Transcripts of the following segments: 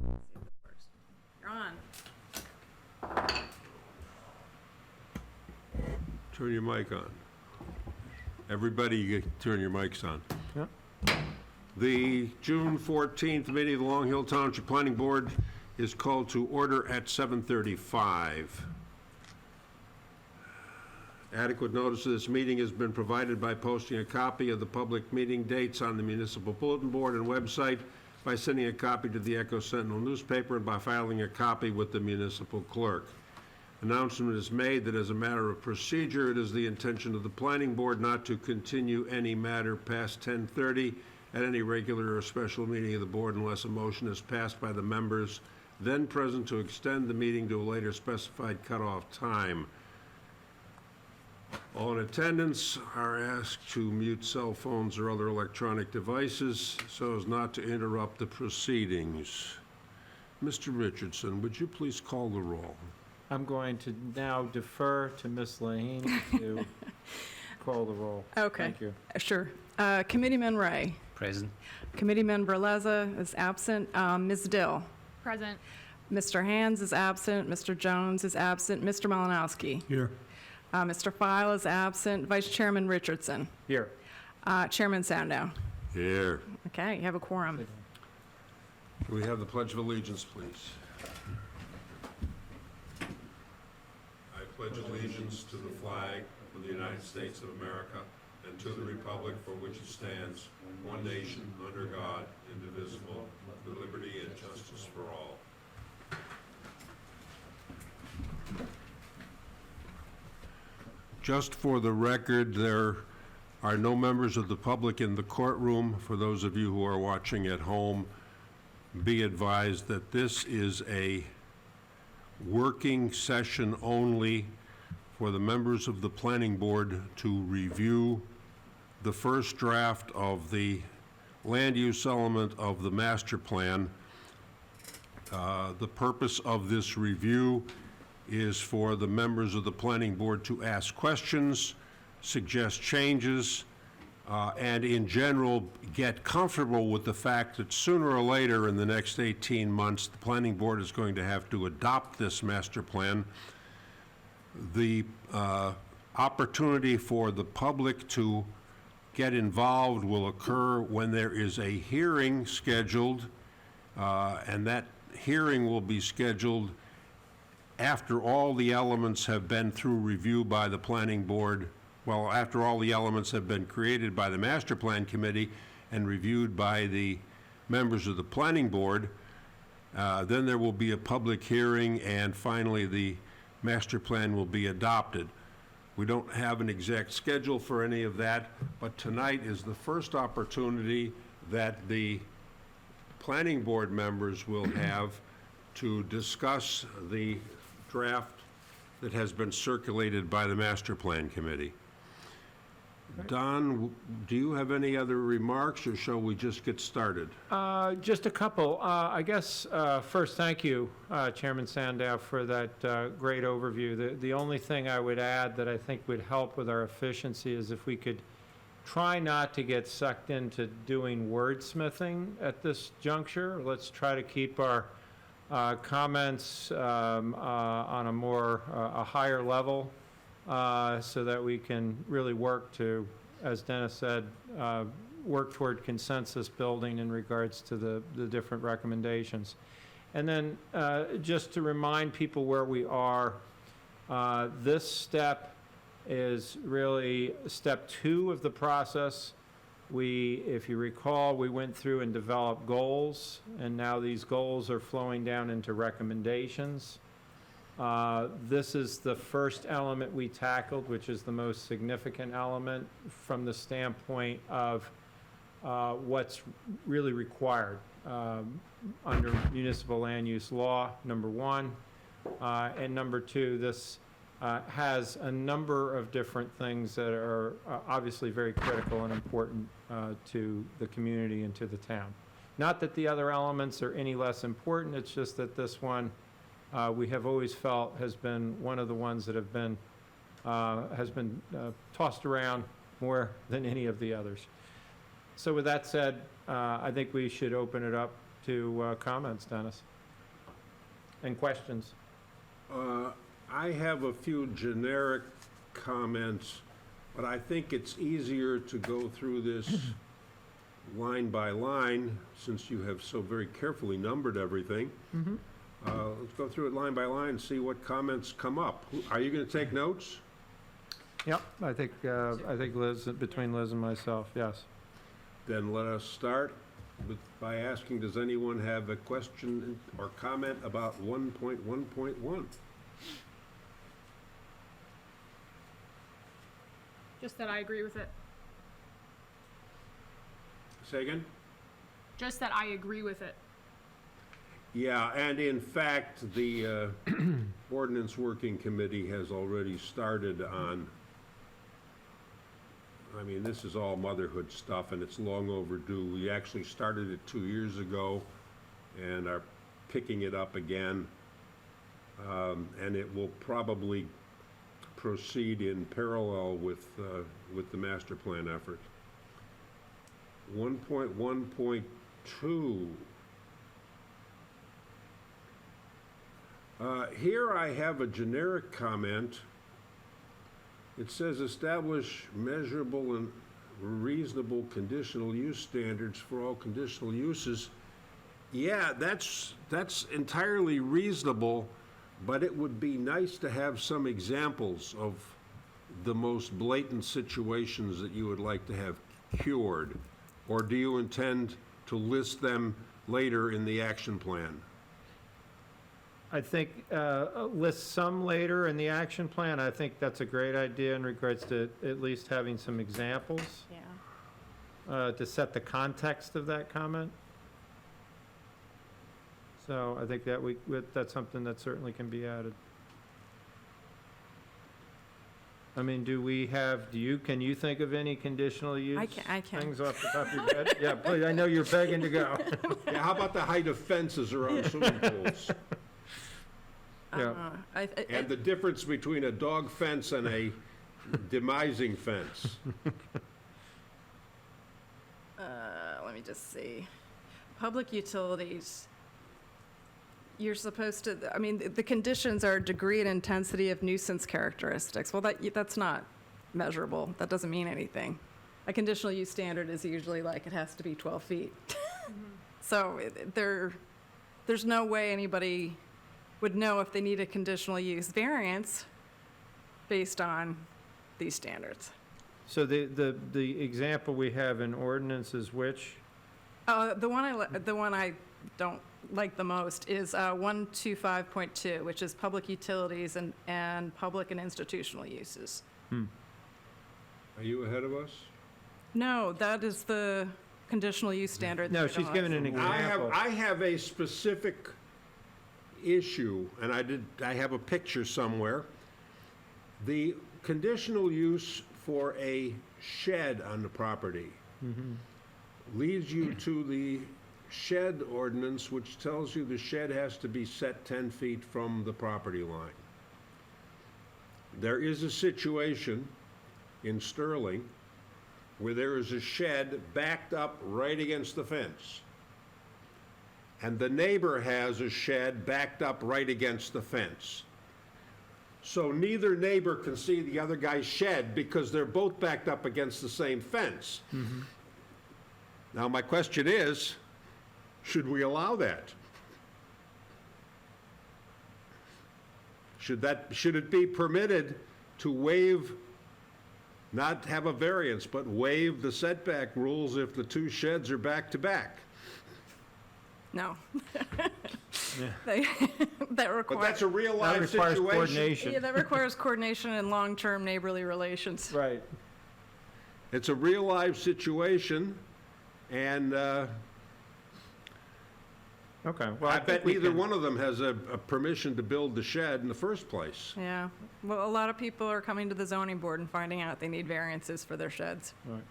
You're on. Turn your mic on. Everybody, you turn your mics on. Yep. The June 14th meeting of the Long Hill Township Planning Board is called to order at 7:35. Adequate notice of this meeting has been provided by posting a copy of the public meeting dates on the municipal bulletin board and website, by sending a copy to the Echo Sentinel newspaper, and by filing a copy with the municipal clerk. Announcement is made that as a matter of procedure, it is the intention of the planning board not to continue any matter past 10:30 at any regular or special meeting of the board unless a motion is passed by the members then present to extend the meeting to a later specified cutoff time. All in attendance are asked to mute cell phones or other electronic devices so as not to interrupt the proceedings. Mr. Richardson, would you please call the roll? I'm going to now defer to Ms. Lahine to call the roll. Okay. Thank you. Sure. Committeeman Ray. Present. Committeeman Berleza is absent. Ms. Dill. Present. Mr. Hands is absent. Mr. Jones is absent. Mr. Malinowski. Here. Mr. File is absent. Vice Chairman Richardson. Here. Chairman Sandow. Here. Okay, you have a quorum. Can we have the Pledge of Allegiance, please? I pledge allegiance to the flag of the United States of America and to the republic for which it stands, one nation, under God, indivisible, with liberty and justice for all. Just for the record, there are no members of the public in the courtroom. For those of you who are watching at home, be advised that this is a working session only for the members of the planning board to review the first draft of the land use element of the master plan. The purpose of this review is for the members of the planning board to ask questions, suggest changes, and in general get comfortable with the fact that sooner or later in the next 18 months, the planning board is going to have to adopt this master plan. The opportunity for the public to get involved will occur when there is a hearing scheduled, and that hearing will be scheduled after all the elements have been through review by the planning board. Well, after all the elements have been created by the master plan committee and reviewed by the members of the planning board, then there will be a public hearing, and finally the master plan will be adopted. We don't have an exact schedule for any of that, but tonight is the first opportunity that the planning board members will have to discuss the draft that has been circulated by the master plan committee. Don, do you have any other remarks, or shall we just get started? Just a couple. I guess first, thank you, Chairman Sandow, for that great overview. The only thing I would add that I think would help with our efficiency is if we could try not to get sucked into doing wordsmithing at this juncture. Let's try to keep our comments on a more a higher level, so that we can really work to, as Dennis said, work toward consensus building in regards to the different recommendations. And then just to remind people where we are, this step is really step 2 of the process. If you recall, we went through and developed goals, and now these goals are flowing down into recommendations. This is the first element we tackled, which is the most significant element from the standpoint of what's really required under municipal land use law, number 1. And number 2, this has a number of different things that are obviously very critical and important to the community and to the town. Not that the other elements are any less important, it's just that this one we have always felt has been one of the ones that have been tossed around more than any of the others. So with that said, I think we should open it up to comments, Dennis. and questions. I have a few generic comments, but I think it's easier to go through this line by line, since you have so very carefully numbered everything. Let's go through it line by line and see what comments come up. Are you going to take notes? Yep, I think Liz, between Liz and myself, yes. Then let us start by asking, does anyone have a question or comment about 1.1.1? Just that I agree with it. Say again? Just that I agree with it. Yeah, and in fact, the Ordinance Working Committee has already started on, I mean, this is all motherhood stuff, and it's long overdue. We actually started it 2 years ago and are picking it up again. And it will probably proceed in parallel with the master plan effort. 1.1.2. Here I have a generic comment. It says establish measurable and reasonable conditional use standards for all conditional uses. Yeah, that's entirely reasonable, but it would be nice to have some examples of the most blatant situations that you would like to have cured. Or do you intend to list them later in the action plan? I think list some later in the action plan. I think that's a great idea in regards to at least having some examples Yeah. to set the context of that comment. So I think that that's something that certainly can be added. I mean, can you think of any conditional use? I can. Things off the top of your head? Yeah, please, I know you're begging to go. Yeah, how about the height of fences around swimming pools? Yeah. And the difference between a dog fence and a demising fence? Let me just see. Public utilities, you're supposed to, I mean, the conditions are degree and intensity of nuisance characteristics. Well, that's not measurable. That doesn't mean anything. A conditional use standard is usually like it has to be 12 feet. So there's no way anybody would know if they need a conditional use variance based on these standards. So the example we have in ordinance is which? The one I don't like the most is 125.2, which is public utilities and public and institutional uses. Are you ahead of us? No, that is the conditional use standard. No, that she's don't given have- an example. I have a specific issue, and I have a picture somewhere. The conditional use for a shed on the property leads you to the shed ordinance, which tells you the shed has to be set 10 feet from the property line. There is a situation in Sterling where there is a shed backed up right against the fence. And the neighbor has a shed backed up right against the fence. So neither neighbor can see the other guy's shed because they're both backed up against the same fence. Now, my question is, should we allow that? Should it be permitted to waive, not have a variance, but waive the setback rules if the two sheds are back to back? No. Yeah. That But requires, that's a real That life requires situation. coordination. yeah, that requires coordination and long-term neighborly relations. Right. It's a real life situation, and Okay, well, I think bet we neither can- one of them has a permission to build the shed in the first place. Yeah. Well, a lot of people are coming to the zoning board and finding out they need variances for their sheds. Right.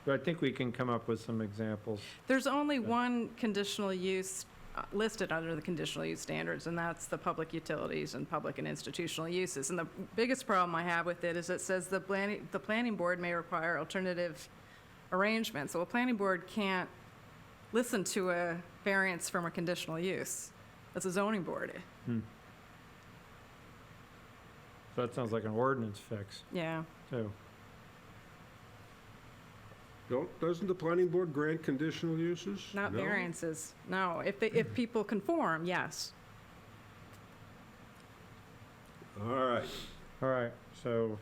But I think we can come up with some examples. There's only one conditional use listed under the conditional use standards, and that's the public utilities and public and institutional uses. And the biggest problem I have with it is it says the planning board may require alternative arrangements. So a planning board can't listen to a variance from a conditional use. That's a zoning board. So that sounds like an ordinance fix, Yeah. too. Doesn't the planning board grant conditional uses? Not No? variances. No. If people conform, yes. All right, All right, so,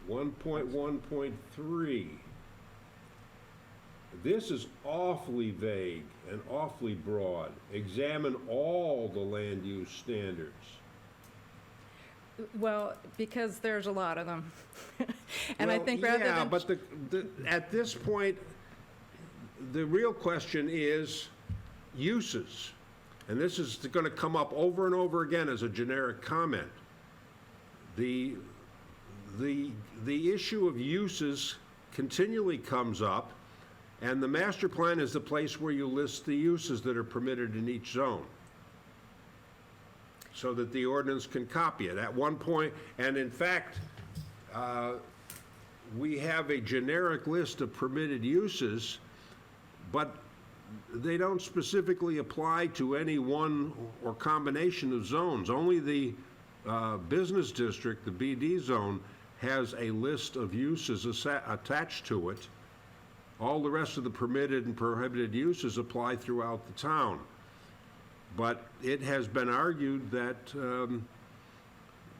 1.1.3. This is awfully vague and awfully broad. Examine all the land use standards. Well, because there's a lot of them. And I Well, think rather yeah, than. but at this point, the real question is uses. And this is going to come up over and over again as a generic comment. The issue of uses continually comes up, and the master plan is the place where you list the uses that are permitted in each zone, so that the ordinance can copy it. At one point, and in fact, we have a generic list of permitted uses, but they don't specifically apply to any one or combination of zones. Only the business district, the BD zone, has a list of uses attached to it. All the rest of the permitted and prohibited uses apply throughout the town. But it has been argued that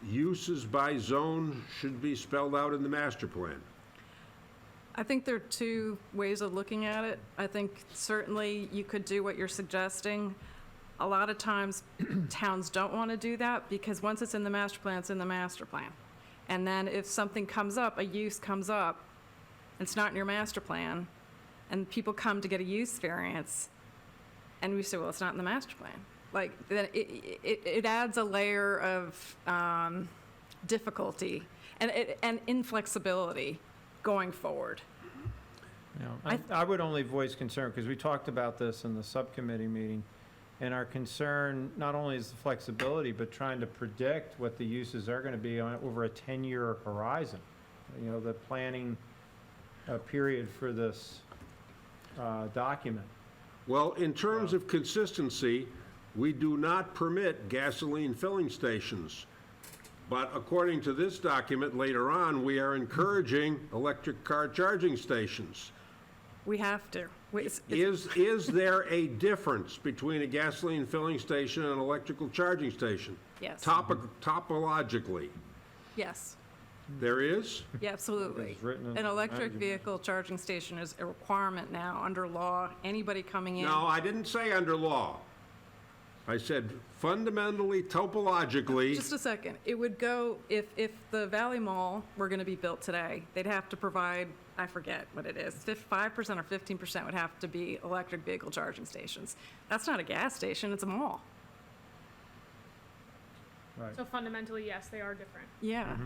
uses by zone should be spelled out in the master plan. I think there are two ways of looking at it. I think certainly you could do what you're suggesting. A lot of times, towns don't want to do that because once it's in the master plan, it's in the master plan. And then if something comes up, a use comes up, it's not in your master plan, and people come to get a use variance, and we say, well, it's not in the master plan. Like, then it adds a layer of difficulty and inflexibility going forward. you know, I would only voice concern, because we talked about this in the subcommittee meeting, and our concern not only is the flexibility, but trying to predict what the uses are going to be on over a 10-year horizon. You know, the planning period for this document. Well, in terms of consistency, we do not permit gasoline filling stations. But according to this document later on, we are encouraging electric car charging stations. We have to. Is there a difference between a gasoline filling station and an electrical charging station? Yes. Topologically, Yes. there is? Yeah, absolutely. It's written in An the electric management. vehicle charging station is a requirement now under law. Anybody coming in. No, I didn't say under law. I said fundamentally, topologically. Just a second. It would go, if the Valley Mall were going to be built today, they'd have to provide, I forget what it is, 5% or 15% would have to be electric vehicle charging stations. That's not a gas station, it's a mall. Right. So fundamentally, yes, they are different. Yeah.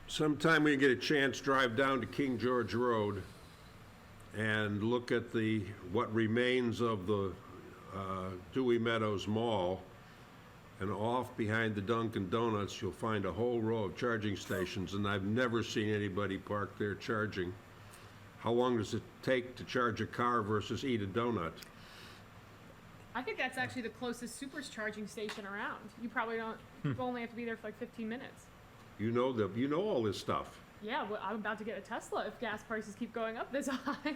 Sometime we get a chance, drive down to King George Road and look at what remains of the Dewey Meadows Mall, and off behind the Dunkin' Donuts, you'll find a whole row of charging stations, and I've never seen anybody park there charging. How long does it take to charge a car versus eat a donut? I think that's actually the closest supercharging station around. You probably don't, you only have to be there for like 15 minutes. You know all this stuff. Yeah, well, I'm about to get a Tesla if gas prices keep going up this high.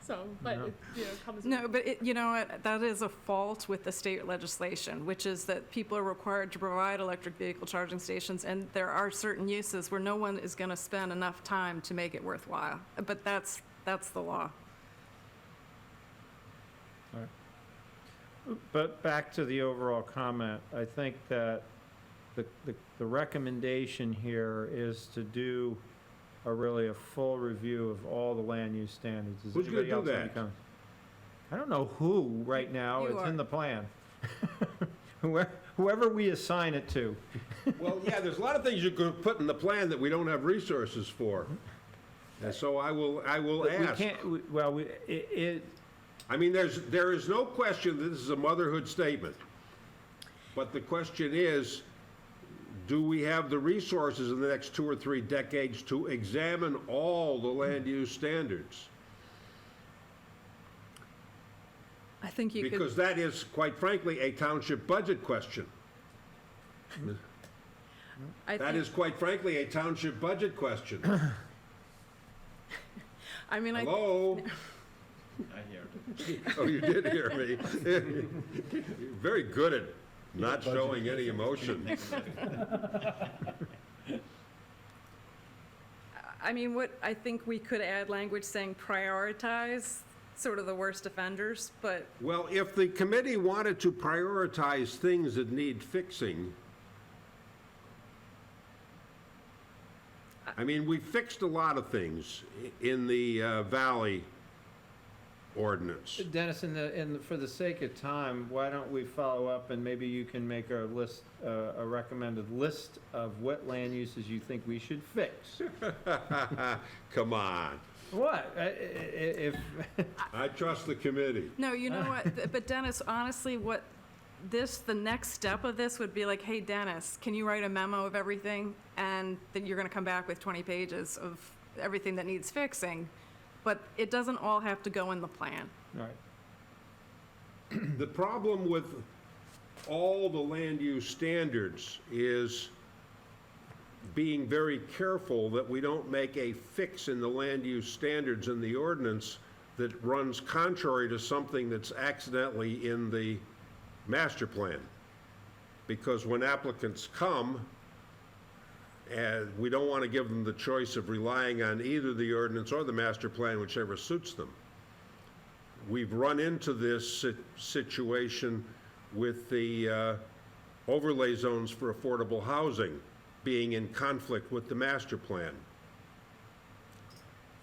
So, but Yeah. it, you know, comes. No, but you know what, that is a fault with the state legislation, which is that people are required to provide electric vehicle charging stations, and there are certain uses where no one is going to spend enough time to make it worthwhile. But that's the law. But back to the overall comment, I think that the recommendation here is to do really a full review of all the land use standards. Does Who's gonna anybody do else have any that? comments? I don't know who right now, You it's are. in the plan. Whoever we assign it to. Well, yeah, there's a lot of things you could put in the plan that we don't have resources for. And so I will We ask. can't, well, I mean, there is no question that this is a motherhood statement. But the question is, do we have the resources in the next 2 or 3 decades to examine all the land use standards? I think you could. Because that is, quite frankly, a township budget question. I That think- is, quite frankly, a township budget question. I mean, Hello? I hear it. Oh, you did hear me. You're very good at not showing any emotion. I mean, what, I think we could add language saying prioritize sort of the worst offenders, but Well, if the committee wanted to prioritize things that need fixing, I mean, we fixed a lot of things in the Valley ordinance. Dennis, for the sake of time, why don't we follow up and maybe you can make a list, a recommended list of what land uses you think we should fix? Come on. What? If, I trust the committee. no, you know what? But Dennis, honestly, the next step of this would be like, hey, Dennis, can you write a memo of everything? And then you're going to come back with 20 pages of everything that needs fixing. But it doesn't all have to go in the plan. all right. The problem with all the land use standards is being very careful that we don't make a fix in the land use standards in the ordinance that runs contrary to something that's accidentally in the master plan. Because when applicants come, and we don't want to give them the choice of relying on either the ordinance or the master plan, whichever suits them. We've run into this situation with the overlay zones for affordable housing being in conflict with the master plan.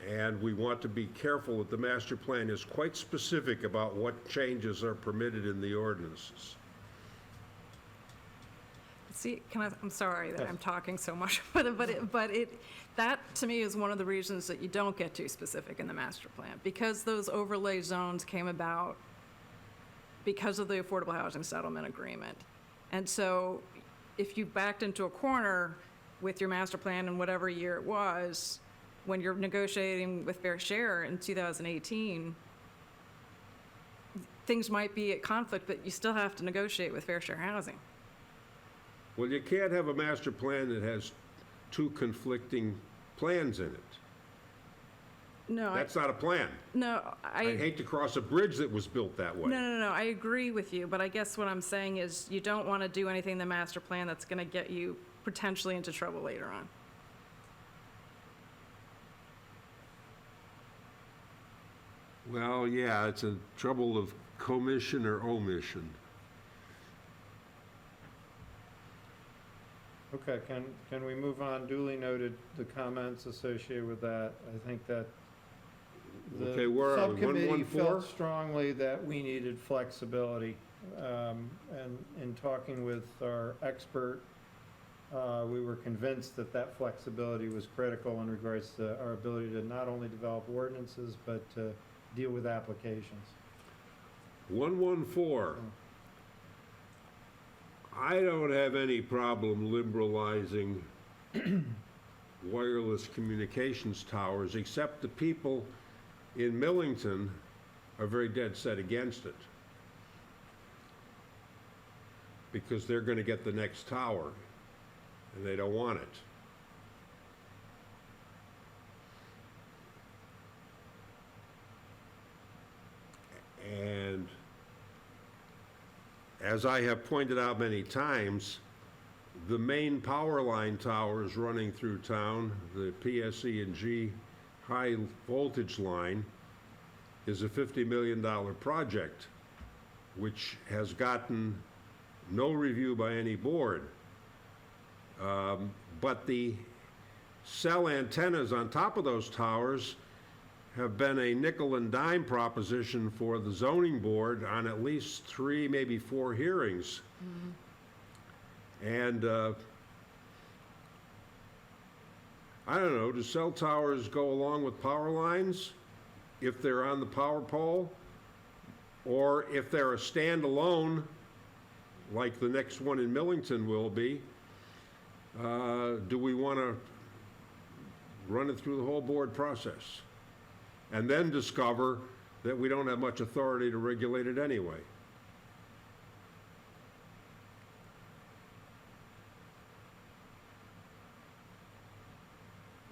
And we want to be careful that the master plan is quite specific about what changes are permitted in the ordinances. See, I'm sorry that Yes. I'm talking so much, that to me is one of the reasons that you don't get too specific in the master plan, because those overlay zones came about because of the Affordable Housing Settlement Agreement. And so if you backed into a corner with your master plan in whatever year it was, when you're negotiating with Fair Share in 2018, things might be at conflict, but you still have to negotiate with Fair Share Housing. Well, you can't have a master plan that has two conflicting plans in it. No, That's not a plan. I'd hate to cross a bridge that was built that way. No, I agree with you, but I guess what I'm saying is you don't want to do anything in the master plan that's going to get you potentially into trouble later on. Well, yeah, it's a trouble of commission or omission. Okay, can we move on? Duly noted the comments associated with that. I think that Okay, the where are we? subcommittee 114? felt strongly that we needed flexibility. And in talking with our expert, we were convinced that that flexibility was critical in regards to our ability to not only develop ordinances, but to deal with applications. 114. I don't have any problem liberalizing wireless communications towers, except the people in Millington are very dead set against it. Because they're going to get the next tower, and they don't want it. And as I have pointed out many times, the main power line towers running through town, the PSE&G high voltage line, is a $50 million project, which has gotten no review by any board. But the cell antennas on top of those towers have been a nickel and dime proposition for the zoning board on at least 3, maybe 4 hearings. And I don't know, do cell towers go along with power lines if they're on the power pole? Or if they're a standalone, like the next one in Millington will be, do we want to run it through the whole board process? And then discover that we don't have much authority to regulate it anyway.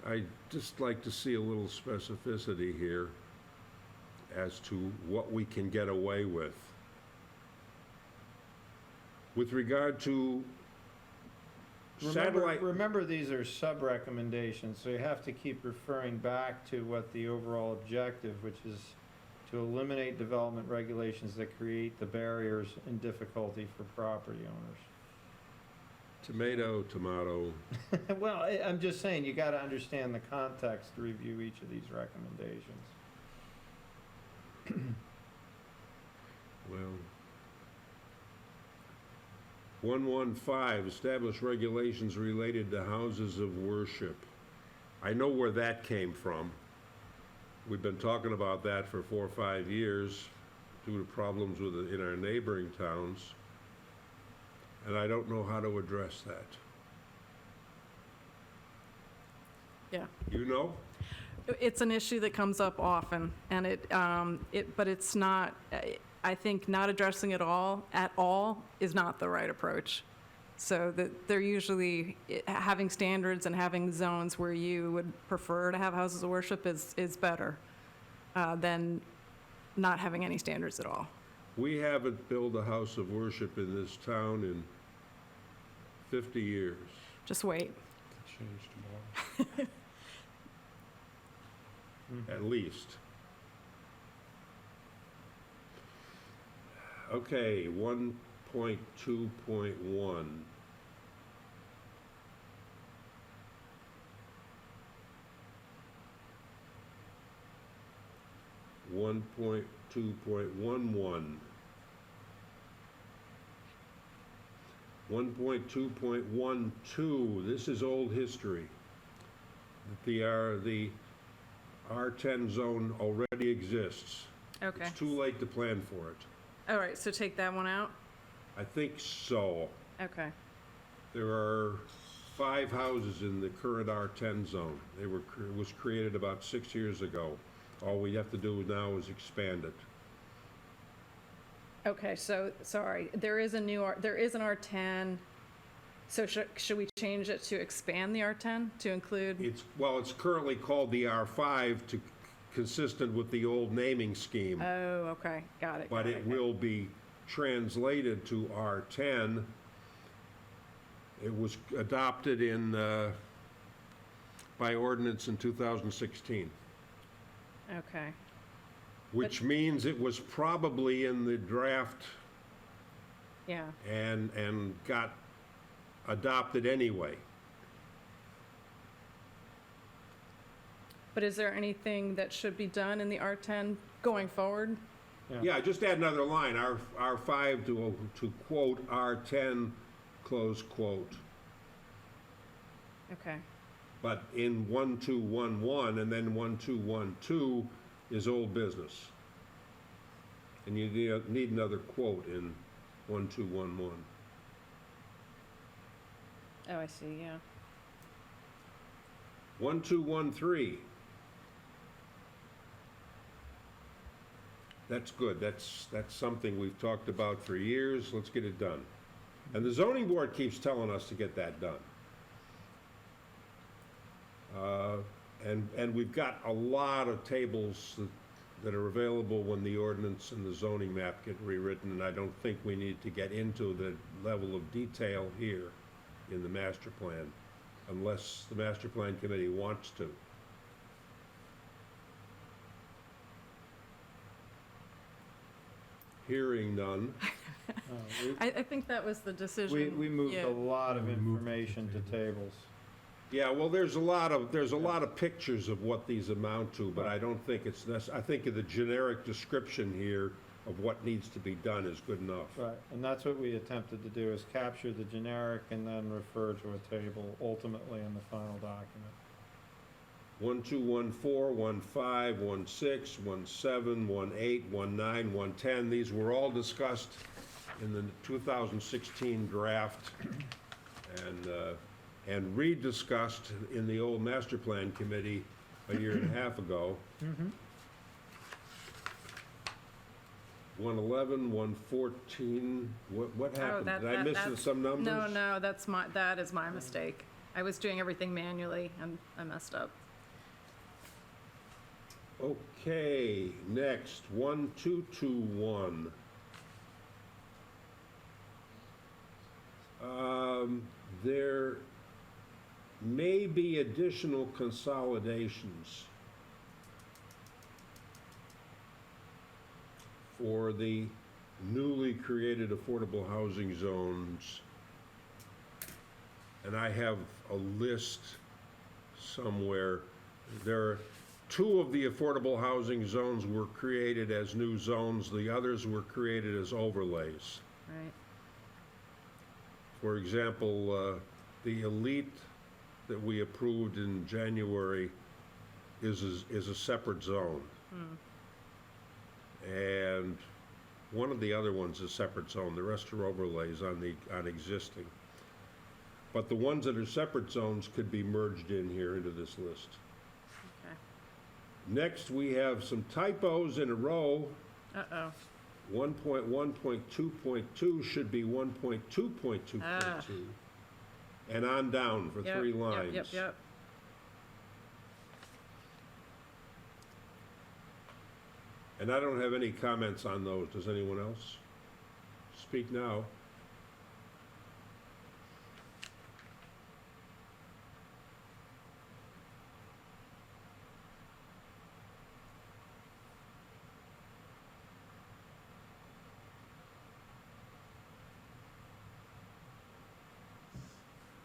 I'd just like to see a little specificity here as to what we can get away with. With regard to satellite, Remember, these are sub-recommendations, so you have to keep referring back to what the overall objective, which is to eliminate development regulations that create the barriers and difficulty for property owners. tomato, tomato. Well, I'm just saying, you gotta understand the context to review each of these recommendations. Well, 115, establish regulations related to houses of worship. I know where that came from. We've been talking about that for 4 or 5 years due to problems with it in our neighboring towns. And I don't know how to address that. Yeah. You know? It's an issue that comes up often, and but it's not, I think not addressing it all, at all, is not the right approach. So that they're usually, having standards and having zones where you would prefer to have houses of worship is better than not having any standards at all. We haven't built a house of worship in this town in 50 years. Just wait. At least. Okay, 1.2.1. One point 2.11. 1.2.12, this is old history. The R10 zone already exists. Okay. It's too late to plan for it. All right, so take that one out? I think so. Okay. There are 5 houses in the current R10 zone. It was created about 6 years ago. All we have to do now is expand it. Okay, so, sorry, there is an R10, so should we change it to expand the R10 to include? It's currently called the R5 consistent with the old naming scheme. Oh, okay, got it. But it will be translated to R10. It was adopted by ordinance in 2016. Okay, Which means it was probably in the draft yeah. and got adopted anyway. But is there anything that should be done in the R10 going forward? Yeah, just add another line, R5 to quote R10, close quote. Okay, But in 1211 and then 1212 is old business. And you need another quote in 1211. oh, I see, yeah. 1213. That's good. That's something we've talked about for years. Let's get it done. And the zoning board keeps telling us to get that done. And we've got a lot of tables that are available when the ordinance and the zoning map get rewritten, and I don't think we need to get into the level of detail here in the master plan, unless the master plan committee wants to. Hearing none. I think that was the decision. We moved yeah. a lot of information to tables. Yeah, well, there's a lot of pictures of what these amount to, but I don't think it's I think the generic description here of what needs to be done is good enough. Right, and that's what we attempted to do, is capture the generic and then refer to a table ultimately in the final document. 1214, 15, 16, 17, 18, 19, 110, these were all discussed in the 2016 draft and rediscussed in the old master plan committee a year and a half ago. 111, 114, what happened? that- Did I that- miss that's- some numbers? No, that is my mistake. I was doing everything manually and I messed up. Okay, next, 1221. There may be additional consolidations for the newly created affordable housing zones. And I have a list somewhere. There are two of the affordable housing zones were created as new zones, the others were created as overlays. Right. For example, the elite that we approved in January is a separate zone. And one of the other ones is a separate zone, the rest are overlays on existing. But the ones that are separate zones could be merged in here into this list. Okay. Next, we have some typos in a row. Uh-oh. 1.1.2.2 should be 1.2.2.2. Ah. And on down for Yep, 3 lines. Yep. And I don't have any comments on those. Does anyone else? Speak now.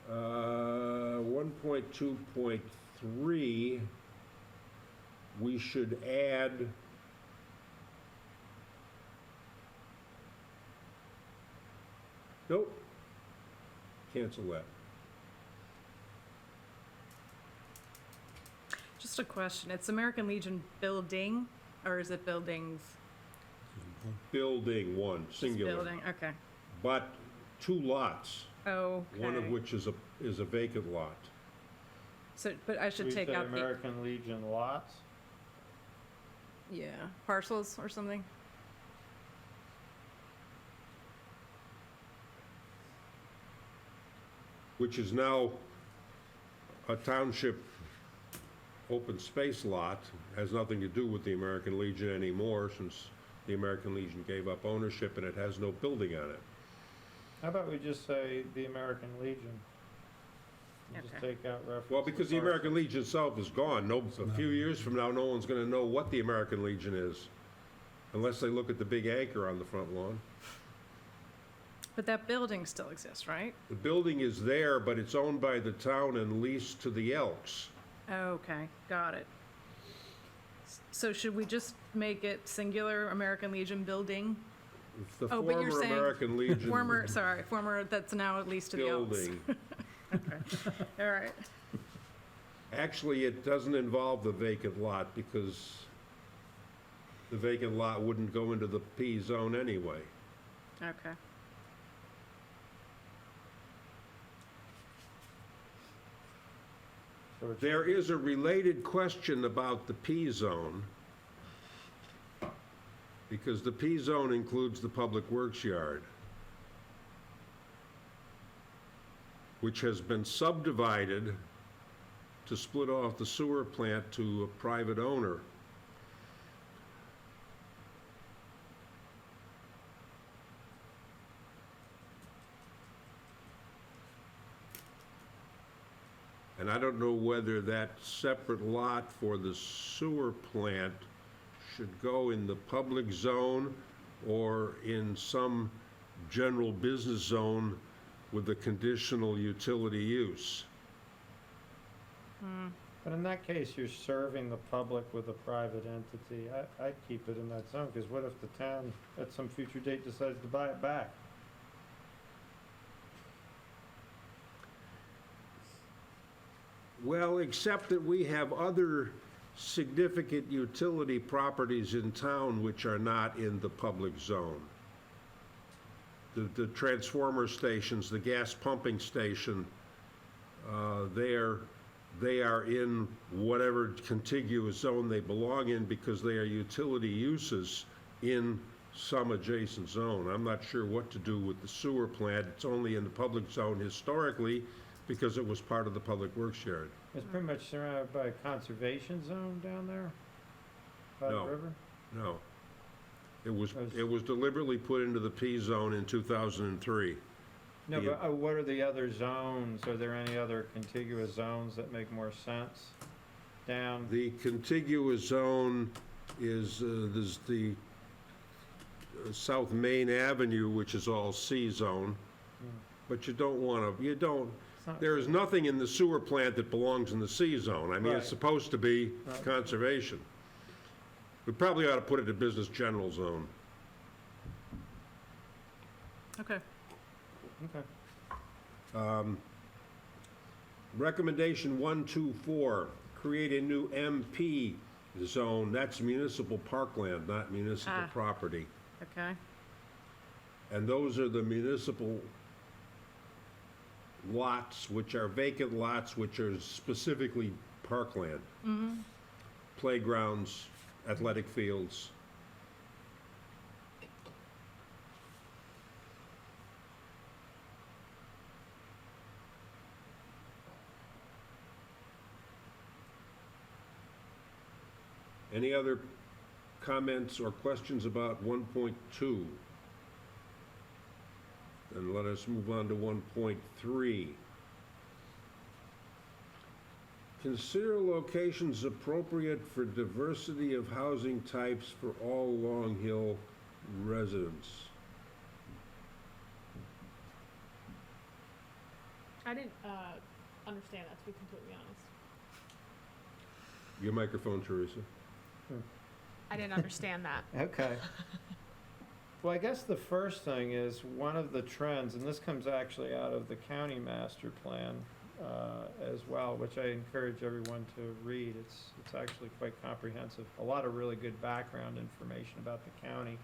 Uh, 1.2.3, we should add nope, cancel that. Just a question. It's American Legion building, or is it buildings? Building one, Just singular. building, okay. But 2 lots, Okay. one of which is a vacant lot. So, but I should We take say out the, American Legion lots? yeah, parcels or something? Which is now a township open space lot, has nothing to do with the American Legion anymore, since the American Legion gave up ownership and it has no building on it. How about we just say the American Legion? And just Okay. take out reference. Well, to because the parcel. American Legion itself is gone, a few years from now, no one's gonna know what the American Legion is, unless they look at the big anchor on the front lawn. But that building still exists, right? The building is there, but it's owned by the town and leased to the Elks. Okay, got it. So should we just make it singular American Legion building? The Oh, but you're former saying American Legion Former, that's now at least to the Elks. building. All right. Actually, it doesn't involve the vacant lot, because the vacant lot wouldn't go into the P zone anyway. Okay. So it's- There is a related question about the P zone, because the P zone includes the Public Works Yard, which has been subdivided to split off the sewer plant to a private owner. And I don't know whether that separate lot for the sewer plant should go in the public zone or in some general business zone with a conditional utility use. But in that case, you're serving the public with a private entity. I'd keep it in that zone, because what if the town, at some future date, decides to buy it back? Well, except that we have other significant utility properties in town which are not in the public zone. The transformer stations, the gas pumping station, they are in whatever contiguous zone they belong in, because they are utility uses in some adjacent zone. I'm not sure what to do with the sewer plant. It's only in the public zone historically because it was part of the public works yard. It's pretty much surrounded by a conservation zone down there by the No. river? No. It was deliberately put into the P zone in 2003. No, Yeah. but what are the other zones? Are there any other contiguous zones that make more sense down? The contiguous zone is, there's the South Main Avenue, which is all C zone, but you don't want to, It's not- there is nothing in the sewer plant that belongs in the C zone. I mean, it's Right. supposed to be Right. conservation. We probably ought to put it in business general zone. Okay. Okay. Recommendation 124, create a new MP zone. That's municipal parkland, not municipal Ah. property. Okay. And those are the municipal lots, which are vacant lots, which are specifically parkland. Playgrounds, athletic fields. Any other comments or questions about 1.2? Then let us move on to 1.3. Consider locations appropriate for diversity of housing types for all Long Hill residents. I didn't understand that, to be completely honest. Your microphone, Teresa. I didn't understand that. Okay. Well, I guess the first thing is one of the trends, and this comes actually out of the county master plan as well, which I encourage everyone to read. It's actually quite comprehensive. A lot of really good background information about the county,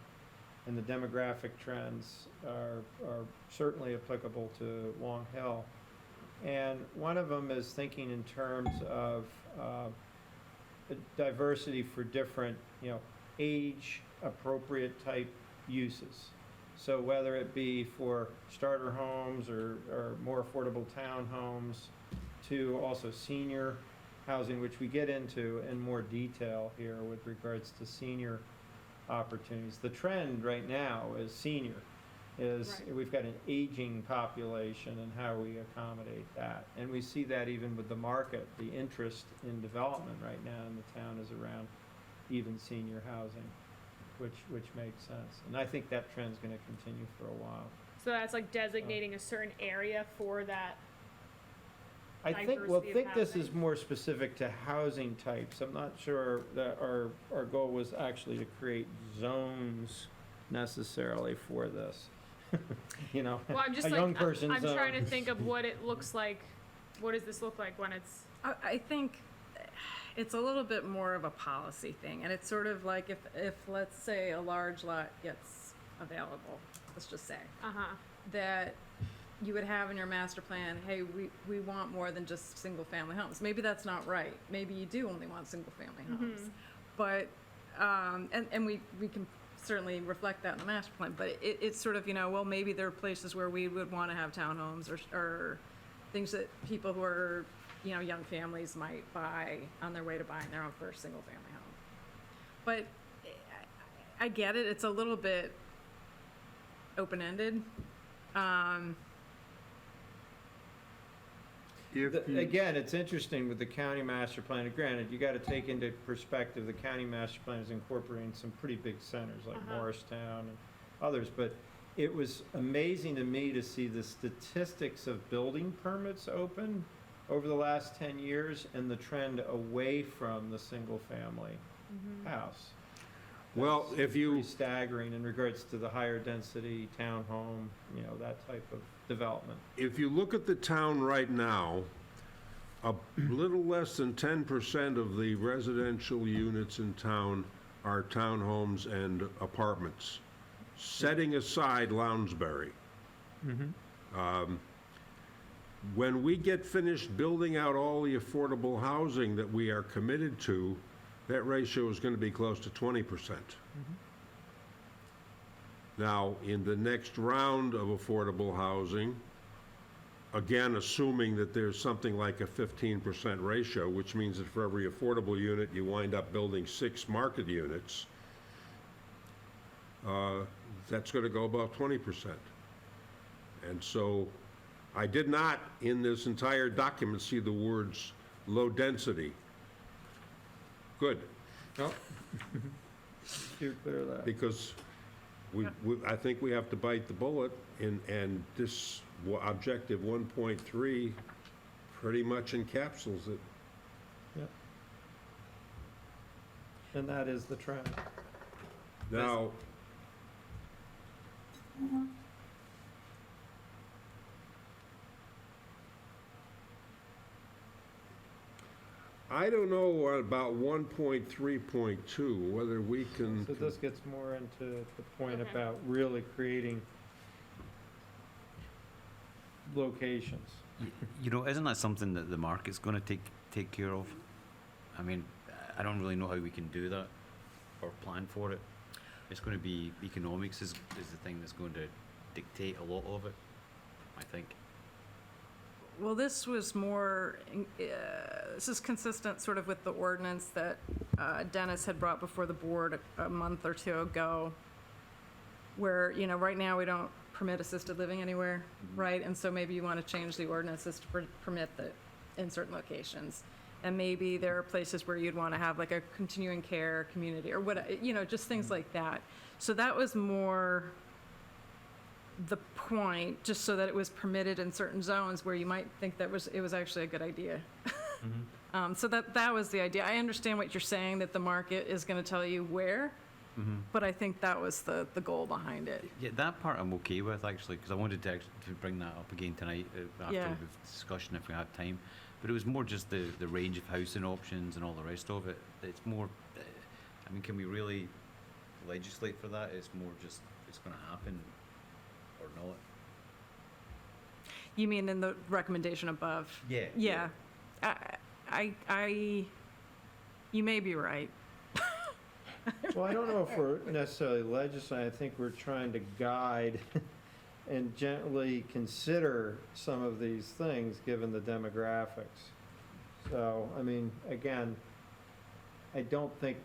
and the demographic trends are certainly applicable to Long Hill. And one of them is thinking in terms of diversity for different, age-appropriate type uses. So whether it be for starter homes or more affordable townhomes, to also senior housing, which we get into in more detail here with regards to senior opportunities. The trend right now is senior, Right. we've got an aging population and how we accommodate that. And we see that even with the market, the interest in development right now in the town is around even senior housing, which makes sense. And I think that trend's gonna continue for a while. So that's like designating a certain area for that. I think this is housing. more specific to housing types. I'm not sure that our goal was actually to create zones necessarily for this. Well, I'm just a like, young person's I'm zone. trying to think of what it looks like. What does this look like when it's? I think it's a little bit more of a policy thing, and it's sort of like if let's say a large lot gets available, let's just say, that you would have in your master plan, hey, we want more than just single-family homes. Maybe that's not right. Maybe you do only want single-family homes. But, and we can certainly reflect that in the master plan, but it's sort of, well, maybe there are places where we would want to have townhomes or things that people who are, young families might buy on their way to buying their own first single-family home. But I get it. It's a little bit open-ended. Again, it's interesting with the county master plan. Granted, you got to take into perspective the county master plan is incorporating some pretty big centers like Morristown and others. But it was amazing to me to see the statistics of building permits open over the last 10 years and the trend away from the single-family house. Well, That's if you, pretty staggering in regards to the higher density townhome, that type of development. if you look at the town right now, a little less than 10% of the residential units in town are townhomes and apartments, setting aside Lounsbury. When we get finished building out all the affordable housing that we are committed to, that ratio is going to be close to 20%. Now, in the next round of affordable housing, again, assuming that there's something like a 15% ratio, which means that for every affordable unit, you wind up building 6 market units, that's going to go above 20%. And so I did not, in this entire document, see the words low density. Good, Oh. You're clear of that. because I think we have to bite the bullet, and this objective 1.3 pretty much encapsulates it. Yep. And that is the trend. Now, I don't know about 1.3.2, whether we can. So this gets more into the point Okay. about really creating locations. You know, isn't that something that the market's going to take care of? I mean, I don't really know how we can do that or plan for it. It's going to be economics is the thing that's going to dictate a lot of it, I think. Well, this was more, this is consistent sort of with the ordinance that Dennis had brought before the board a month or two ago, where, you know, right now we don't permit assisted living anywhere, right? And so maybe you want to change the ordinances to permit the, in certain locations. And maybe there are places where you'd want to have like a continuing care community or what, you know, just things like that. So that was more the point, just so that it was permitted in certain zones where you might think that it was actually a good idea. So that was the idea. I understand what you're saying, that the market is going to tell you where, but I think that was the goal behind it. Yeah, that part I'm okay with, actually, because I wanted to bring that up again tonight after Yeah. the discussion, if we had time. But it was more just the range of housing options and all the rest of it. It's more, I mean, can we really legislate for that? It's more just, it's going to happen or not. You mean in the recommendation above? Yeah. Yeah. You may be right. Well, I don't know if we're necessarily legislating. I think we're trying to guide and gently consider some of these things, given the demographics. So, I mean, again, I don't think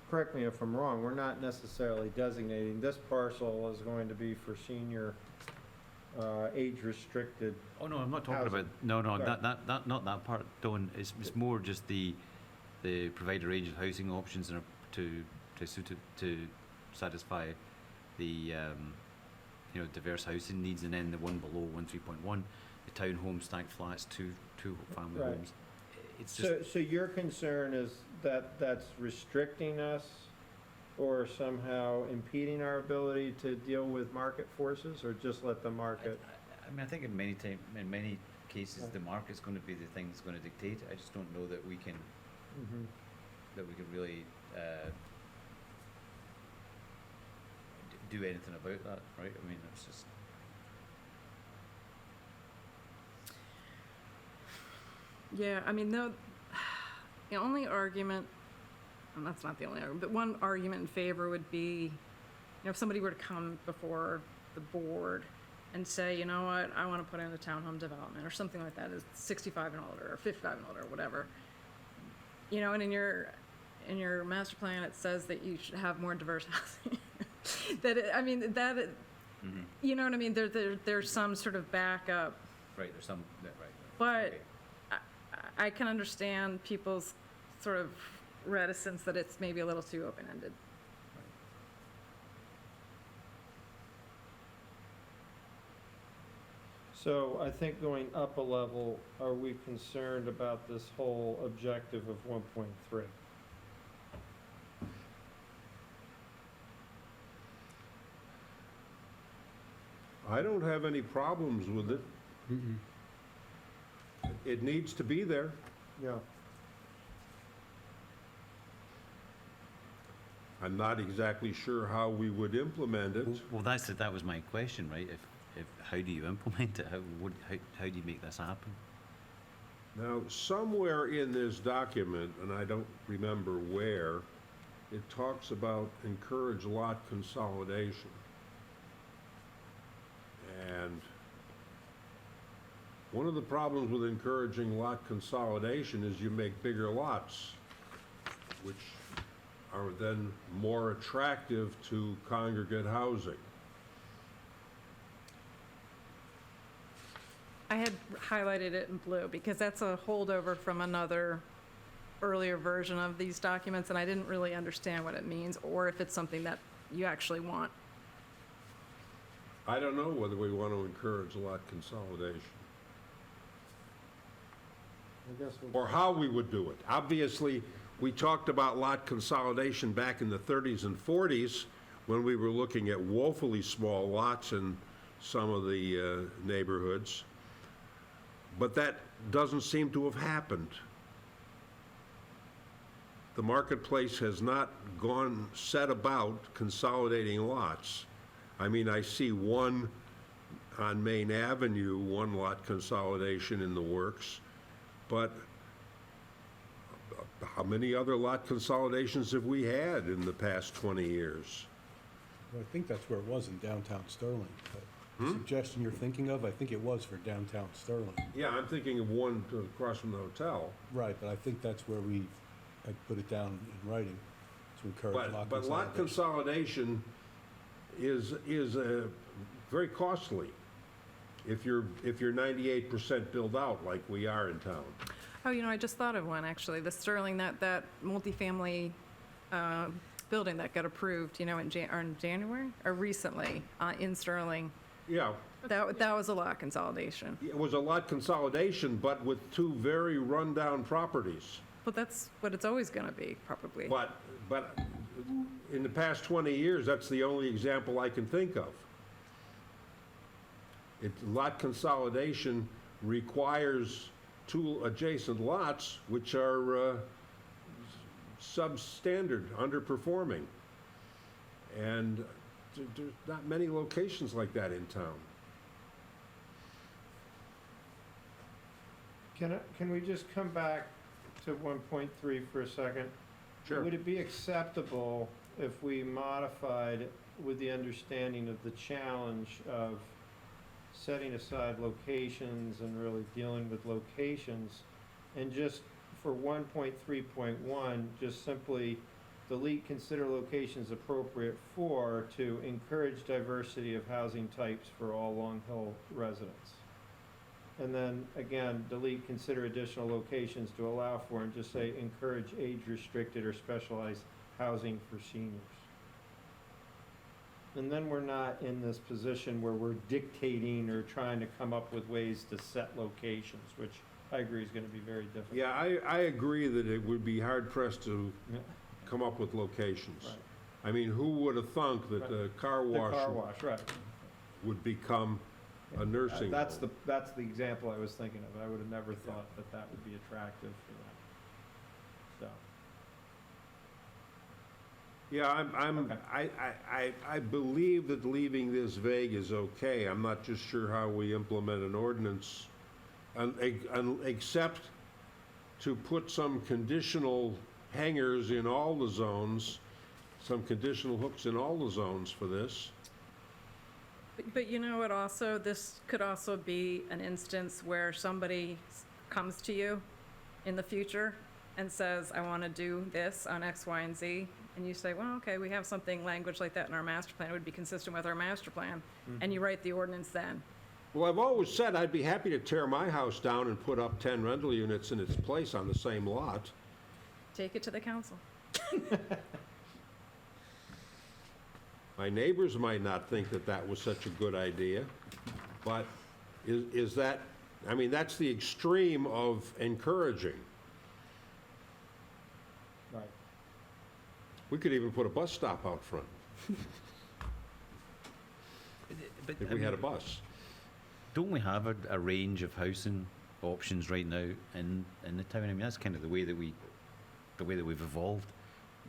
correct me if I'm wrong, we're not necessarily designating this parcel is going to be for senior, age-restricted. Oh, no, I'm not talking Housing. about, no, Right. that, not that part, Don. It's more just the provide a range of housing options and to satisfy the, diverse housing needs, and then the one below, 1.3.1, the townhome, stacked flats, two family Right. homes. It's just, So your concern is that that's restricting us or somehow impeding our ability to deal with market forces, or just let the market? I mean, I think in many cases, the market's going to be the thing that's going to dictate it. I just don't know that we can Mhm. really do anything about that, right? I mean, it's just. Yeah, I mean, the only argument, and that's not the only argument, but one argument in favor would be, you know, if somebody were to come before the board and say, you know what, I want to put in a townhome development or something like that, is 65 and older or 55 and older or whatever. You know, and in your master plan, it says that you should have more diverse housing. Mhm. You know what I mean? There's some sort of backup, Right, there's some, right. but Okay. I can understand people's sort of reticence that it's maybe a little too open-ended. So I think going up a level, are we concerned about this whole objective of 1.3? I don't have any problems with it. It needs to be there. Yeah. I'm not exactly sure how we would implement it. Well, that was my question, right? If how do you implement it? How do you make this happen? Now, somewhere in this document, and I don't remember where, it talks about encourage lot consolidation. And one of the problems with encouraging lot consolidation is you make bigger lots, which are then more attractive to congregate housing. I had highlighted it in blue because that's a holdover from another earlier version of these documents, and I didn't really understand what it means or if it's something that you actually want. I don't know whether we want to encourage lot consolidation, I guess or how we would do it. Obviously, we talked about lot consolidation back in the 30s and 40s when we were looking at woefully small lots in some of the neighborhoods, but that doesn't seem to have happened. The marketplace has not set about consolidating lots. I mean, I see one on Main Avenue, one lot consolidation in the works, but how many other lot consolidations have we had in the past 20 years? Well, I think that's where it was in downtown Sterling. The suggestion you're thinking of, I think it was for downtown Sterling. Yeah, I'm thinking of one across from the hotel. Right, but I think that's where we had put it down in writing to encourage lot But lot consolidation. consolidation is very costly if you're 98% built out like we are in town. Oh, I just thought of one, actually. The Sterling, that multifamily building that got approved, in January, or recently, in Sterling. Yeah, That was a lot consolidation. it was a lot consolidation, but with two very rundown properties. But that's what it's always going to be, probably. But in the past 20 years, that's the only example I can think of. Lot consolidation requires two adjacent lots which are substandard, underperforming. And there's not many locations like that in town. Can we just come back to 1.3 for a second? Sure. Would it be acceptable if we modified with the understanding of the challenge of setting aside locations and really dealing with locations, and just for 1.3.1, just simply delete consider locations appropriate for to encourage diversity of housing types for all Long Hill residents? And then, again, delete consider additional locations to allow for, and just say encourage age-restricted or specialized housing for seniors. And then we're not in this position where we're dictating or trying to come up with ways to set locations, which I agree is going to be very difficult. Yeah, I agree that it would be hard-pressed to Yeah. come up with locations. Right. I mean, who would have thunk that the car The car wash wash, right. would become a nursing That's home? that's the example I was thinking of. I would have never thought that would be attractive for that. So, Yeah, Okay. I believe that leaving this vague is okay. I'm not just sure how we implement an ordinance, except to put some conditional hangers in all the zones, some conditional hooks in all the zones for this. But you know what also, this could also be an instance where somebody comes to you in the future and says, I want to do this on X, Y, and Z. And you say, well, okay, we have something, language like that in our master plan. It would be consistent with our master plan. And you write the ordinance then. Well, I've always said I'd be happy to tear my house down and put up 10 rental units in its place on the same lot. Take it to the council. My neighbors might not think that that was such a good idea, but is that, I mean, that's the extreme of encouraging. right. We could even put a bus stop out front But, if we had a bus. don't we have a range of housing options right now in the town? I mean, that's kind of the way that we've evolved.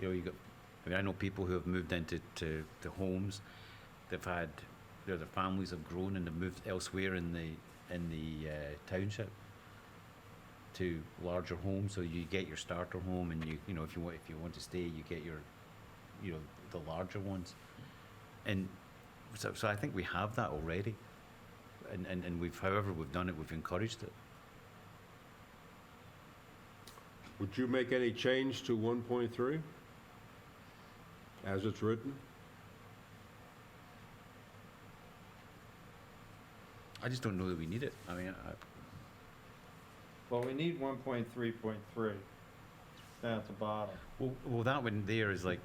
You got. I mean, I know people who have moved into to homes. They've had their families have grown and have moved elsewhere in the township to larger homes. So you get your starter home, and you know if you want to stay, you get your you know, the larger ones. And so I think we have that already. And we've, however we've done it, we've encouraged it. Would you make any change to 1.3 as it's written? I just don't know that we need it. I mean, Well, we need 1.3.3 down at the bottom. well, that one there is like,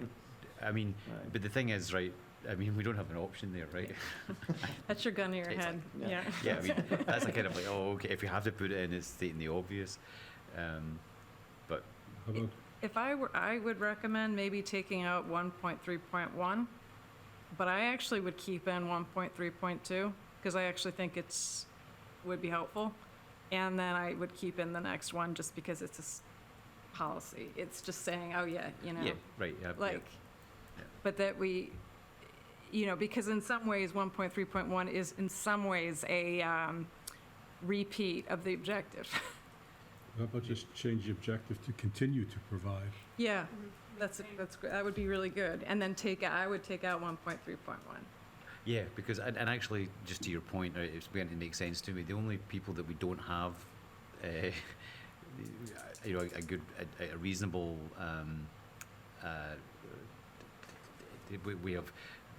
I mean, Right. but the thing is, right, I mean, we don't have an option there, right? That's your gun to your It's head, like- yeah. Yeah, I mean, that's a kind of like, oh, okay, if you have to put it in, it's stating the obvious. But How about, If I would recommend maybe taking out 1.3.1, but I actually would keep in 1.3.2, because I actually think would be helpful. And then I would keep in the next one, just because it's a policy. It's just saying, oh yeah, you know. yeah, right, yeah, Like, Yeah. but that we, you know, because in some ways, 1.3.1 is in some ways a repeat of the objective. how about just change the objective to continue to provide? Yeah, that would be really good. And then I would take out 1.3.1. Yeah, because, and actually, just to your point, it's beginning to make sense to me, the only people that we don't have, you know, a reasonable, we have,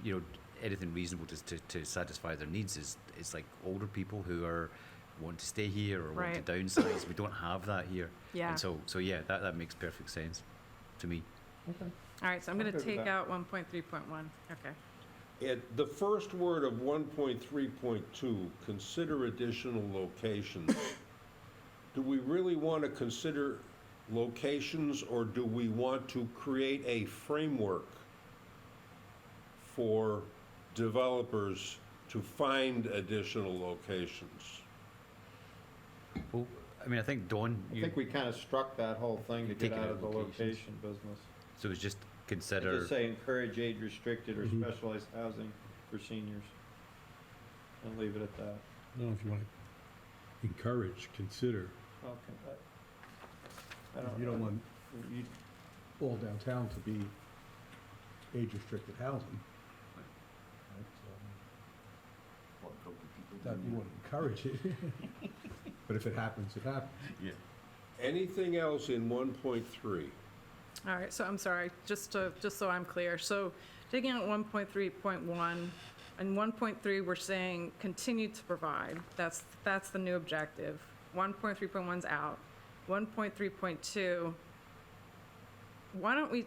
you know, anything reasonable to satisfy their needs is like older people who want to stay here or want to Right. downsize. We don't have that here. Yeah. And so yeah, that makes perfect sense to me. Okay. All right, so I'm I'm going to good with take that. out 1.3.1. Okay. The first word of 1.3.2, consider additional locations. Do we really want to consider locations, or do we want to create a framework for developers to find additional locations? Well, I mean, I think Dawn, I think we kind of struck that whole thing to Take get it out out of the locations. location business. so it's just And consider. just say encourage age-restricted or Mhm. specialized housing for seniors. And leave it at that. No, if you want to encourage, consider. Okay. You don't want all downtown to be age-restricted housing. That you want to encourage it. But if it happens, it happens. Anything else in 1.3? All right, so I'm sorry, just so I'm clear. So taking out 1.3.1, and 1.3, we're saying continue to provide. That's the new objective. 1.3.1's out. 1.3.2, why don't we,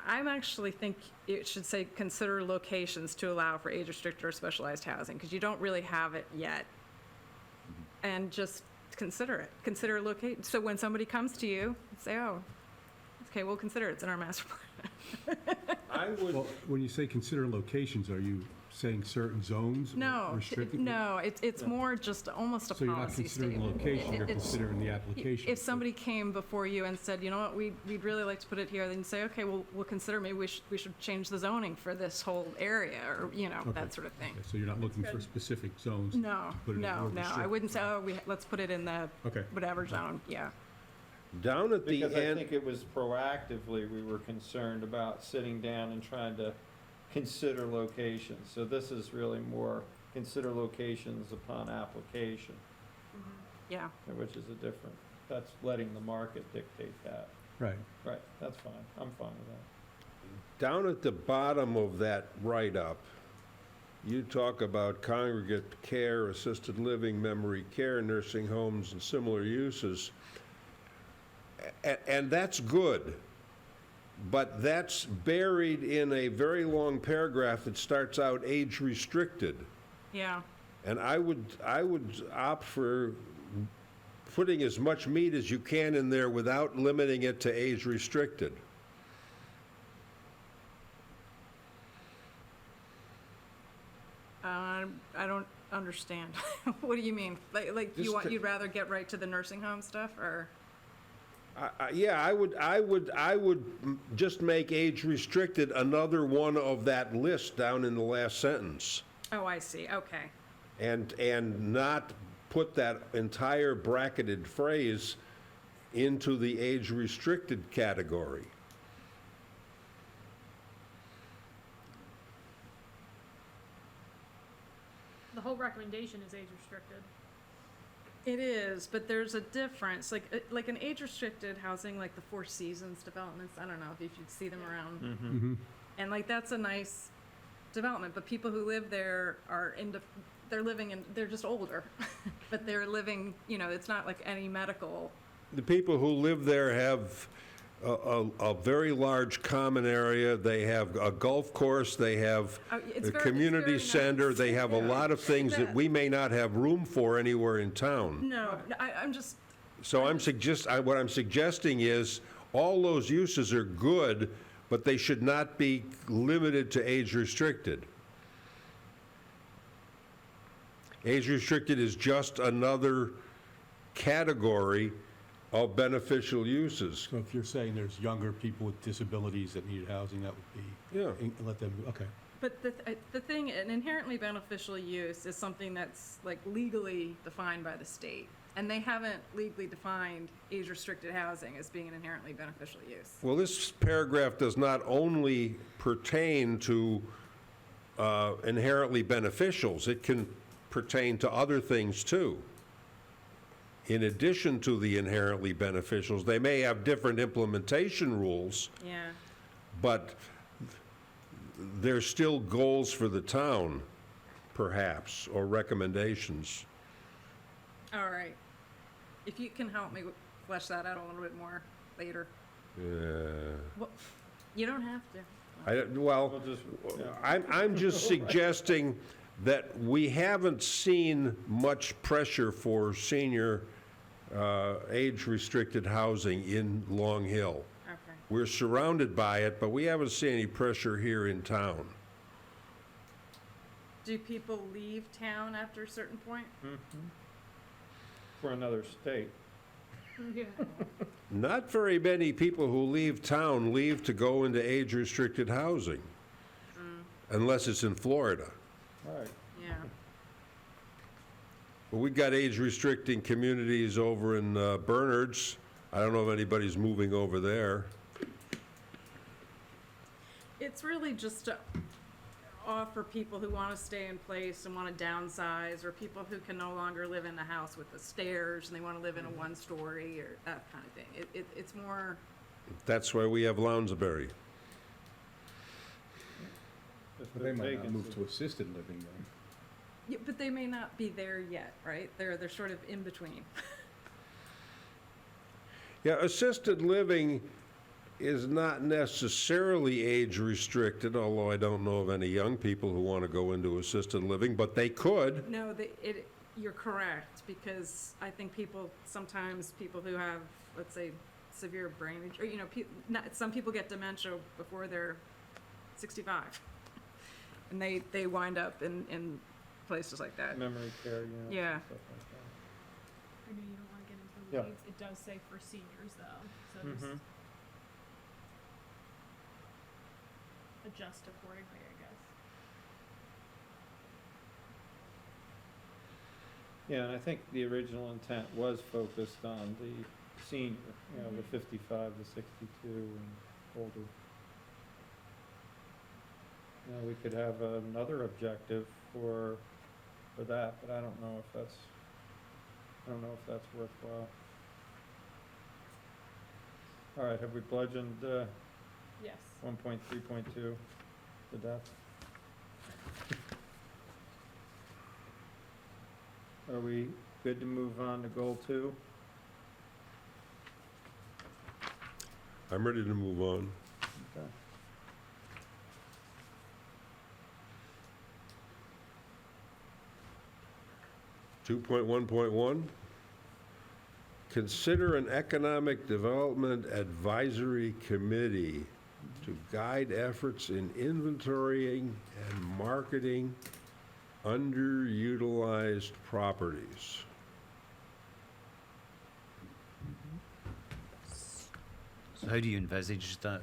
I'm actually think it should say consider locations to allow for age-restricted or specialized housing, because you don't really have it yet. And just consider it. Consider locate, so when somebody comes to you, say, oh, okay, we'll consider it, it's in our master plan. I would, Well, when you say consider locations, are you saying certain zones? or No, restricted? no, it's more just almost a So you're not policy considering the statement. location, you're It's- considering the application. If somebody came before you and said, you know what, we'd really like to put it here, then you say, okay, we'll consider, maybe we should change the zoning for this whole area, or, you know, Okay. that sort of thing. Okay, so you're not looking for specific zones? No, Put it in no, more no, I restricted. wouldn't say, oh, let's put it in the Okay. whatever zone, yeah. down at the Because I end, think it was proactively, we were concerned about sitting down and trying to consider locations. So this is really more consider locations upon application, Yeah, which is a different, that's letting the market dictate that. Right. Right, that's fine. I'm fine with that. down at the bottom of that write-up, you talk about congregate care, assisted living, memory care, nursing homes, and similar uses. And that's good, but that's buried in a very long paragraph that starts out age-restricted. yeah, And I would opt for putting as much meat as you can in there without limiting it to age-restricted. I don't understand. What do you mean? Like Just to- you'd rather get right to the nursing home stuff, or? Yeah, I would just make age-restricted another one of that list down in the last sentence, Oh, I see, okay. and not put that entire bracketed phrase into the age-restricted category. whole recommendation is age restricted. It is, but there's a difference, like an age-restricted housing, like the Four Seasons developments, I don't know if you'd see them around. Mm-hmm. And like, that's a nice development, but people who live there they're just older, but they're living, it's not like any medical. The people who live there have a very large common area. They have a golf course, they have It's a very community nice. center, they have a Yeah. lot of things that we may not have room for anywhere in town. No, I'm just, So what I'm suggesting is, all those uses are good, but they should not be limited to age-restricted. Age-restricted is just another category of beneficial uses. So if you're saying there's younger people with disabilities that need housing, that would be, Yeah. let them, okay. but the thing, an inherently beneficial use is something that's like legally defined by the state. And they haven't legally defined age-restricted housing as being an inherently beneficial use. Well, this paragraph does not only pertain to inherently beneficials, it can pertain to other things too. In addition to the inherently beneficials, they may have different implementation rules, Yeah. but they're still goals for the town, perhaps, or recommendations. All right. If you can help me flesh that out a little bit more later. Well, you don't have to. Well, I'm just suggesting that we haven't seen much pressure for senior age-restricted housing in Long Hill. Okay. We're surrounded by it, but we haven't seen any pressure here in town. Do people leave town after a certain point? For another state. Yeah. Not very many people who leave town leave to go into age-restricted housing, unless it's in Florida. Right. Yeah. Well, we've got age-restricting communities over in Bernards. I don't know if anybody's moving over there. It's really just to offer people who want to stay in place and want to downsize, or people who can no longer live in the house with the stairs and they want to live in a one-story, or that kind of thing. It's more, That's why we have Lounsbury. If But they're they might not taken move to assisted living then. yeah, but they may not be there yet, right? They're sort of in between. Yeah, assisted living is not necessarily age-restricted, although I don't know of any young people who want to go into assisted living, but they could. No, you're correct, because I think sometimes people who have, let's say, severe brain injury, some people get dementia before they're 65. And they wind up in places like that. memory care units Yeah. and stuff like that. I know you don't want to get into the Yeah. weeds. It does say for seniors though, so just Mhm. adjust accordingly, I guess. Yeah, and I think the original intent was focused on the senior, the 55 to 62 and older. We could have another objective for that, but I don't know if that's worthwhile. All right, have we bludgeoned Yes. 1.3.2 to death? Are we good to move on to goal 2? I'm ready to move on. Okay. Two point 1.1, consider an economic development advisory committee to guide efforts in inventorying and marketing underutilized properties. So how do you envisage that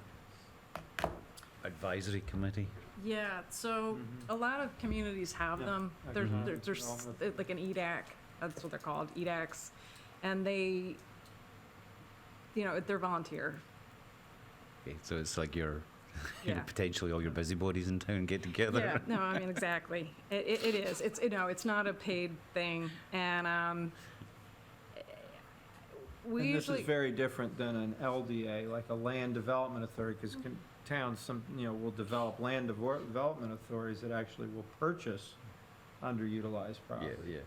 advisory committee? Yeah, so a lot of communities have Yeah, them. There's economic there's like an EDAC, that's what they're called, EDACs. And they're volunteer. Okay, so it's like your you know, Yeah. potentially all your busybodies in town get together. Yeah, no, I mean, exactly. It is. It's, it's not a paid thing, and we And this usually. is very different than an LDA, like a land development authority, because towns, will develop land development authorities that actually will purchase underutilized Yeah, property. yeah.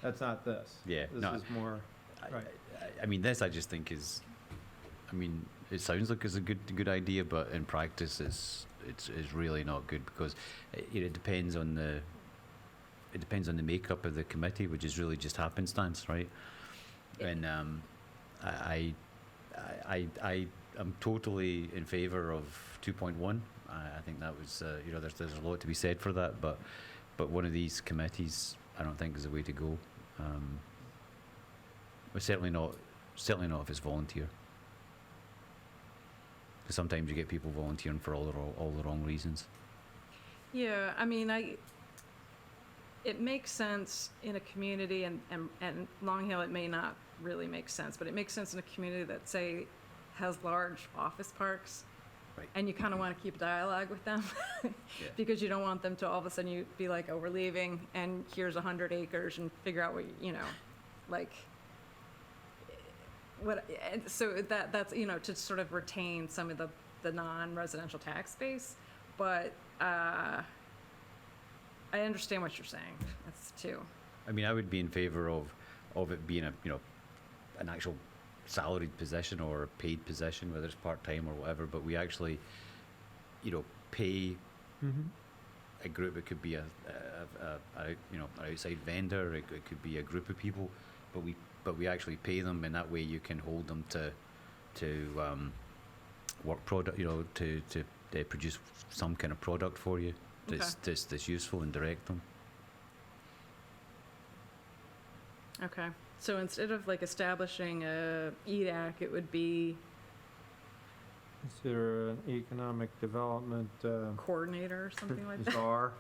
That's not this. Yeah, This no, is more, I- right. I mean, this I just think is, I mean, it sounds like it's a good idea, but in practice, it's really not good because it depends on the makeup of the committee, which is really just happenstance, right? And I am totally in favour of 2.1. I think that was there's a lot to be said for that, but one of these committees I don't think is the way to go. But certainly not if it's volunteer. Because sometimes you get people volunteering for all the wrong reasons. Yeah, I mean, it makes sense in a community, and Long Hill, it may not really make sense, but it makes sense in a community that, say, has large office parks. Right. And you kind of want to keep dialogue with them because you don't want them to all of a sudden you be like, oh, we're leaving and here's 100 acres and figure out what, like, what, and so that's, to sort of retain some of the non-residential tax base. But I understand what you're saying. That's too. I mean, I would be in favour of it being an actual salaried position or a paid position, whether it's part-time or whatever, but we actually, pay a group. It could be an outside vendor, it could be a group of people, but we actually pay them, and that way you can hold them to work product, to produce some kind of product for you that's useful, and direct them. Okay. So instead of like establishing a EDAC, it would be Consider an economic development coordinator or something like that? czar.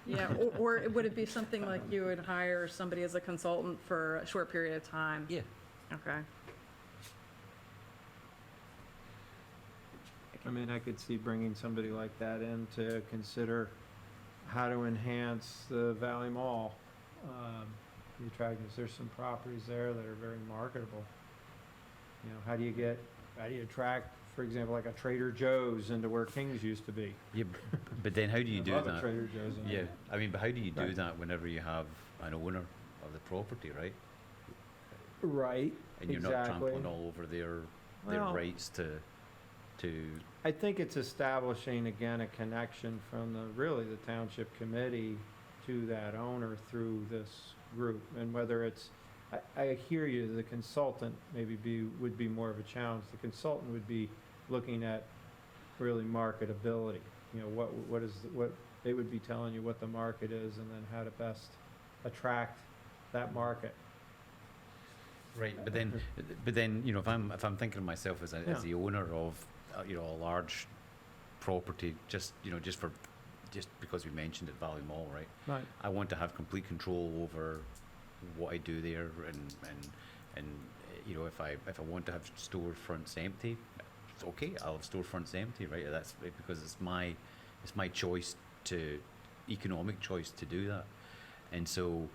Yeah, or would it be something like you would hire somebody as a consultant for a short period of time? Yeah. Okay. I mean, I could see bringing somebody like that in to consider how to enhance the Valley Mall. The attractiveness, there's some properties there that are very marketable. How do you attract, for example, like a Trader Joe's into where King's used to be? Yeah, but then how do you I do love a that? Trader Joe's in Yeah, there. I mean, but how do you do Right. that whenever you have an owner of the property, right? Right, And you're not exactly. trampling all over their Well- rights to. I think it's establishing, again, a connection from the township committee to that owner through this group. And whether it's, I hear you, the consultant would be more of a challenge. The consultant would be looking at really marketability. What they would be telling you what the market is and then how to best attract that market. Right, but then, if I'm thinking of myself as the owner of, a large property, just because we mentioned it, Valley Mall, right? Right. I want to have complete control over what I do there, and if I want to have storefronts empty, it's okay. I'll have storefronts empty, right? That's because it's my choice economic choice to do that, and so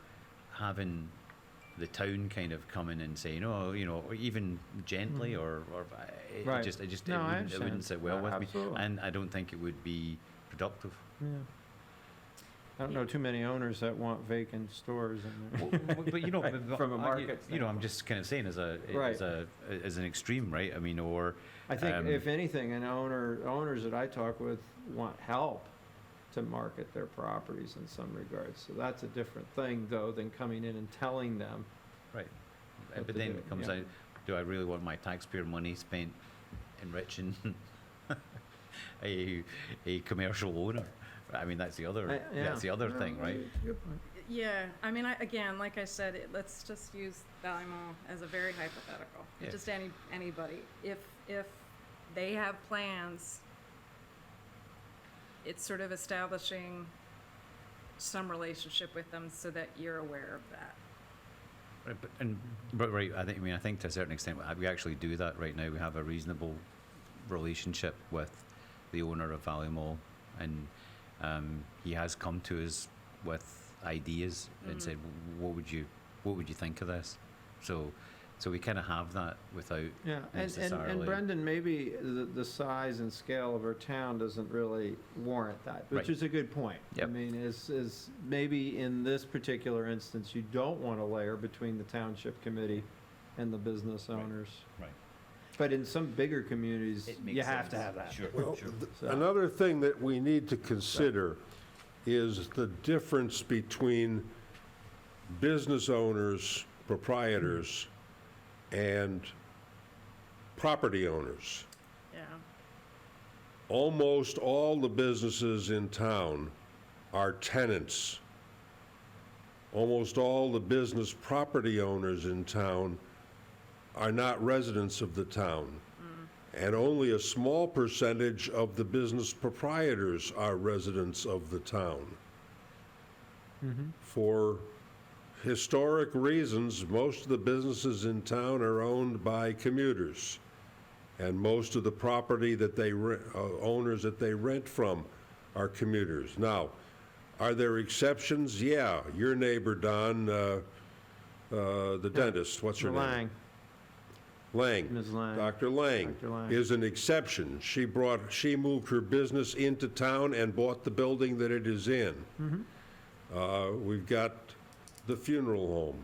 having the town kind of coming and saying, or even gently, or Right. it just No, I it wouldn't understand. sit well with me, Absolutely. and I don't think it would be productive. Yeah. I don't know too many owners that want vacant stores in there. But but- From a but, market I'm just kind of saying as Right. as an extreme, right? I mean, or I think Um, if anything, owners that I talk with want help to market their properties in some regards. So that's a different thing, though, than coming in and telling them. right, What but to then do, it comes yeah. out, do I really want my taxpayer money spent enriching a commercial owner? I mean, that's the other thing, right? Good point. Yeah, I mean, again, like I said, let's just use Valley Mall as a very hypothetical. Yeah. Just anybody. If they have plans, it's sort of establishing some relationship with them so that you're aware of that. Right, but right, I think to a certain extent we actually do that right now. We have a reasonable relationship with the owner of Valley Mall, and he has come to us with ideas and said, what would you think of this? So we kind of have that without Yeah, and necessarily. Brendan, maybe the size and scale of our town doesn't really warrant that, which Right. is a good point. Yep. I mean, is maybe in this particular instance, you don't want a layer between the township committee and the business Right. owners. Right. But in some bigger communities, It makes you have to sense. have that. Sure, Well, sure. So- Another thing that we need to consider is the difference between business owners, proprietors, and property owners. Yeah. Almost all the businesses in town are tenants. Almost all the business property owners in town are not residents of the town. And only a small percentage of the business proprietors are residents of the town. For historic reasons, most of the businesses in town are owned by commuters. And most of the property that owners that they rent from are commuters. Now, are there exceptions? Yeah, your neighbor, Don, the dentist, what's her name? Lang, Lang. Ms. Lang. Dr. Lang Dr. Lang. is an exception. She moved her business into town and bought the building that it is in. We've got the funeral home,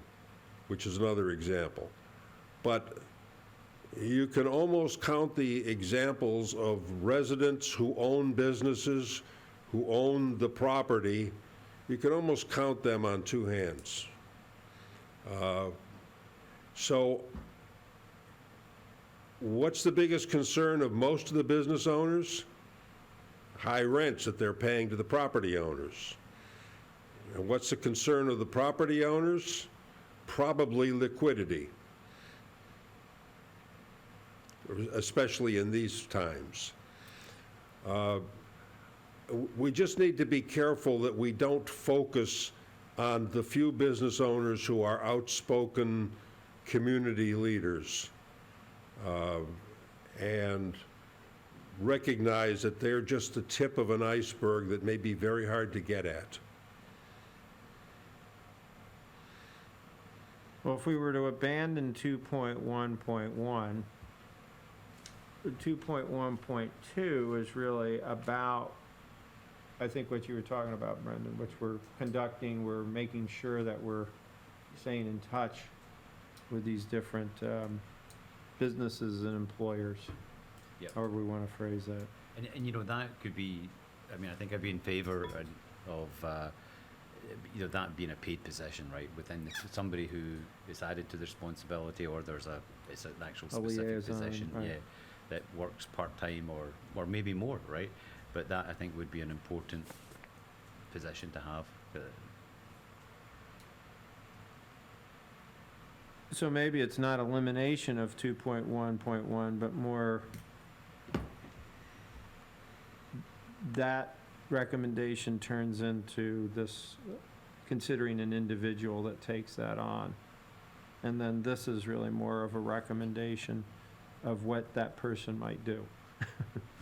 which is another example. But you can almost count the examples of residents who own businesses, who own the property. You can almost count them on two hands. So what's the biggest concern of most of the business owners? High rents that they're paying to the property owners. And what's the concern of the property owners? Probably liquidity, especially in these times. We just need to be careful that we don't focus on the few business owners who are outspoken community leaders, and recognize that they're just the tip of an iceberg that may be very hard to get at. Well, if we were to abandon 2.1.1, 2.1.2 is really about, I think, what you were talking about, Brendan, which we're conducting, we're making sure that we're staying in touch with these different businesses and employers, Yep. however we want to phrase that. And you know, that could be, I mean, I think I'd be in favor of, you know, that being a paid position, right? Within somebody who is added to the responsibility, or it's an actual A specific liaison, position, right. yeah, that works part-time or maybe more, right? But that, I think, would be an important position to have. So maybe it's not elimination of 2.1.1, but more that recommendation turns into this, considering an individual that takes that on. And then this is really more of a recommendation of what that person might do.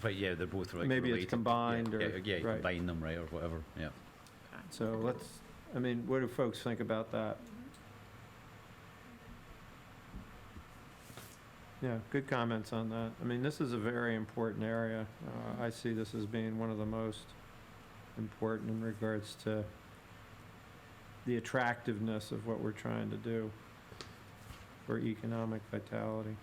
But yeah, they're both like Maybe it's related. combined Yeah, or- yeah, you right. combine them, right, or whatever, yeah. So let's, I mean, what do folks think about that? Yeah, good comments on that. I mean, this is a very important area. I see this as being one of the most important in regards to the attractiveness of what we're trying to do for economic vitality.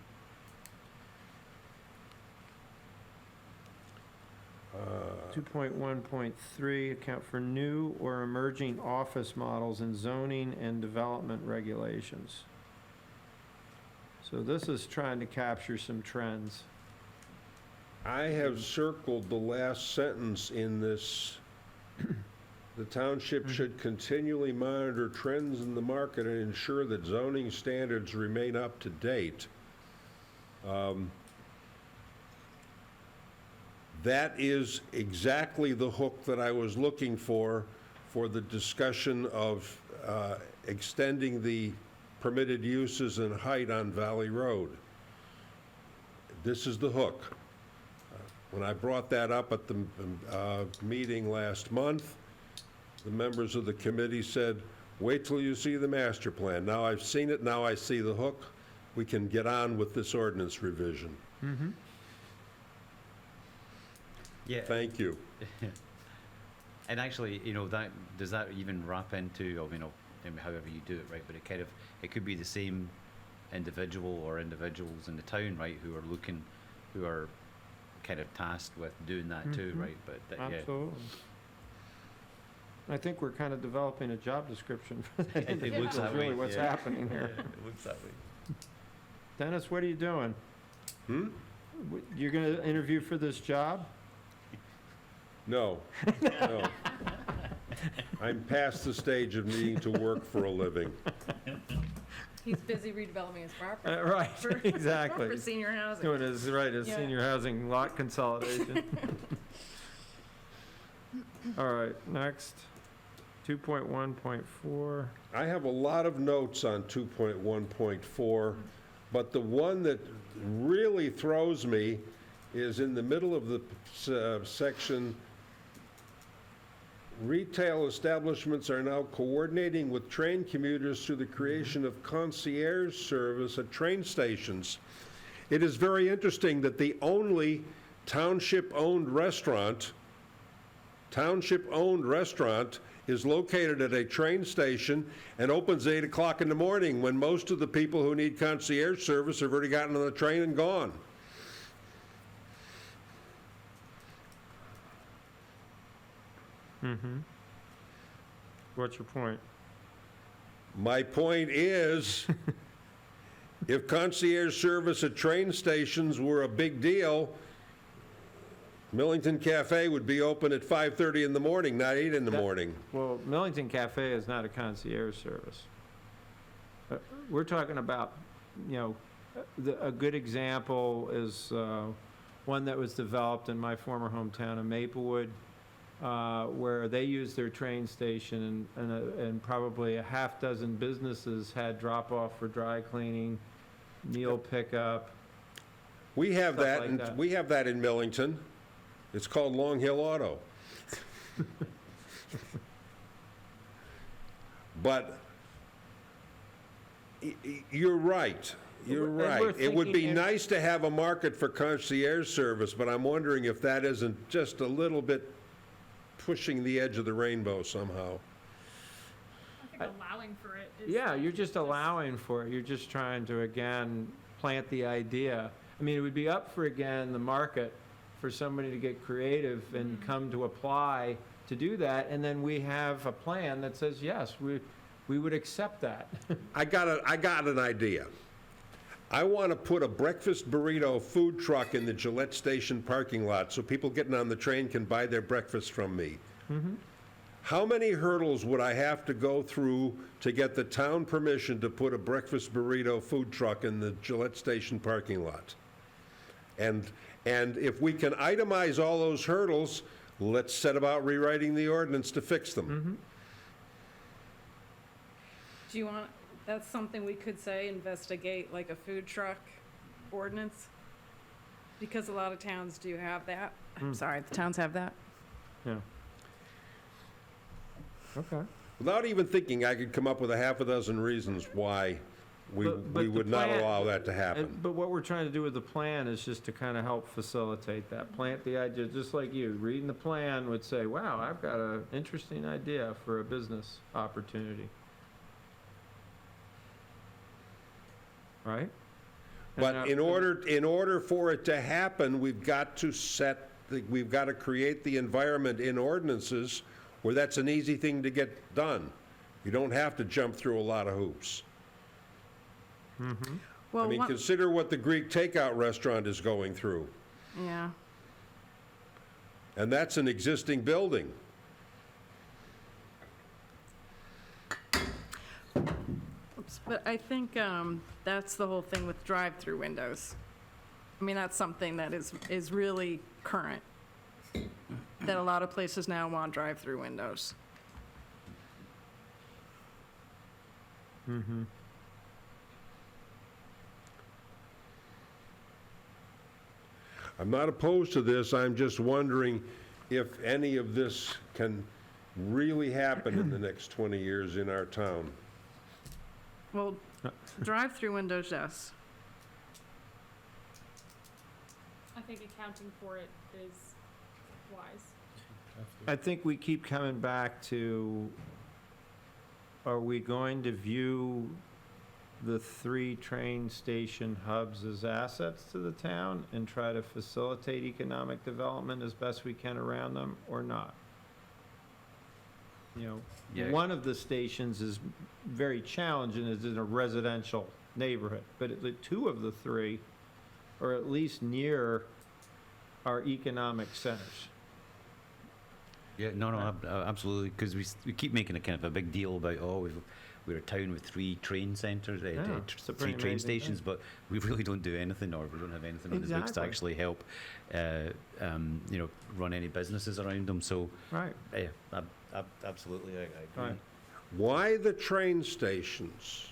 2.1.3, account for new or emerging office models in zoning and development regulations. So this is trying to capture some trends. I have circled the last sentence in this. The township should continually monitor trends in the market and ensure that zoning standards remain up to date. That is exactly the hook that I was looking for the discussion of extending the permitted uses and height on Valley Road. This is the hook. When I brought that up at the meeting last month, the members of the committee said, wait till you see the master plan. Now I've seen it, now I see the hook. We can get on with this ordinance revision. Yeah. Thank you. And actually, you know, that, does that even wrap into, you know, however you do it, right? But it could be the same individual or individuals in the town, right, who are kind of tasked with doing that too, right? But yeah. Absolutely. I think we're kind of developing a job description for that It looks individual, is that way, really what's yeah. happening here. Yeah, it looks that way. Dennis, what are you doing? You're going to interview for this job? No, no. I'm past the stage of needing to work for a living. He's busy redeveloping his property Right, for exactly. senior housing. Doing his, right, his Yeah. senior housing lot consolidation. All right, next, 2.1.4. I have a lot of notes on 2.1.4, but the one that really throws me is in the middle of the section, retail establishments are now coordinating with train commuters through the creation of concierge service at train stations. It is very interesting that the only township-owned restaurant is located at a train station and opens at 8 o'clock in the morning, when most of the people who need concierge service have already gotten on the train and gone. What's your point? My point is, if concierge service at train stations were a big deal, Millington Cafe would be open at 5:30 in the morning, not 8 in the morning. Well, Millington Cafe is not a concierge service. We're talking about, you know, a good example is one that was developed in my former hometown of Maplewood, where they used their train station, and probably a half dozen businesses had drop-off for dry cleaning, meal pickup. We have Stuff that, like and that. we have that in Millington. It's called Long Hill Auto. But you're right. You're And we're right. It would be thinking if- nice to have a market for concierge service, but I'm wondering if that isn't just a little bit pushing the edge of the rainbow somehow. I think allowing for it is. Yeah, you're just allowing for it. You're just trying to, again, plant the idea. I mean, it would be up for, again, the market for somebody to get creative and come to apply to do that, and then we have a plan that says, yes, we would accept that. I got an idea. I want to put a breakfast burrito food truck in the Gillette Station parking lot so people getting on the train can buy their breakfast from me. How many hurdles would I have to go through to get the town permission to put a breakfast burrito food truck in the Gillette Station parking lot? And if we can itemize all those hurdles, let's set about rewriting the ordinance to fix them. Do you want, that's something we could say, investigate like a food truck ordinance? Because a lot of towns do have that. I'm sorry, the towns have that. Yeah. Okay. Without even thinking, I could come up with a half a dozen reasons why we But the would not plan- allow that to happen. But what we're trying to do with the plan is just to kind of help facilitate that, plant the idea, just like you, reading the plan would say, wow, I've got an interesting idea for a business opportunity. Right? But And, in order for it to happen, we've got to create the environment in ordinances where that's an easy thing to get done. You don't have to jump through a lot of hoops. I Well, mean, consider what the Greek takeout restaurant is going through, yeah. and that's an existing building. Oops, but I think that's the whole thing with drive-through windows. I mean, that's something that is really current, that a lot of places now want drive-through windows. I'm not opposed to this, I'm just wondering if any of this can really happen in the next 20 years in our town. Well, drive-through windows, yes. I think accounting for it is wise. I think we keep coming back to, are we going to view the 3 train station hubs as assets to the town and try to facilitate economic development as best we can around them, or not? You Yeah. know, one of the stations is very challenging, is in a residential neighborhood, but the 2 of the 3 are at least near our economic centers. Yeah, no, absolutely, because we keep making a kind of a big deal about, we're a town with 3 train centres, Yeah, it's a 3 pretty train amazing thing. stations, but we really don't do anything, or we don't have anything on the books to Exactly. actually help, run any businesses around them. So, Right. yeah, absolutely, I agree. Right. Why the train stations?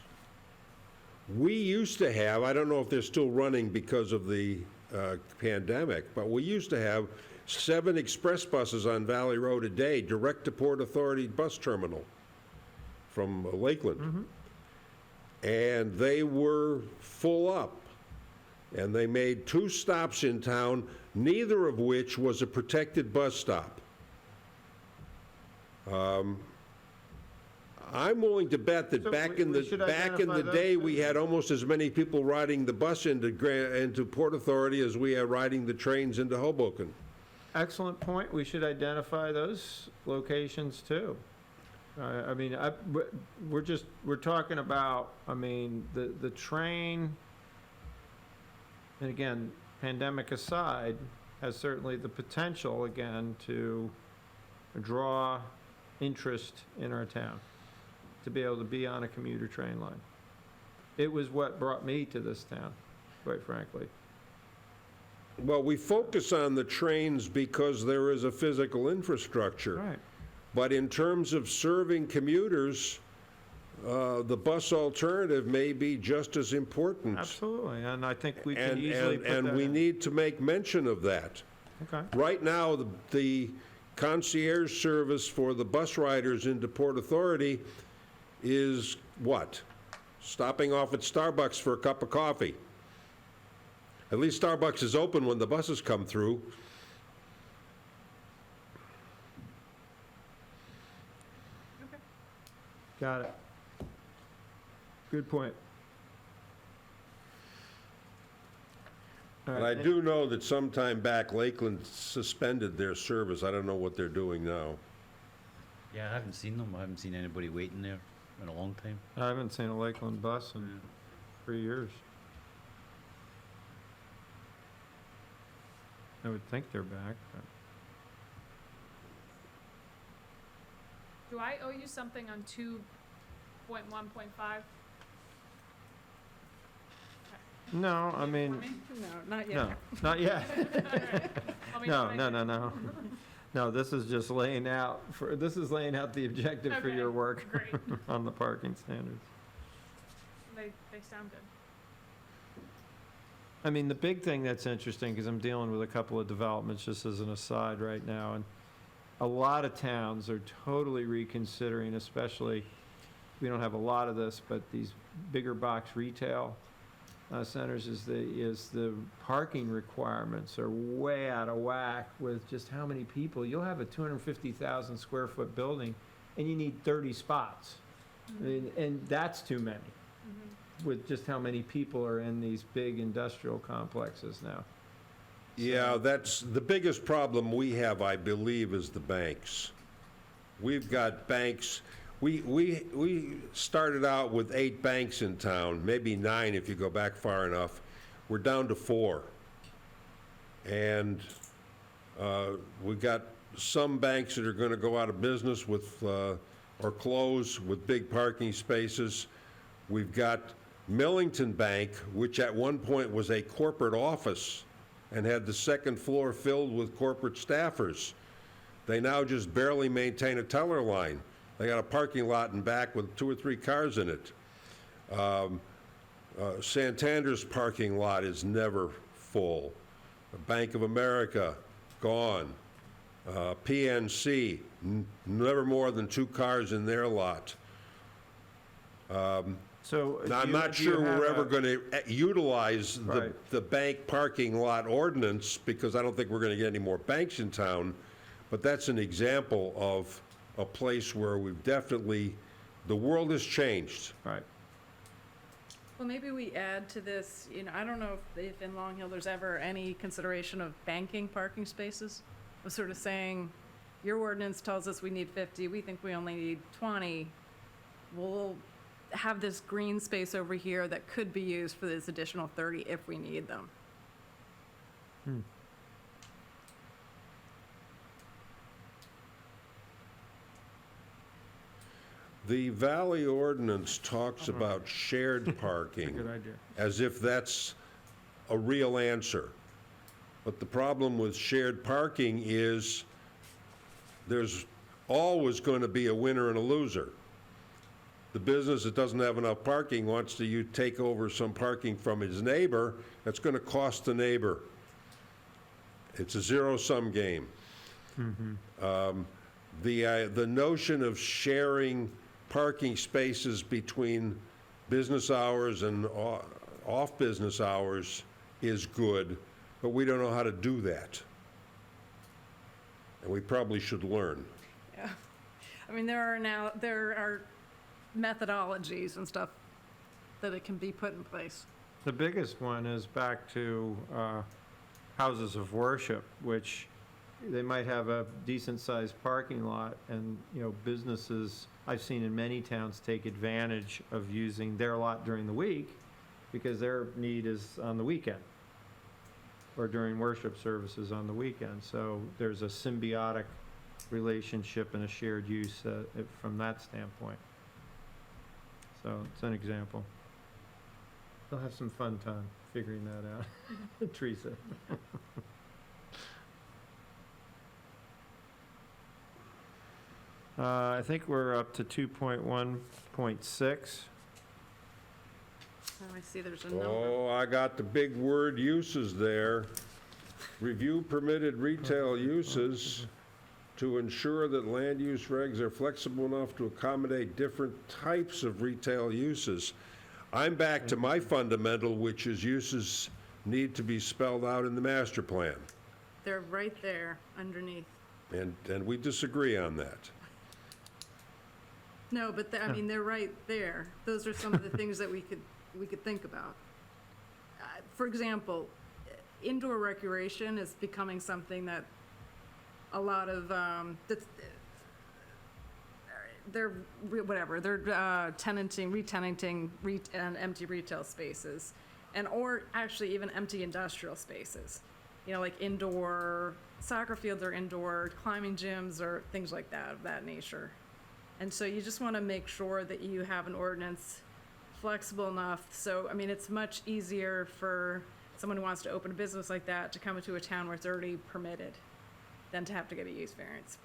We used to have, I don't know if they're still running because of the pandemic, but we used to have 7 express buses on Valley Road a day, direct to Port Authority bus terminal from Lakeland. And they were full up. And they made 2 stops in town, neither of which was a protected bus stop. I'm willing to bet that So back we in the should back in identify the those day, too. we had almost as many people riding the bus into Port Authority as we had riding the trains into Hoboken. Excellent point. We should identify those locations too. I mean, we're talking about, I mean, the train, and again, pandemic aside, has certainly the potential, again, to draw interest in our town, to be able to be on a commuter train line. It was what brought me to this town, quite frankly. Well, we focus on the trains because there is a physical infrastructure. Right. But in terms of serving commuters, the bus alternative may be just as important. Absolutely, and I think we can And, easily and, put that and we in. need to make mention of that. Okay. Right now, the concierge service for the bus riders into Port Authority is what? Stopping off at Starbucks for a cup of coffee. At least Starbucks is open when the buses come through. Got it. Good point. All And right, I do know that sometime back, Lakeland suspended their service. I don't know what they're doing now. Yeah, I haven't seen them. I haven't seen anybody waiting there in a long time. I haven't seen a Lakeland bus in 3 years. I would think they're back, but Do I owe you something on 2.1.5? no, I mean, No, not yet. no, not yet. No. No, this is just laying out the objective for Okay, your work Great, on the parking standards. they sound good. I mean, the big thing that's interesting, because I'm dealing with a couple of developments, just as an aside right now, and a lot of towns are totally reconsidering, especially, we don't have a lot of this, but these bigger box retail centers, is the parking requirements are way out of whack with just how many people. You'll have a 250,000 square foot building, and you need 30 spots. I mean, and that's too many, with just how many people are in these big industrial complexes now. Yeah, that's the biggest problem we have, I believe, is the banks. We've got banks. We started out with 8 banks in town, maybe 9 if you go back far enough. We're down to 4. And we got some banks that are going to go out of business with, or close with big parking spaces. We've got Millington Bank, which at one point was a corporate office and had the second floor filled with corporate staffers. They now just barely maintain a teller line. They got a parking lot in back with 2 or 3 cars in it. Santander's parking lot is never full. Bank of America, gone. PNC, never more than 2 cars in their lot. So. Now, I'm do you- not do you sure we're have ever a- going to utilize Right. the bank parking lot ordinance, because I don't think we're going to get any more banks in town, but that's an example of a place where we've definitely, the world has changed. Right. Well, maybe we add to this, I don't know if in Long Hill there's ever any consideration of banking parking spaces. Of sort of saying, your ordinance tells us we need 50, we think we only need 20. We'll have this green space over here that could be used for this additional 30 if we need them. The Valley ordinance talks about shared parking. Good idea. As if that's a real answer. But the problem with shared parking is there's always going to be a winner and a loser. The business that doesn't have enough parking wants to take over some parking from his neighbor. That's going to cost the neighbor. It's a zero-sum game. The notion of sharing parking spaces between business hours and off-business hours is good, but we don't know how to do that. And we probably should learn. Yeah. I mean, there are methodologies and stuff that it can be put in place. The biggest one is back to houses of worship, which they might have a decent-sized parking lot, and, businesses, I've seen in many towns, take advantage of using their lot during the week because their need is on the weekend or during worship services on the weekend. So there's a symbiotic relationship and a shared use from that standpoint. So it's an example. They'll have some fun time figuring that out. Teresa. I think we're up to 2.1.6. Oh, I see there's a number. Oh, I got the big word uses there. Review permitted retail uses to ensure that land use regs are flexible enough to accommodate different types of retail uses. I'm back to my fundamental, which is uses need to be spelled out in the master plan. They're right there underneath. And we disagree on that. No, but they're right there. Those are some of the things that we could think about. For example, indoor recreation is becoming something that a lot of they're re-tenanting and empty retail spaces, or actually even empty industrial spaces. Like indoor soccer fields or indoor climbing gyms or things like that of that nature. And so you just want to make sure that you have an ordinance flexible enough. So, it's much easier for someone who wants to open a business like that to come into a town where it's already permitted than to have to get a use variance.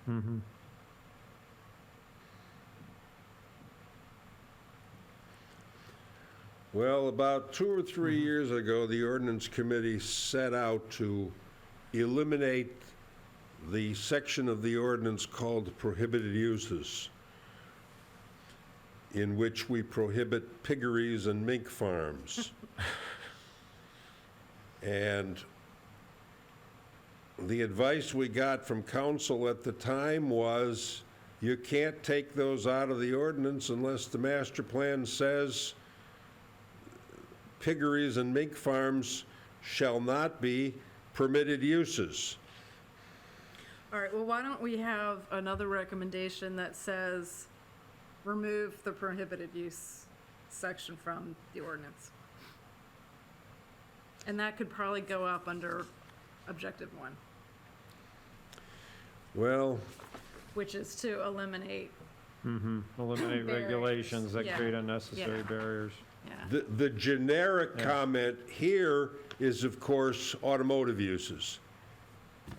Mm-hmm. Well, about 2 or 3 years ago, the ordinance committee set out to eliminate the section of the ordinance called prohibited uses, in which we prohibit piggeries and mink farms. And the advice we got from council at the time was, you can't take those out of the ordinance unless the master plan says piggeries and mink farms shall not be permitted uses. All right, well, why don't we have another recommendation that says remove the prohibited use section from the ordinance? And that could probably go up under objective 1, Well, which is to eliminate, Eliminate Barriers. regulations that Yeah. create unnecessary Yeah. barriers. yeah. the generic Yeah. comment here is, of course, automotive uses.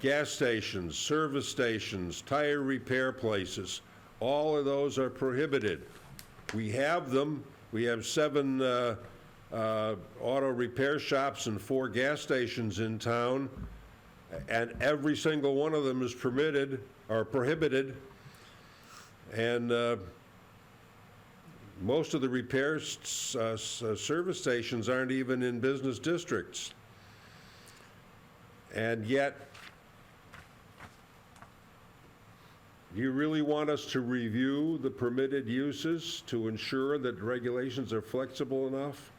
Gas stations, service stations, tire repair places, all of those are prohibited. We have them. We have 7 auto repair shops and 4 gas stations in town, and every single one of them is permitted or prohibited. And most of the repair service stations aren't even in business districts. And yet, do you really want us to review the permitted uses to ensure that regulations are flexible enough?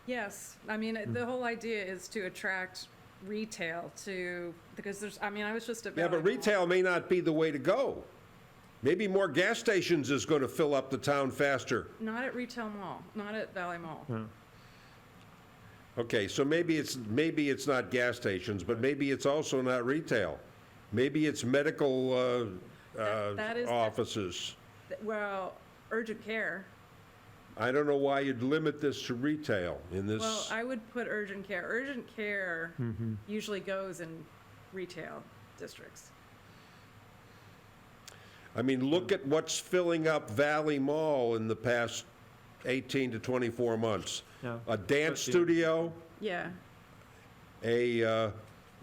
Yes, I mean, the whole idea is to attract retail to, because there's, I mean, I was just at Yeah, Valley but Mall. retail may not be the way to go. Maybe more gas stations is going to fill up the town faster. Not at Retail Mall, not at Valley Mall. Okay, so maybe it's not gas stations, but maybe it's also not retail. Maybe it's medical That is- offices. Well, urgent care, I don't know why you'd limit this to retail in this. well, I would put urgent care. Urgent care usually goes in retail districts. I mean, look at what's filling up Valley Mall in the past 18 to 24 months. Yeah. A dance But the- studio, Yeah, a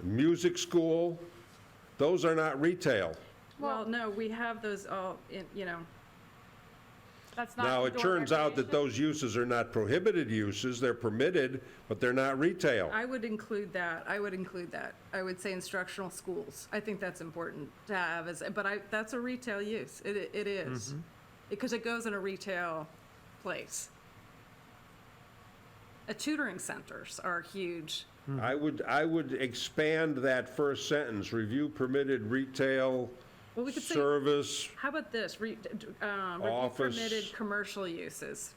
music school, those are not retail. well, no, we have those all in, you know, That's not Now, it indoor turns out that recreation. those uses are not prohibited uses, they're permitted, but they're not retail. I would include that. I would say instructional schools. I think that's important to have, that's a retail use. It is. Because it goes in a retail place. Tutoring centers are huge. I would expand that first sentence, review permitted retail, Well, we could say, service, how about this? Review Office. permitted commercial uses.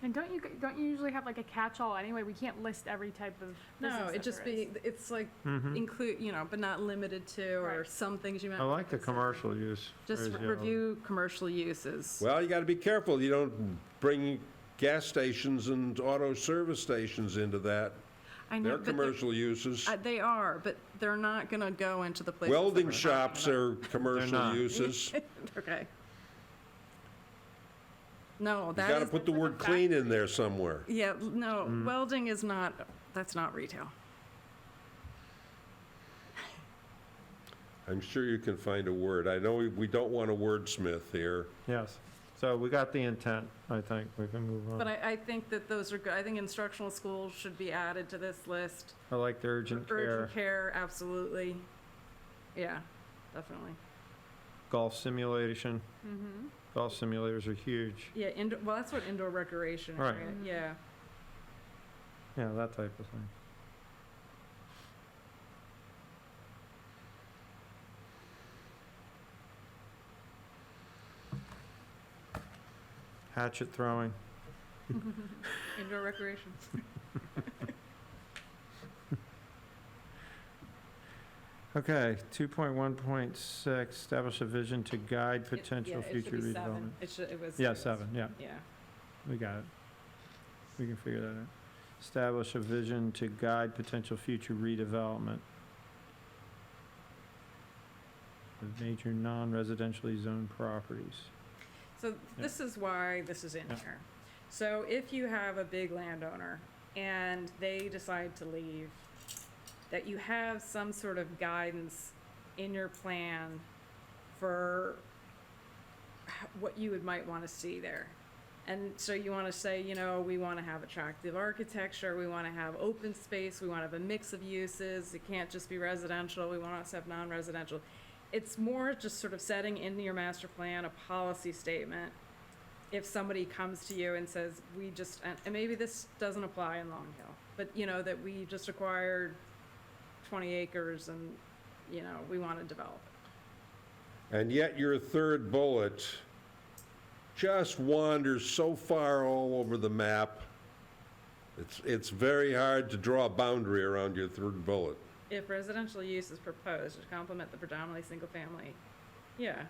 And don't you usually have like a catch-all anyway? We can't list every type of No, business it that just there is. it's like include, but not limited to, or Right. some things you might. I wanna like the consider. commercial use. Just There's, review commercial uses. well, you gotta be careful, you don't bring gas stations and auto service stations into that. I know, They're but commercial uses. They are, but they're not gonna go into the places. that Welding we're shops talking are commercial not. uses. about. Okay. No, You that gotta is, put the word clean in there somewhere. yeah, no, welding is not, that's not retail. I'm sure you can find a word. I know we don't want a wordsmith here. Yes, so we got the intent, I think, we can move on. But I think that those are good. I think instructional schools should be added to this list. I like the urgent care, Urgent care, absolutely. Yeah, definitely. golf simulation. Golf simulators are huge, Yeah, well, that's what indoor recreation, Right. right? Yeah. yeah, that type of thing. Hatchet throwing. Indoor recreation. Okay, 2.1.6, establish a vision to guide potential future redevelopment. It was. Yeah, 7, yeah, Yeah. we got it. We can figure that out. Establish a vision to guide potential future redevelopment of major non-residentially zoned properties. So this is why this is in Yeah. here. So if you have a big landowner and they decide to leave, that you have some sort of guidance in your plan for what you might want to see there. And so you want to say, we want to have attractive architecture, we want to have open space, we want to have a mix of uses, it can't just be residential, we want to have non-residential. It's more just sort of setting in your master plan a policy statement. If somebody comes to you and says, and maybe this doesn't apply in Long Hill, but that we just acquired 20 acres and, we want to develop it. And yet your third bullet just wanders so far all over the map. It's very hard to draw a boundary around your third bullet. If residential use is proposed to complement the predominantly single-family, yeah.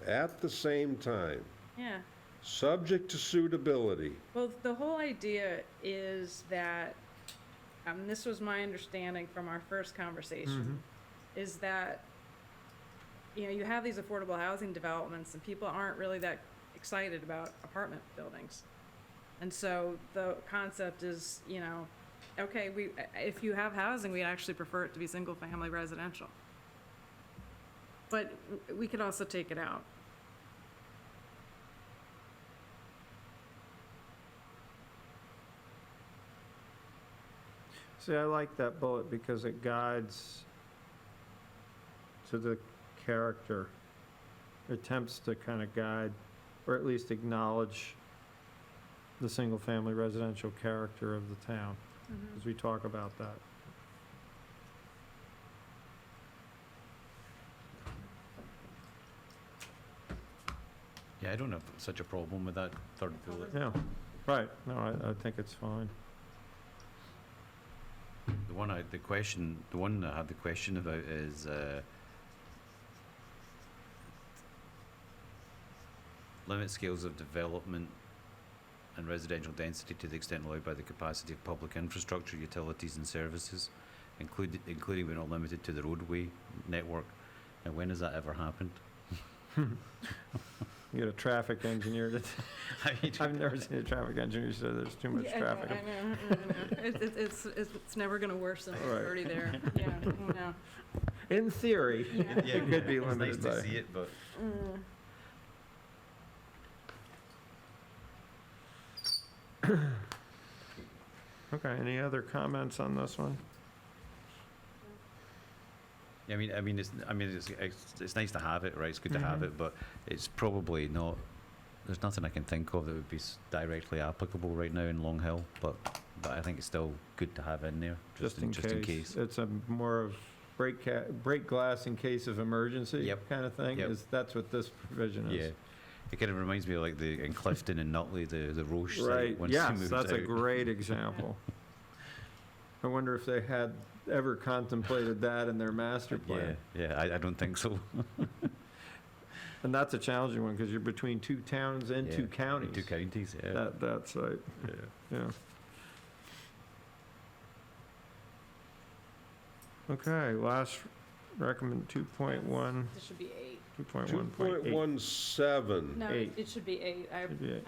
At the same time, Yeah. subject to suitability. Well, the whole idea is that, this was my understanding from our first conversation, is that, you have these affordable housing developments and people aren't really that excited about apartment buildings. And so the concept is, you know, okay, if you have housing, we actually prefer it to be single-family residential. But we could also take it out. See, I like that bullet because it guides to the character, attempts to kind of guide, or at least acknowledge the single-family residential character of the town, as we talk about that. Yeah, I don't have such a problem with that third bullet. Yeah, right, no, I think it's fine. The one I had the question about is limit scales of development and residential density to the extent allowed by the capacity of public infrastructure, utilities and services, including but not limited to the roadway network. And when has that ever happened? You get a traffic engineer that, I've never seen a traffic engineer who said there's too much traffic. I know. It's never gonna worsen, it's Right. already there, yeah, I know. In theory, Yeah, it could be it's nice limited to by. see it, but Okay, any other comments on this one? it's nice to have it, right? It's good to have it, but it's probably not. There's nothing I can think of that would be directly applicable right now in Long Hill, but I think it's still good to have in there, just in case. It's a more of break glass in case of emergency Yep. kind of thing, Yep. that's what this provision is. Yeah, it kind of reminds me of like in Clifton and Nutley, the Roche site. Right, once they yes, moved that's a out. great example. I wonder if they had ever contemplated that in their master plan. Yeah, I don't think so. And that's a challenging one, because you're between two towns and two Yeah, counties. Two counties, yeah. That site, yeah. Okay, last recommend 2.1, This should be 8. 2.1.8. 2.17. No, Eight. it should be 8. Should be eight.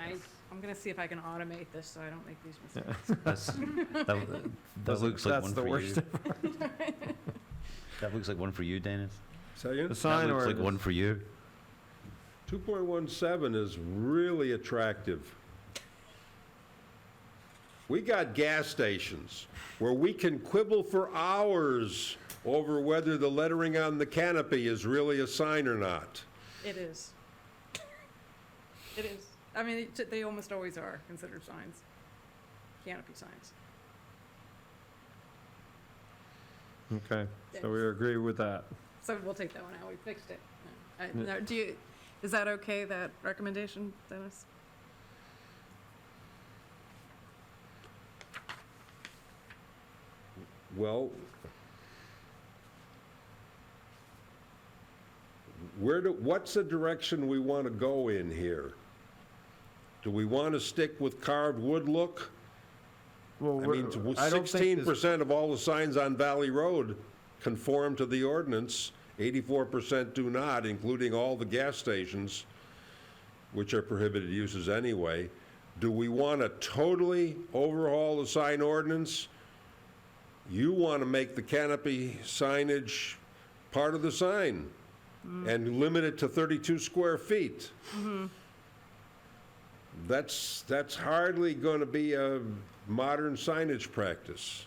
I'm gonna see if I can automate this so I don't make these Yeah. mistakes. That looks like That's one the for worst. you. That looks like one for you, Dennis. Second? The sign That looks like ordinance. one for you. 2.17 is really attractive. We got gas stations where we can quibble for hours over whether the lettering on the canopy is really a sign or not. It is. It is. I mean, they almost always are considered signs, canopy signs. Okay, so we agree with that. So we'll take that one out. We fixed it. Now, is that okay, that recommendation, Dennis? Well, what's the direction we want to go in here? Do we want to stick with carved wood look? Well, I mean, I don't think this- 16% of all the signs on Valley Road conform to the ordinance, 84% do not, including all the gas stations, which are prohibited uses anyway. Do we want to totally overhaul the sign ordinance? You want to make the canopy signage part of the sign and limit it to 32 square feet. That's hardly going to be a modern signage practice.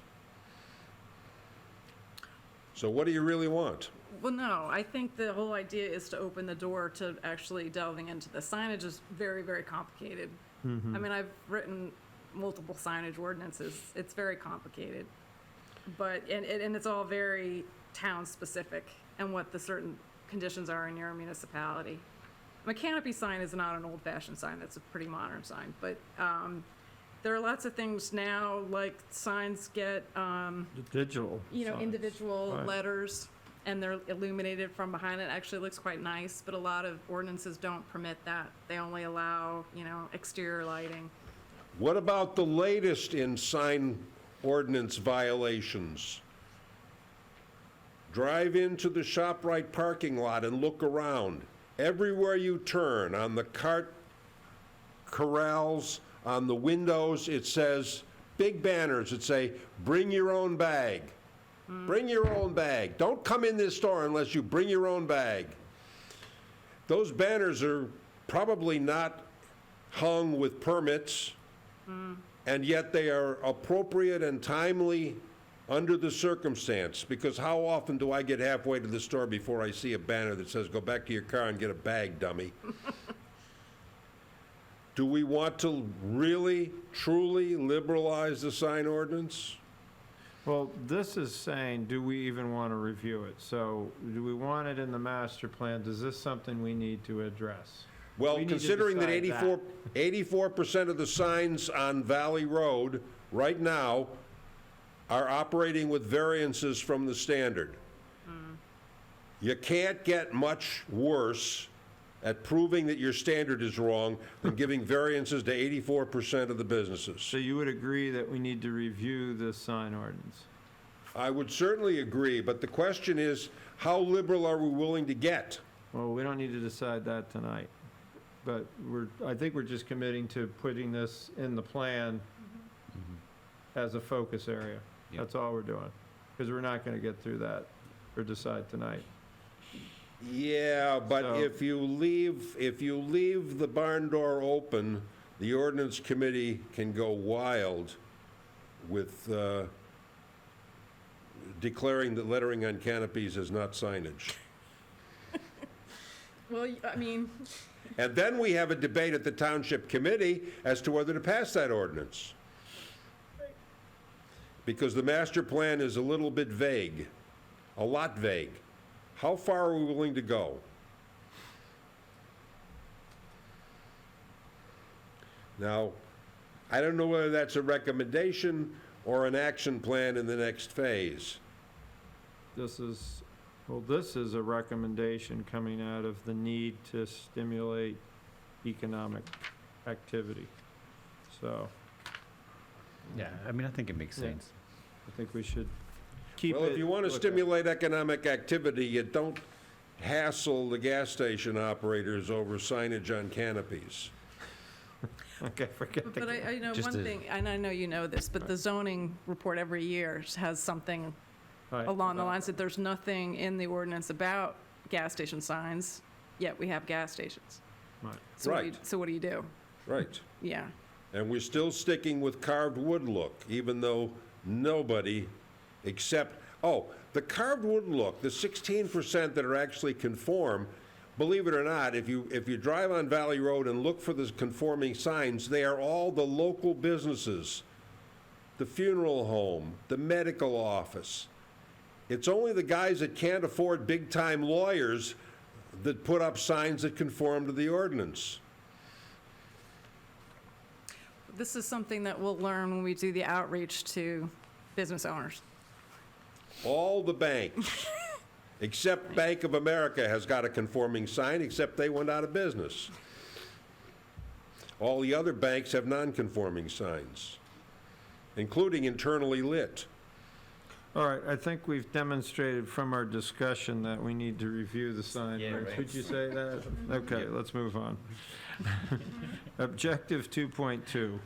So what do you really want? Well, no, I think the whole idea is to open the door to actually delving into the signage is very, very complicated. I mean, I've written multiple signage ordinances. It's very complicated. But, and it's all very town-specific and what the certain conditions are in your municipality. A canopy sign is not an old-fashioned sign. That's a pretty modern sign. But there are lots of things now, like signs get, The digital. signs. individual Right. letters, and they're illuminated from behind. It actually looks quite nice, but a lot of ordinances don't permit that. They only allow, exterior lighting. What about the latest in sign ordinance violations? Drive into the ShopRite parking lot and look around. Everywhere you turn, on the cart corrals, on the windows, it says, big banners that say, bring your own bag. Bring your own bag. Don't come in this store unless you bring your own bag. Those banners are probably not hung with permits, and yet they are appropriate and timely under the circumstance, because how often do I get halfway to the store before I see a banner that says, go back to your car and get a bag, dummy? Do we want to really, truly liberalize the sign ordinance? Well, this is saying, do we even want to review it? So do we want it in the master plan? Is this something we need to address? Well, We need to considering that decide 84% of the signs on Valley Road right now are operating with variances from the standard. You can't get much worse at proving that your standard is wrong than giving variances to 84% of the businesses. So you would agree that we need to review this sign ordinance? I would certainly agree, but the question is, how liberal are we willing to get? Well, we don't need to decide that tonight, but I think we're just committing to putting this in the plan as a focus area. Yep. That's all we're doing, because we're not going to get through that or decide tonight. Yeah, but So- if you leave the barn door open, the ordinance committee can go wild with declaring that lettering on canopies is not signage. Well, I mean, And then we have a debate at the township committee as to whether to pass that ordinance. Because the master plan is a little bit vague, a lot vague. How far are we willing to go? Now, I don't know whether that's a recommendation or an action plan in the next phase. This is a recommendation coming out of the need to stimulate economic activity. So Yeah, I mean, I think it makes Yeah. sense. I think we should keep it. Well, if you want to look at- stimulate economic activity, you don't hassle the gas station operators over signage on canopies. Okay, forget the. but I know Just one to- thing, and I know you know this, but the zoning report every year has something Right. along the lines that there's nothing in the ordinance about gas station signs, yet we have gas stations. Right. So Right. So what do you do? Right. Yeah. And we're still sticking with carved wood look, even though nobody except, the carved wood look, the 16% that are actually conform, believe it or not, if you drive on Valley Road and look for the conforming signs, they are all the local businesses, the funeral home, the medical office. It's only the guys that can't afford big-time lawyers that put up signs that conform to the ordinance. This is something that we'll learn when we do the outreach to business owners. All the banks, except Bank of America has got a conforming sign, except they went out of business. All the other banks have non-conforming signs, including internally lit. All right, I think we've demonstrated from our discussion that we need to review the sign. Yeah, ordinance. right. Would you say that? Okay, let's move on. Objective 2.2.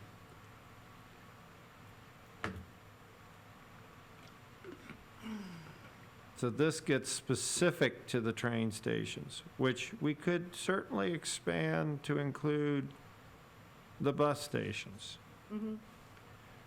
So this gets specific to the train stations, which we could certainly expand to include the bus stations,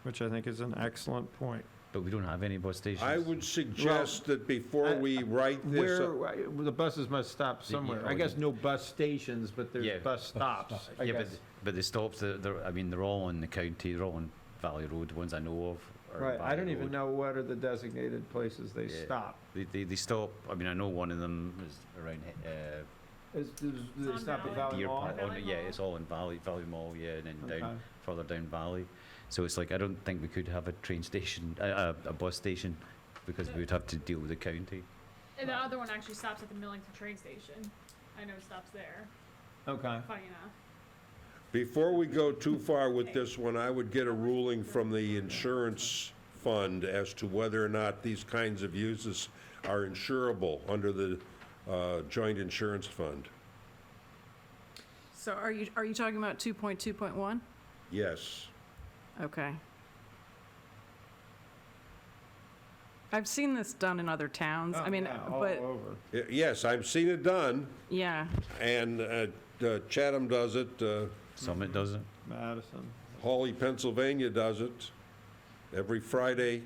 which I think is an excellent point. But we don't have any bus stations. I would suggest that before we write this up, Where, the buses must stop somewhere. yeah, I guess no bus stations, but Yeah. there's bus stops, I Yeah, guess. but the stops, I mean, they're all in the county, they're all on Valley Road, the ones I know of. are Right, I Valley don't even Road. know what are the designated places they Yeah. stop. They stop, I mean, I know one of them is around, Do they on stop at Valley. Valley Deer Mall? Park, Valley yeah, Mall. it's all in Valley Mall, yeah, and then Okay. down, further down Valley. So it's like, I don't think we could have a train station, a bus station, because we would have to deal with the county. And the other one actually stops at the Millington train station. I know it stops there, Okay. funny enough. before we go too far with this one, I would get a ruling from the insurance fund as to whether or not these kinds of uses are insurable under the joint insurance fund. So are you talking about 2.2.1? Yes. Okay. I've seen this done in other towns. I mean, all but, over. Yes, I've seen it done, yeah. and Chatham does it, Summit does it. Madison. Hawley, Pennsylvania does it every Friday.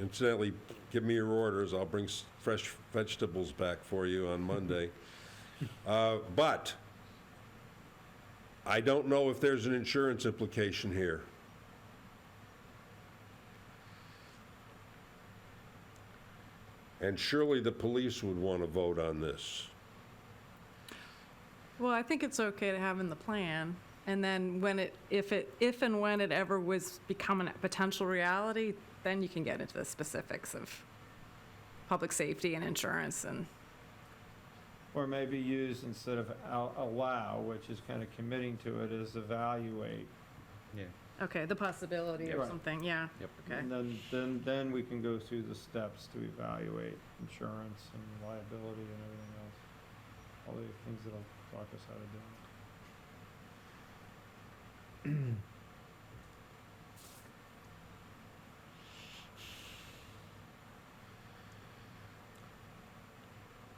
Incidentally, give me your orders, I'll bring fresh vegetables back for you on Monday. But I don't know if there's an insurance implication here. And surely the police would want to vote on this. Well, I think it's okay to have in the plan, and then if and when it ever was become a potential reality, then you can get into the specifics of public safety and insurance and, Or maybe use instead of allow, which is kind of committing to it, is evaluate. Yeah. okay, the possibility Yeah. of Right. something, yeah. Yep. Okay. And then we can go through the steps to evaluate insurance and liability and everything else. All the things that'll talk us how to do it.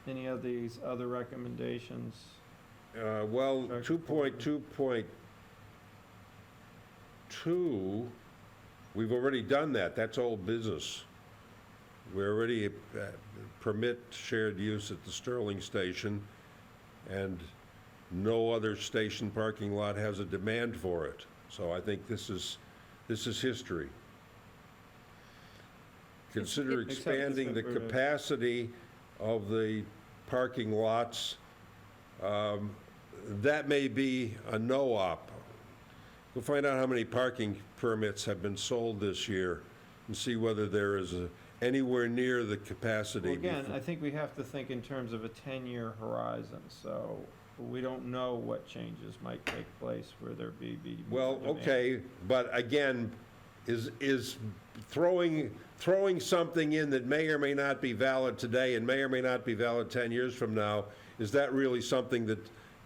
Any of these other recommendations? Well, Correct. 2.2.2, we've already done that, that's old business. We already permit shared use at the Sterling station, and no other station parking lot has a demand for it. So I think this is history. Consider Except expanding the that we're- capacity of the parking lots. That may be a no-op. We'll find out how many parking permits have been sold this year and see whether there is anywhere near the capacity. Well, again, before- I think we have to think in terms of a 10-year horizon, so we don't know what changes might take place where there be more Well, demand. okay, but again, is throwing something in that may or may not be valid today and may or may not be valid 10 years from now, is that really something that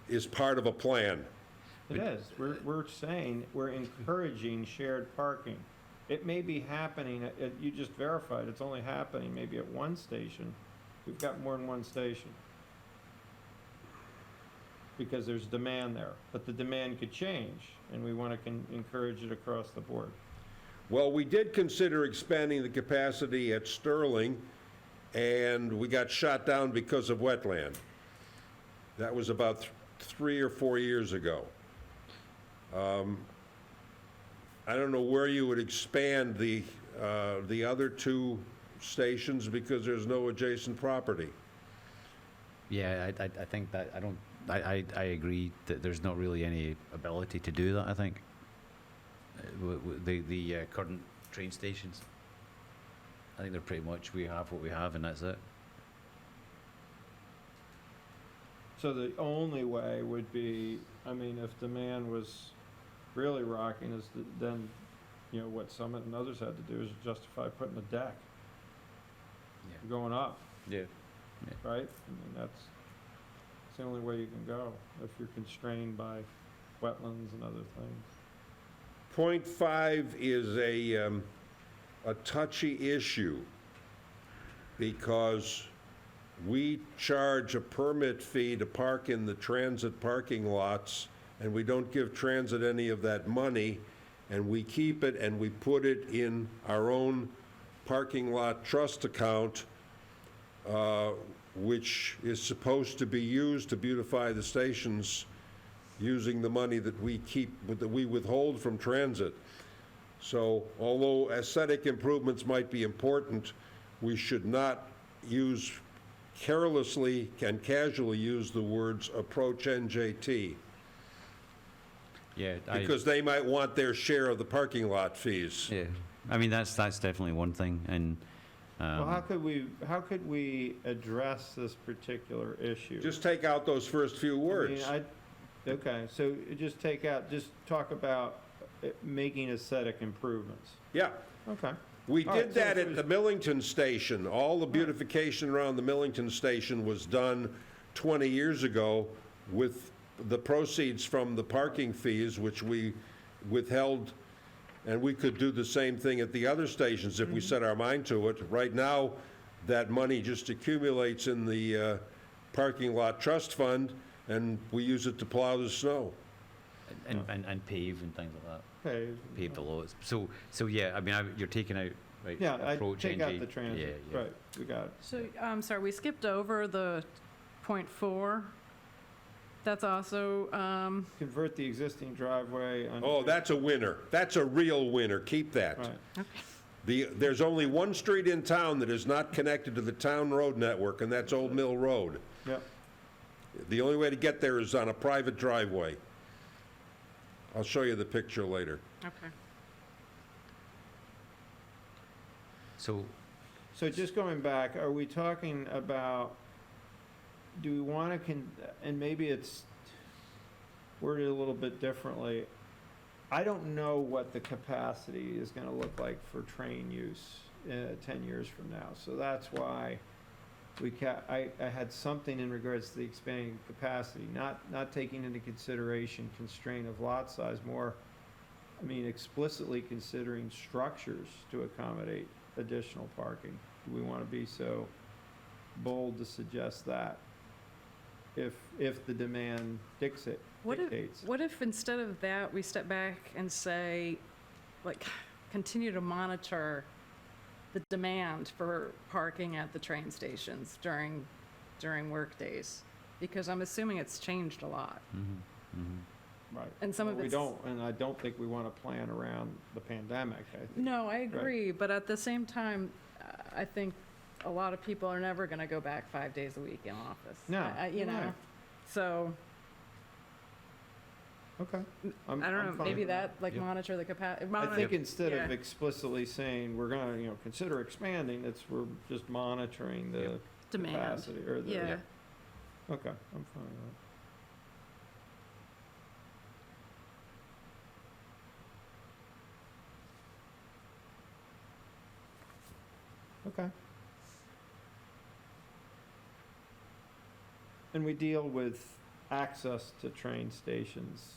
is part of a plan? It is. We're saying, we're encouraging shared parking. It may be happening, you just verified, it's only happening maybe at one station. We've got more than one station. Because there's demand there, but the demand could change, and we want to encourage it across the board. Well, we did consider expanding the capacity at Sterling, and we got shot down because of wetland. That was about 3 or 4 years ago. I don't know where you would expand the other two stations because there's no adjacent property. Yeah, I think that I agree that there's not really any ability to do that, I think. The current train stations, I think they're pretty much, we have what we have and that's it. So the only way would be, I mean, if demand was really rocking, is then, you know, what Summit and others had to do is justify putting a deck Yeah. going up, Yeah. right? I mean, that's the only way you can go, if you're constrained by wetlands and other things. Point 5 is a touchy issue because we charge a permit fee to park in the transit parking lots, and we don't give transit any of that money, and we keep it and we put it in our own parking lot trust account, which is supposed to be used to beautify the stations using the money that we withhold from transit. So although aesthetic improvements might be important, we should not carelessly and casually use the words approach NJT, Yeah. because they might want their share of the parking lot fees. Yeah. I mean, that's definitely one thing, and Well, how could we address this particular issue? Just take out those first few words. Okay, so just talk about making aesthetic improvements. Yeah. Okay. We All right, did so that if at the Millington station. All the beautification around the Millington station was done 20 years ago with the proceeds from the parking fees, which we withheld, and we could do the same thing at the other stations if we set our mind to it. Right now, that money just accumulates in the parking lot trust fund, and we use it to plow the snow. And pave and things like that. Okay. Pave the lots. So yeah, I mean, you're taking out, right? Yeah, I approach take out NG. the transit, Yeah, yeah. right, we got it. So, I'm sorry, we skipped over the .4. That's also, Convert the existing driveway. Oh, that's a winner. That's a real winner. Keep that. Right, There's only one street in town that is not connected to the town road network, and that's Old Mill Road. yep, The only way to get there is on a private driveway. I'll show you the picture later. okay. So, so just going back, are we talking about, do we want to, and maybe it's worded a little bit differently. I don't know what the capacity is going to look like for train use 10 years from now. So that's why I had something in regards to the expanding capacity, not taking into consideration constraint of lot size, more, I mean, explicitly considering structures to accommodate additional parking. Do we want to be so bold to suggest that? If the demand dictates. What if instead of that, we step back and say, like, continue to monitor the demand for parking at the train stations during work days? Because I'm assuming it's changed a lot. Right. And some of Well, we it's- don't, and I don't think we want to plan around the pandemic, I think. No, I agree, but at the same time, I think a lot of people are never going to go back 5 days a week in office. No, You know, right. so, Okay. I don't know, maybe that, like, Yep. monitor the capacity. I think instead of yeah. explicitly saying we're gonna, consider expanding, we're just monitoring the Yep. Demand, capacity or the. yeah. Okay, I'm fine with that. Okay. And we deal with access to train stations.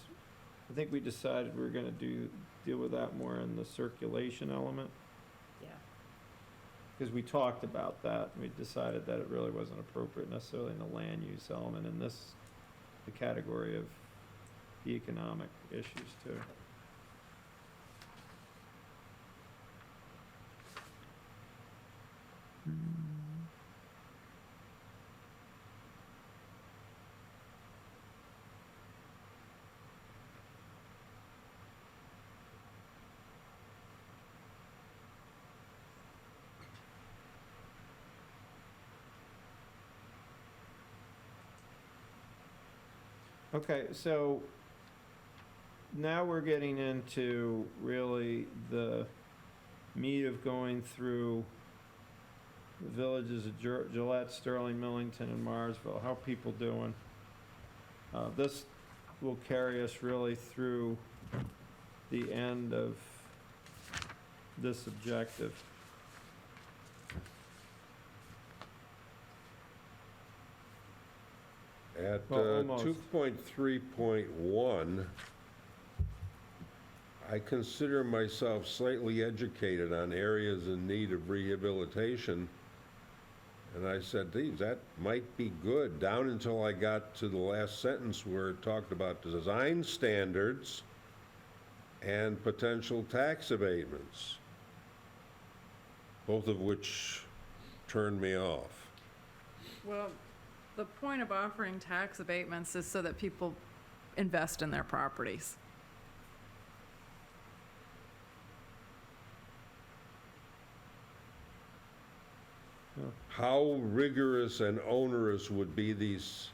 I think we decided we were gonna deal with that more in the circulation element. Yeah. Because we talked about that, and we decided that it really wasn't appropriate necessarily in the land use element, in the category of the economic issues too. Okay, so now we're getting into really the meat of going through the villages of Gillette, Sterling, Millington, and Marsville. How are people doing? This will carry us really through the end of this objective. At Well, almost. 2.3.1, I consider myself slightly educated on areas in need of rehabilitation. And I said, geez, that might be good, down until I got to the last sentence where it talked about design standards and potential tax abatements, both of which turned me off. Well, the point of offering tax abatements is so that people invest in their properties. How rigorous and onerous would be these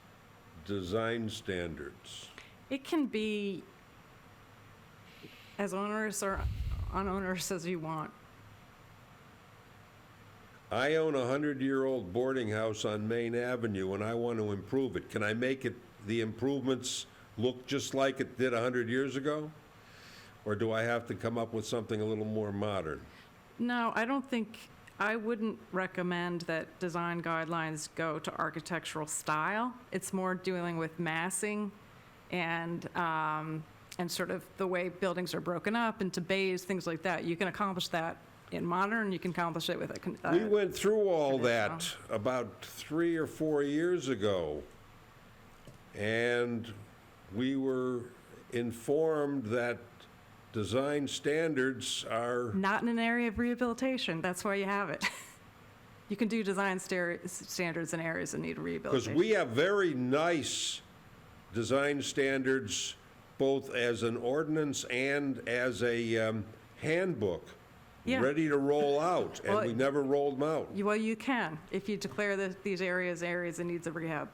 design standards? It can be as onerous or unonerous as you want. I own a 100-year-old boarding house on Main Avenue, and I want to improve it. Can I make the improvements look just like it did 100 years ago? Or do I have to come up with something a little more modern? No, I don't think, I wouldn't recommend that design guidelines go to architectural style. It's more dealing with massing and sort of the way buildings are broken up into bays, things like that. You can accomplish that in modern, you can accomplish it with a. We went through all that traditional. about 3 or 4 years ago, and we were informed that design standards are, Not in an area of rehabilitation, that's why you have it. You can do design standards in areas that need because rehabilitation. we have very nice design standards, both as an ordinance and as a handbook, Yeah. ready to roll out, and Well, we never rolled them out. Well, you can, if you declare these areas that needs of rehab.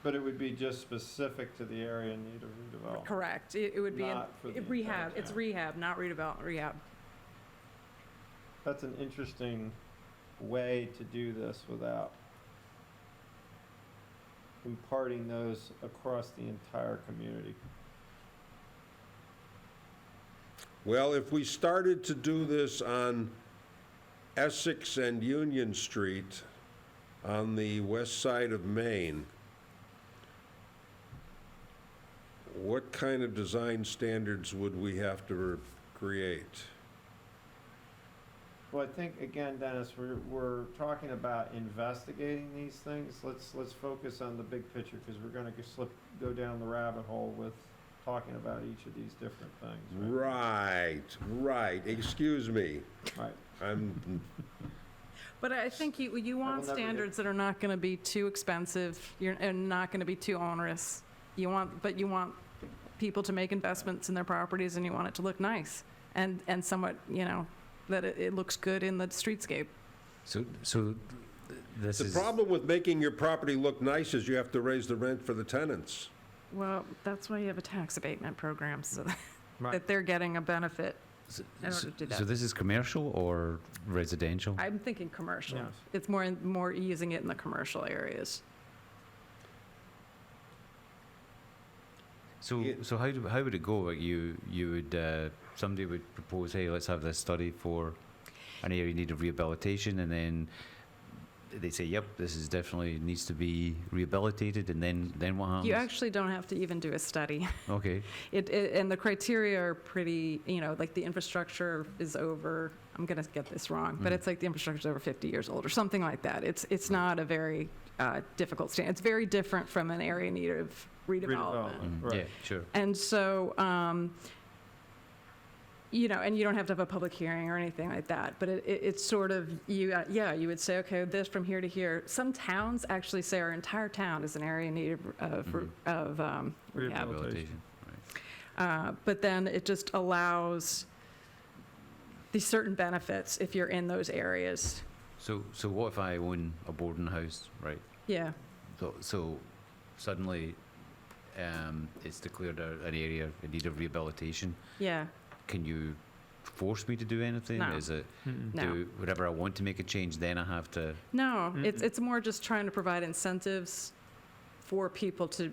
But it would be just specific to the area in need of redevelopment. Correct. It would be Not for the entire rehab. It's town. rehab, not redevelopment, rehab. That's an interesting way to do this without imparting those across the entire community. Well, if we started to do this on Essex and Union Street on the west side of Maine, what kind of design standards would we have to create? Well, I think, again, Dennis, we're talking about investigating these things. Let's focus on the big picture, because we're gonna go down the rabbit hole with talking about each of these different things. Right, excuse me. Right. I'm, But I think you want never get- standards that are not going to be too expensive and not going to be too onerous. You want people to make investments in their properties, and you want it to look nice and somewhat, that it looks good in the streetscape. So this the is. problem with making your property look nice is you have to raise the rent for the tenants. Well, that's why you have a tax abatement program, so Right. that they're getting a benefit. So, in order to do that. so this is commercial or residential? I'm thinking commercial. Yes. It's more using it in the commercial areas. So, Yeah. so how would it go? Like you would, somebody would propose, hey, let's have this study for an area in need of rehabilitation, and then they say, yep, this is definitely needs to be rehabilitated, and then what happens? You actually don't have to even do a study. Okay. And the criteria are pretty, like the infrastructure is over, I'm going to get this wrong, but it's like the infrastructure's over 50 years old or something like that. It's not a very difficult standard. It's very different from an area in need of redevelopment. Right. Yeah, sure. And so, and you don't have to have a public hearing or anything like that, but it's sort of, you would say, okay, this from here to here. Some towns actually say our entire town is an area in need of rehab. Rehabilitation. Right. But then it just allows these certain benefits if you're in those areas. So what if I own a boarding house, right? Yeah. So suddenly, it's declared an area in need of rehabilitation. Yeah. Can you force me to do anything? No. Is it No. do whenever I want to make a change, then I have to? No, it's more just trying to provide incentives for people to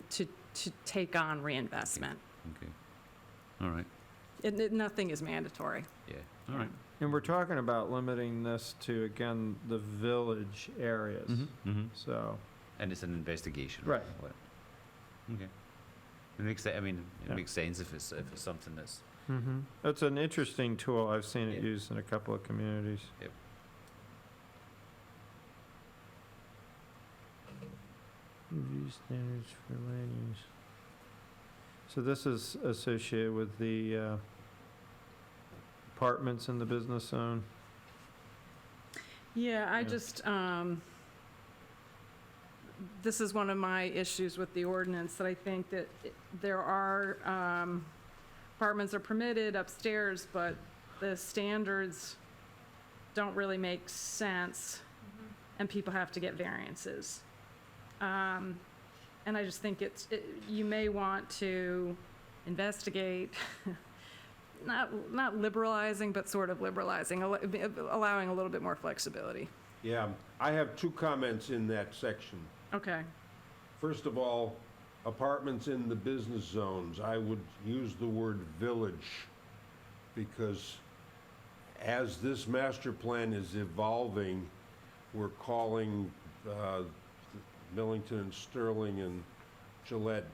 take on reinvestment. Okay. All right. Nothing is mandatory. Yeah. All right. And we're talking about limiting this to, again, the village areas. Mm-hmm. So, And it's an investigation. Right. What? Okay. It makes it Yeah. makes sense if it's something that's. it's an interesting tool. I've seen it Yeah. used in a couple of communities. Yep. Review standards for land use. So this is associated with the apartments in the business zone? Yeah, I Yeah. just, this is one of my issues with the ordinance, that I think that there are, apartments are permitted upstairs, but the standards don't really make sense, and people have to get variances. And I just think you may want to investigate, not liberalizing, but sort of liberalizing, allowing a little bit more flexibility. Yeah, I have 2 comments in that section. Okay. First of all, apartments in the business zones, I would use the word village, because as this master plan is evolving, we're calling Millington and Sterling and Gillette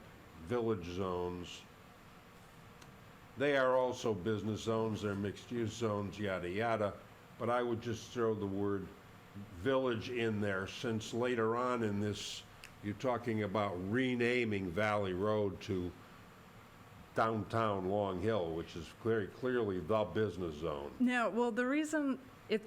village zones. They are also business zones, they're mixed-use zones, yada, yada. But I would just throw the word village in there, since later on in this, you're talking about renaming Valley Road to downtown Long Hill, which is clearly the business zone. No, well, the reason,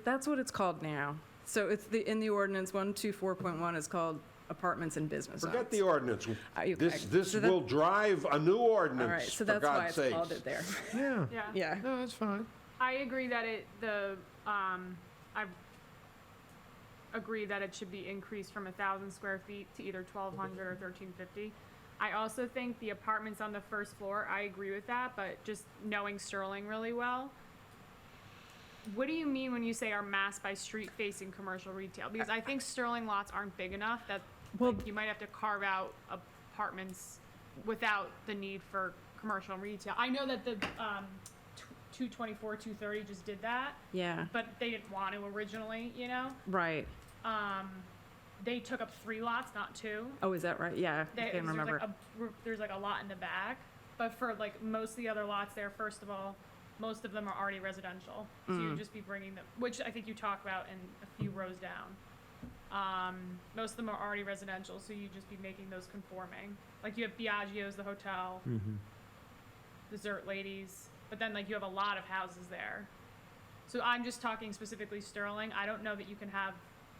that's what it's called now. So it's in the ordinance, 124.1 is called apartments and business zones. Forget the ordinance. Okay. This So that- will drive a new All right, ordinance, so for that's why God's it's sakes. called it there. Yeah, Yeah. Yeah. no, that's fine. I agree that I agree that it should be increased from 1,000 square feet to either 1,200 or 1,350. I also think the apartments on the first floor, I agree with that, but just knowing Sterling really well, what do you mean when you say are masked by street-facing commercial retail? Because I think Sterling lots aren't big enough that Well- like, you might have to carve out apartments without the need for commercial retail. I know that the 224, 230 just did that, Yeah, but they didn't want to originally, you know? right. They took up 3 lots, not 2. Oh, is that right? Yeah, I can't remember. There's like a lot in the back, but for like most of the other lots there, first of all, most of them are already residential. So you'd just be bringing them, which I think you talk about in a few rows down. Most of them are already residential, so you'd just be making those conforming. Like you have Biagio's, the hotel, Dessert Ladies, but then like you have a lot of houses there. So I'm just talking specifically Sterling. I don't know that you can have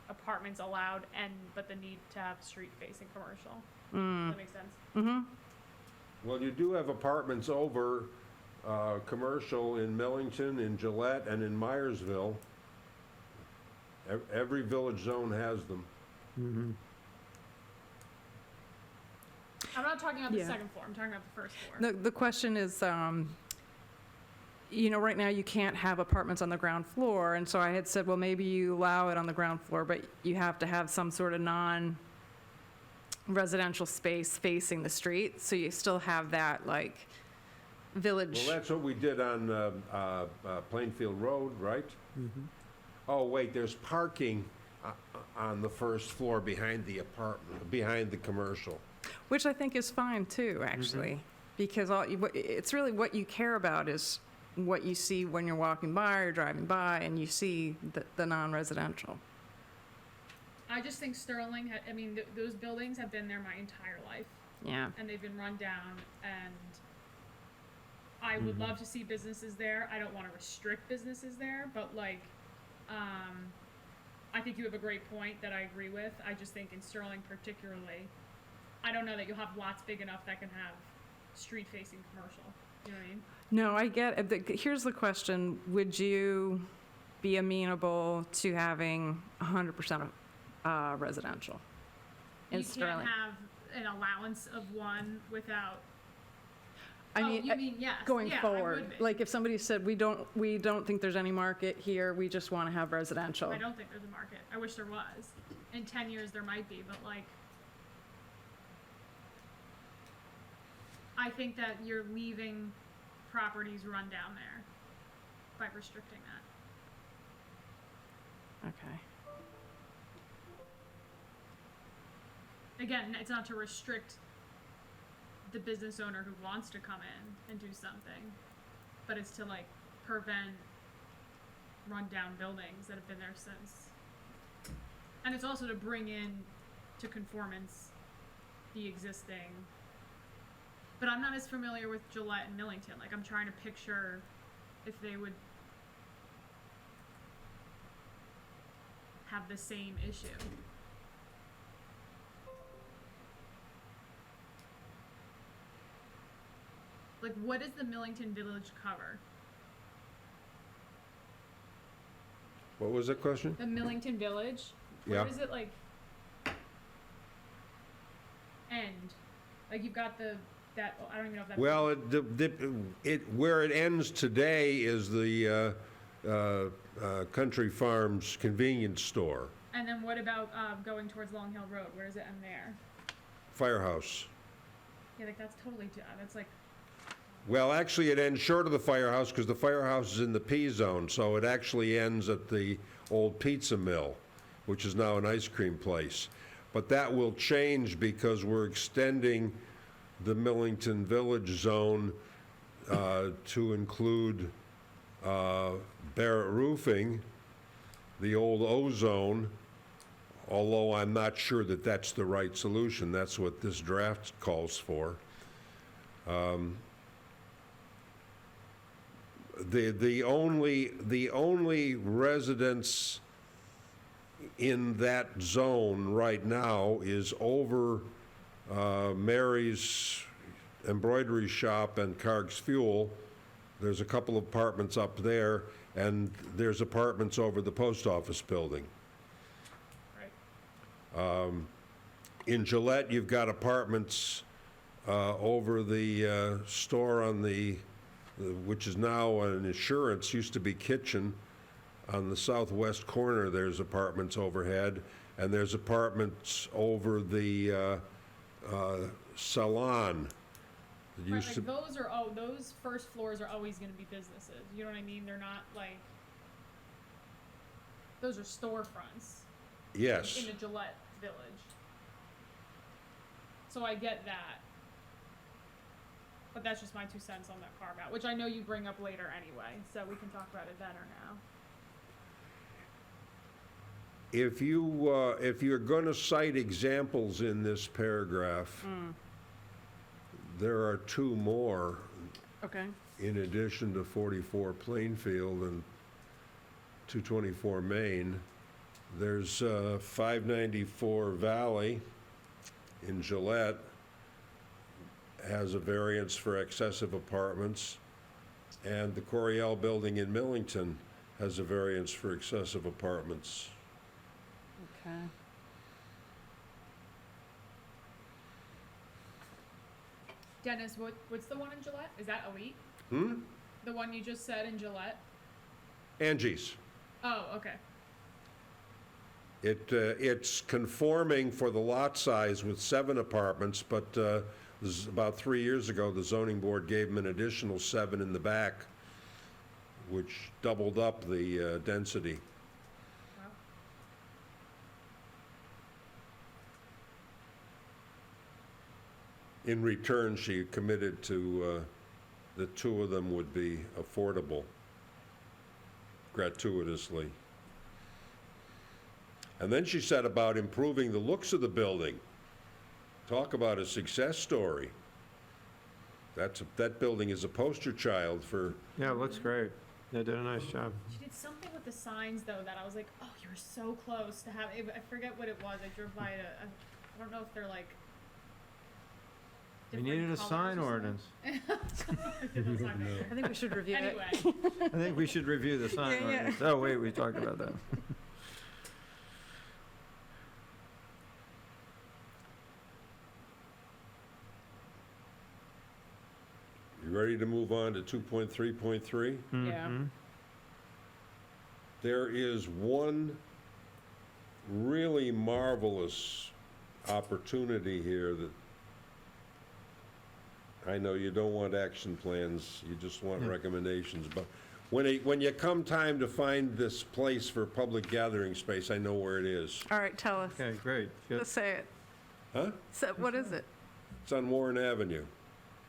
apartments allowed but the need to have street-facing commercial. Does that make sense? Well, you do have apartments over commercial in Millington, in Gillette, and in Myersville. Every village zone has them. I'm not talking about the Yeah. second floor. I'm talking about the first floor. The question is, right now you can't have apartments on the ground floor, and so I had said, well, maybe you allow it on the ground floor, but you have to have some sort of non-residential space facing the street, so you still have that, like, village. Well, that's what we did on Plainfield Road, right? Oh, wait, there's parking on the first floor behind the apartment, behind the commercial. Which I think is fine too, actually, because it's really what you care about is what you see when you're walking by or driving by, and you see the non-residential. I just think Sterling, those buildings have been there my entire life, Yeah. and they've been run down, and I would love to see businesses there. I don't want to restrict businesses there, but like, I think you have a great point that I agree with. I just think in Sterling particularly, I don't know that you'll have lots big enough that can have street-facing commercial. You know what I mean? No, I get it. Here's the question. Would you be amenable to having 100% of residential in You Sterling? can't have an allowance of one without. I mean, you mean yes? going Yeah, I forward, would be. like if somebody said, we don't think there's any market here, we just want to have residential. I don't think there's a market. I wish there was. In 10 years there might be, but like, I think that you're leaving properties run down there by restricting that. Okay. Again, it's not to restrict the business owner who wants to come in and do something, but it's to like prevent rundown buildings that have been there since. And it's also to bring in to conformance the existing. But I'm not as familiar with Gillette and Millington. Like I'm trying to picture if they would have the same issue. Like, what does the Millington Village cover? What was that question? The Millington Village? Yeah. Where does it, like, end? Like, you've got I don't even know if that. Well, where it ends today is the Country Farms convenience store, And then what about going towards Long Hill Road? Where does it end there? firehouse. Yeah, like, that's totally, that's like Well, actually, it ends short of the firehouse because the firehouse is in the P zone, so it actually ends at the old pizza mill, which is now an ice cream place. But that will change because we're extending the Millington Village zone to include Barrett Roofing, the old O zone, although I'm not sure that that's the right solution. That's what this draft calls for. The only residence in that zone right now is over Mary's embroidery shop and Carg's Fuel. There's a couple of apartments up there, and there's apartments over the post office building. Right. In Gillette, you've got apartments over the store on which is now an insurance, used to be kitchen. On the southwest corner, there's apartments overhead, and there's apartments over the salon. It Right, used like to, those first floors are always gonna be businesses, you know what I mean? They're not like, those are storefronts yes. in the Gillette Village. So I get that. But that's just my 2 cents on that carve out, which I know you bring up later anyway, so we can talk about it then or now. If you're going to cite examples in this paragraph, there are 2 more Okay. in addition to 44 Plainfield and 224 Main. There's 594 Valley in Gillette, has a variance for excessive apartments, and the Coriel building in Millington has a variance for excessive apartments. Okay. Dennis, what's the one in Gillette? Is that Elite? Hmm? The one you just said in Gillette? Angie's. Oh, okay. It's conforming for the lot size with 7 apartments, but this is about 3 years ago, the zoning board gave them an additional 7 in the back, which doubled up the density. Wow. In return, she committed to that 2 of them would be affordable gratuitously. And then she said about improving the looks of the building. Talk about a success story. That building is a poster child for, Yeah, it looks great. They did a nice job. She did something with the signs though that I was like, oh, you were so close to have. I forget what it was. I drove by it. I don't know if they're like. We different needed a colors sign or ordinance. something. I think we should review it. Anyway, I think we should review the sign Yeah, yeah. ordinance. Oh, wait, we talked about that. you ready to move on to 2.3.3? Yeah. Mhm. There is one really marvelous opportunity here that I know you don't want action plans, you just want Yeah. recommendations, but when you come time to find this place for public gathering space, I know where it is. All right, tell us. Okay, great. Good. Just say it. Huh? So, what is it? It's on Warren Avenue,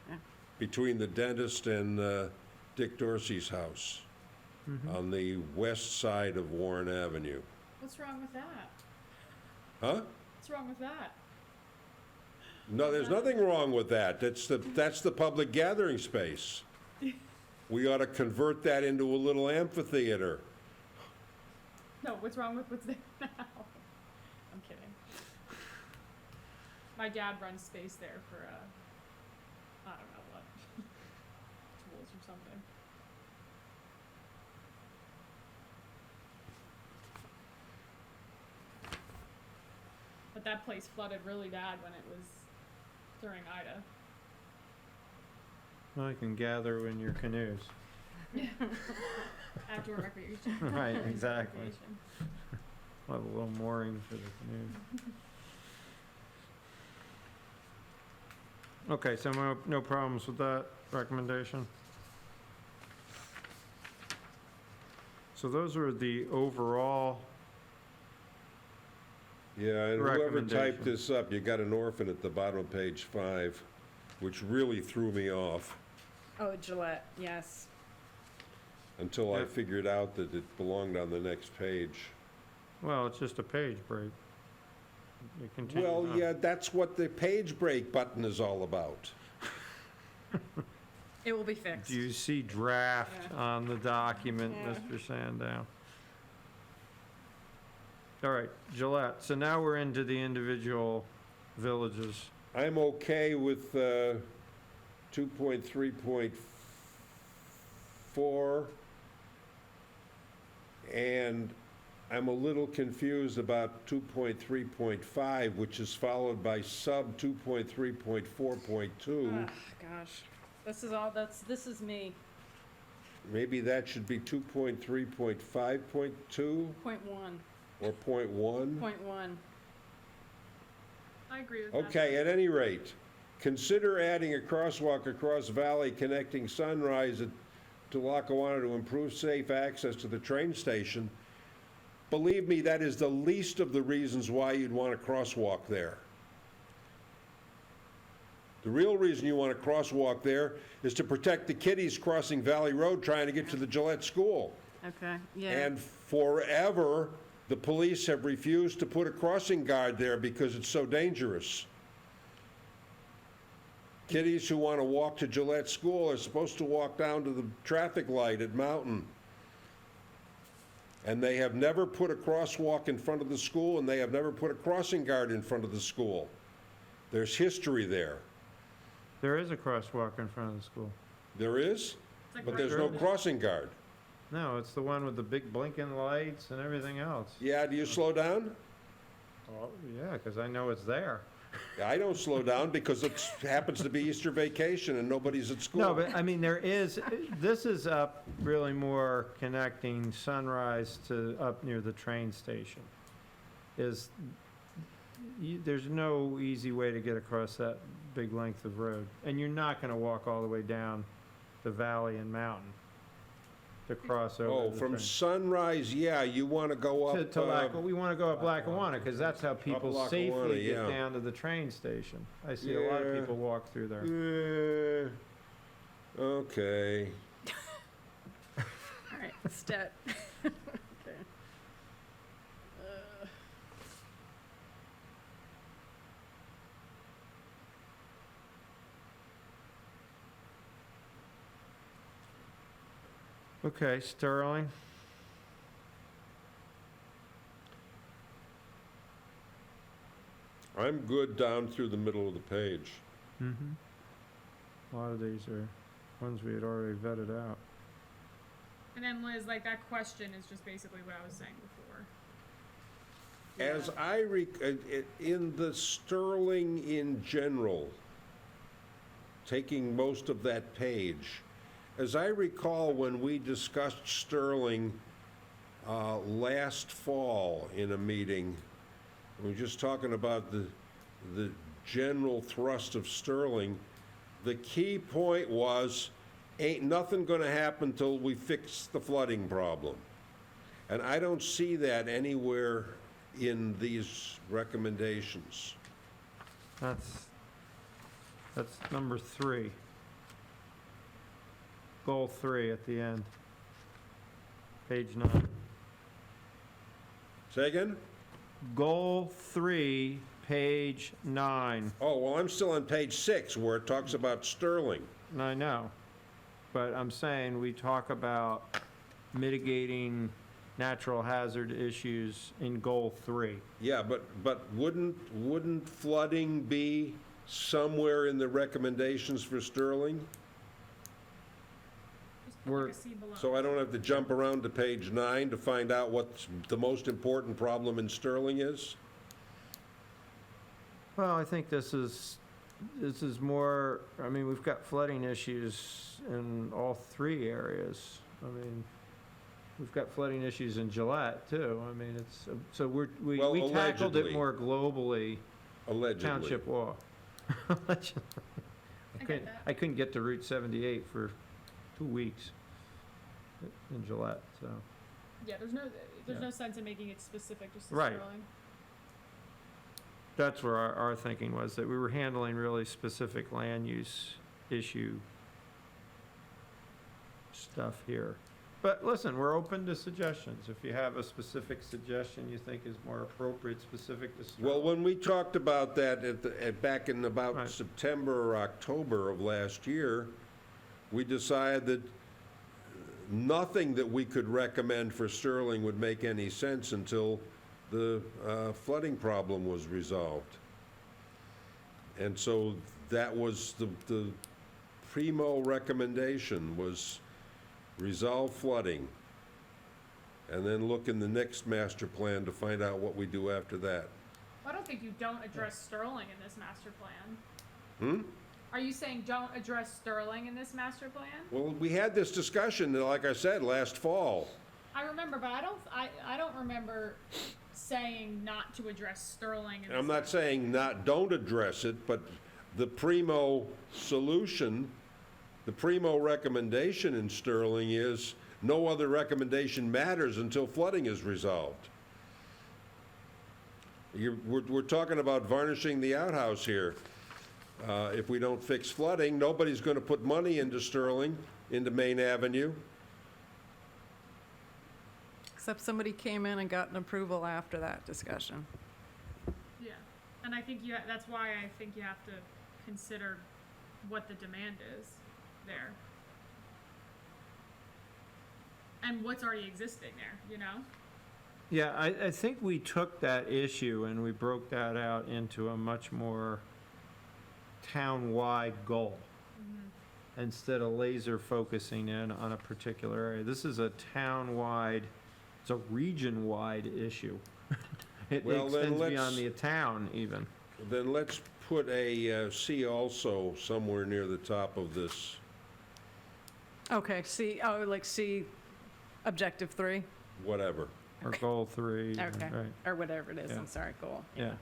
Yeah. between the dentist and Dick Dorsey's house, on the west side of Warren Avenue. what's wrong with that? Huh? What's wrong with that? No, there's nothing wrong with that. That's the public gathering space. We ought to convert that into a little amphitheater. No, what's wrong with what's there now? I'm kidding. My dad runs space there for I don't know what tools or something. But that place flooded really bad when it was during Ida. Well, you can gather in your canoes. Outdoor recreation. Right, exactly. Recreation. We'll have a little mooring for the canoes. Okay, so no problems with that. recommendation? So those are the overall, Yeah, and whoever typed Recommendation. this up, you got an orphan at the bottom of page 5, which really threw me off Oh, Gillette, yes. until I Yeah. figured out that it belonged on the next page. well, it's just a page break. You continue Well, on. yeah, that's what the page break button is all about. It will be fixed. Do you see draft Yeah. on the document, Yeah. Mr. Sandow? All right, Gillette, so now we're into the individual villages. I'm okay with 2.3.4, and I'm a little confused about 2.3.5, which is followed by sub 2.3.4.2. Ugh, gosh, this is me. Maybe that should be 2.3.5.2 Point one, or .1? point one. I agree with that. Okay, at any rate, consider adding a crosswalk across Valley connecting Sunrise to Lackawanna to improve safe access to the train station. Believe me, that is the least of the reasons why you'd want a crosswalk there. The real reason you want a crosswalk there is to protect the kiddies crossing Valley Road trying to get to the Gillette School. Okay, yeah. And forever, the police have refused to put a crossing guard there because it's so dangerous. Kiddies who want to walk to Gillette School are supposed to walk down to the traffic light at Mountain. And they have never put a crosswalk in front of the school, and they have never put a crossing guard in front of the school. There's history there. There is a crosswalk in front of the school. There is, It's like but right there's no there. crossing guard. No, it's the one with the big blinking lights and everything else. Yeah, do you slow down? Oh, yeah, because I know it's there. I don't slow down because it happens to be Easter vacation and nobody's at school. No, but I mean, this is up really more connecting Sunrise to up near the train station. There's no easy way to get across that big length of road. And you're not gonna walk all the way down the valley and mountain to cross over Oh, the from train. Sunrise, yeah, you want to go up. We wanna go up Lackawanna, because that's how people Lackawanna, safely get yeah. down to the train station. I see a lot of Yeah. people walk through there. Okay. All right, stat. Okay. Okay, Sterling? I'm good down through the middle of the page. Mm-hmm. A lot of these are ones we had already vetted out. And then Liz, like that question is just basically what I was saying before. As in the Sterling in general, taking most of that page, as I recall when we discussed Sterling last fall in a meeting, we were just talking about the general thrust of Sterling. The key point was, ain't nothing gonna happen till we fix the flooding problem. And I don't see that anywhere in these recommendations. That's number 3. Goal 3 at the end. Page 9. Say again? Goal 3, page 9. Oh, well, I'm still on page 6 where it talks about Sterling. I know, but I'm saying we talk about mitigating natural hazard issues in goal 3. Yeah, but wouldn't flooding be somewhere in the recommendations for Sterling? Just put We're- like a C below. So I don't have to jump around to page 9 to find out what the most important problem in Sterling is? Well, I think this is more, I mean, we've got flooding issues in all 3 areas. I mean, we've got flooding issues in Gillette, too. I mean, it's, so we Well, tackled it allegedly. more globally, Allegedly. township law. I get that. I couldn't get to Route 78 for 2 weeks in Gillette, so. Yeah, there's Yeah. no sense in making it specific just to Right. Sterling. That's where our thinking was, that we were handling really specific land use issue stuff here. But listen, we're open to suggestions. If you have a specific suggestion you think is more appropriate, specific to Sterling. Well, when we talked about that back in about Right. September or October of last year, we decided that nothing that we could recommend for Sterling would make any sense until the flooding problem was resolved. And so that was the primo recommendation, was resolve flooding, and then look in the next master plan to find out what we do after that. I don't think you don't address Sterling in this master plan. Hmm? Are you saying don't address Sterling in this master plan? Well, we had this discussion, like I said, last fall. I remember, but I don't remember saying not to address Sterling in this. I'm not saying don't address it, but the primo solution, the primo recommendation in Sterling is no other recommendation matters until flooding is resolved. We're talking about varnishing the outhouse here. If we don't fix flooding, nobody's going to put money into Sterling, into Main Avenue. Except somebody came in and got an approval after that discussion. Yeah, and I think that's why I think you have to consider what the demand is there. And what's already existing there, you know? Yeah, I think we took that issue and we broke that out into a much more town-wide goal instead of laser focusing in on a particular area. This is a town-wide, it's a region-wide issue. It Well, then extends beyond let's- the town even. Then let's put a C also somewhere near the top of this. Okay, see objective 3? Whatever. Or goal 3. Okay. Right, Or whatever it is, Yeah. I'm sorry, goal. yeah. Okay.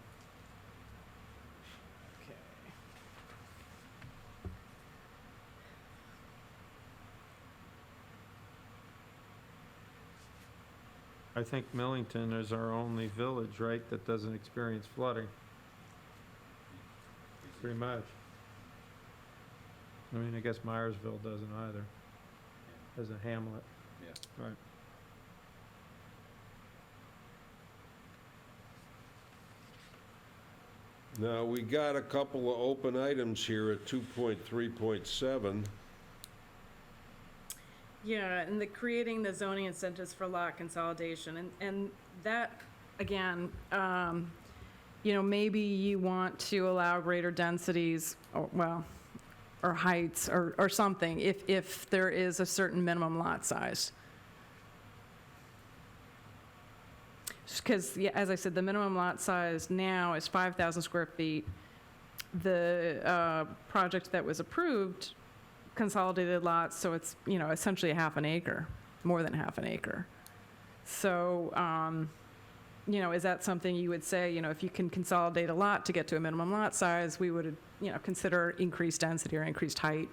I think Millington is our only village, right, that doesn't experience flooding. Pretty much. I mean, I guess Myersville doesn't either, as a hamlet. Yeah. Right. Now, we got a couple of open items here at 2.3.7. Yeah, and creating the zoning incentives for lot consolidation, and that, again, maybe you want to allow greater densities, or heights, or something, if there is a certain minimum lot size. Because, as I said, the minimum lot size now is 5,000 square feet. The project that was approved consolidated lots, so it's, essentially a half an acre, more than half an acre. So, is that something you would say, if you can consolidate a lot to get to a minimum lot size, we would, consider increased density or increased height?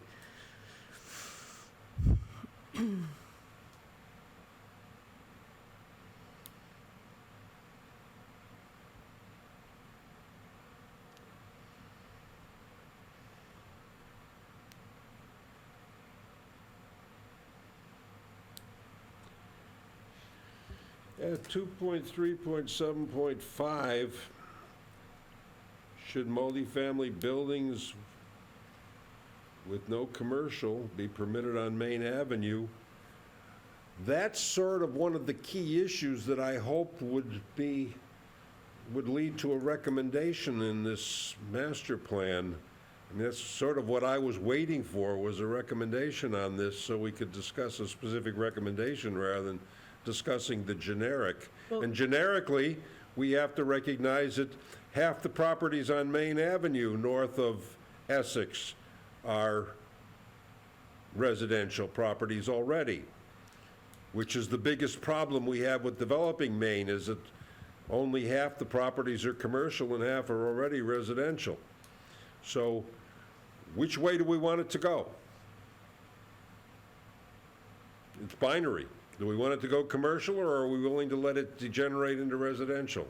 At 2.3.7.5, should multifamily buildings with no commercial be permitted on Main Avenue? That's sort of one of the key issues that I hope would lead to a recommendation in this master plan. I mean, that's sort of what I was waiting for, was a recommendation on this, so we could discuss a specific recommendation rather than discussing the generic. Well- And generically, we have to recognize that half the properties on Main Avenue north of Essex are residential properties already, which is the biggest problem we have with developing Maine, is that only half the properties are commercial and half are already residential. So Which way do we want it to go? It's binary. Do we want it to go commercial, or are we willing to let it degenerate into residential?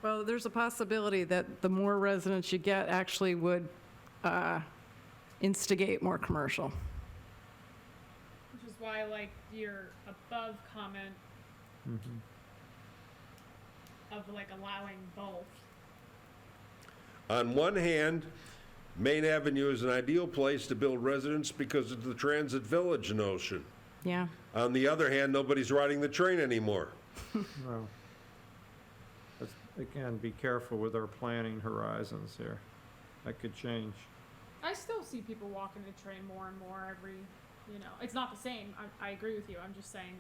Well, there's a possibility that the more residents you get actually would instigate more commercial. Which is why I like your above comment of like allowing both. On one hand, Main Avenue is an ideal place to build residence because of the transit village notion. Yeah. On the other hand, nobody's riding the train anymore. Well, let's, again, be careful with our planning horizons here. That could change. I still see people walking the train more and more every, it's not the same. I agree with you. I'm just saying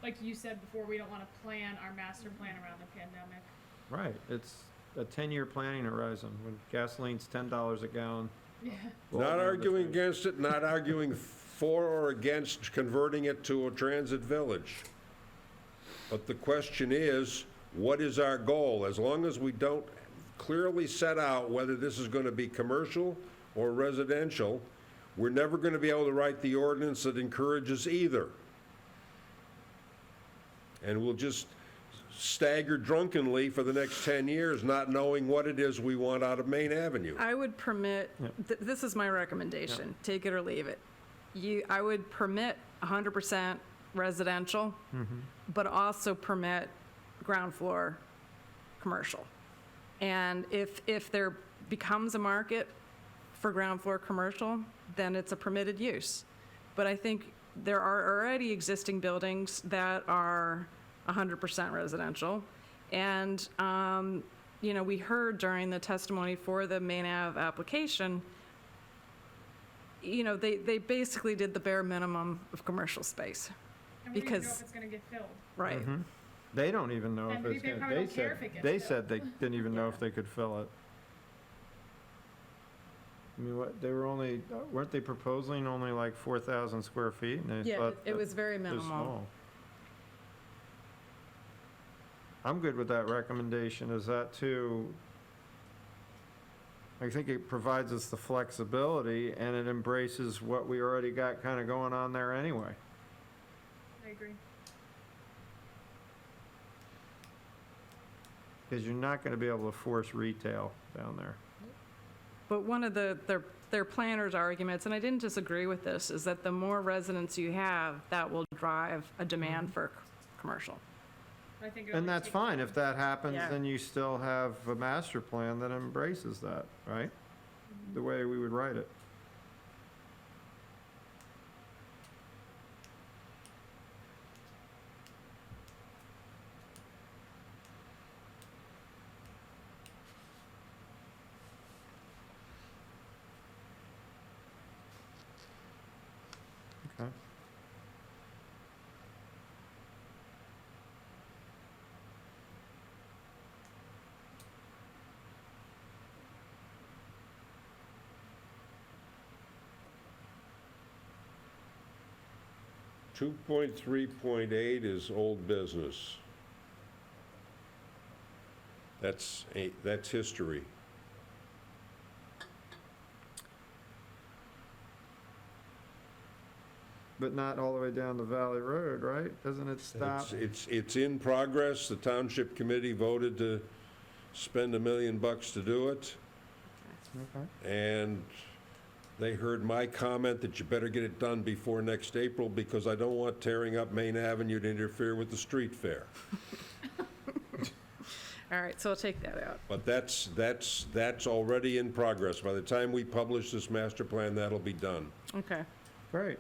like you said before, we don't want to plan our master plan around the pandemic. Right, it's a 10-year planning horizon, when gasoline's $10 a gallon. Yeah. Not arguing against it, not arguing for or against converting it to a transit village. But the question is, what is our goal? As long as we don't clearly set out whether this is going to be commercial or residential, we're never going to be able to write the ordinance that encourages either. And we'll just stagger drunkenly for the next 10 years, not knowing what it is we want out of Main Avenue. I would permit, this is my recommendation, take it or leave it. I would permit 100% residential, but also permit ground floor commercial. And if there becomes a market for ground floor commercial, then it's a permitted use. But I think there are already existing buildings that are 100% residential. And, we heard during the testimony for the Main Ave application, they basically did the bare minimum of commercial space. And we don't even know Because- if it's going to get filled. Right. They don't even know And if it's they gonna, probably don't care if it gets they filled. said they didn't even know if they could fill it. I mean, they were only, weren't they proposing only like 4,000 square feet? And they Yeah, thought it was very it was minimal. small. I'm good with that recommendation. Is that too, I think it provides us the flexibility and it embraces what we already got kind of going on there anyway. I agree. Because you're not going to be able to force retail down there. But one of their planners' arguments, and I didn't disagree with this, is that the more residents you have, that will drive a demand for commercial. I think it'll And that's take- fine. If that happens, Yeah. then you still have a master plan that embraces that, right? The way we would write it. Okay. Two point 3.8 is old business. That's history. But not all the way down the Valley Road, right? Doesn't it stop? It's in progress. The township committee voted to spend $1 million to do it. Okay. And they heard my comment that you better get it done before next April because I don't want tearing up Main Avenue to interfere with the street fair. All right, so I'll take that out. But that's already in progress. By the time we publish this master plan, that'll be done. Okay. Great.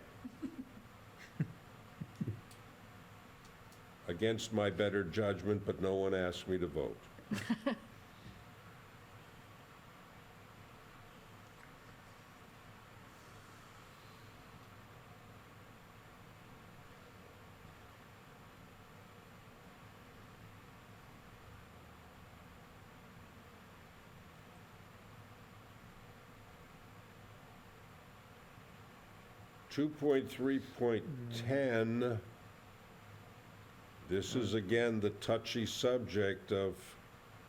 Against my better judgment, but no one asked me to vote. 2.3.10, this is again the touchy subject of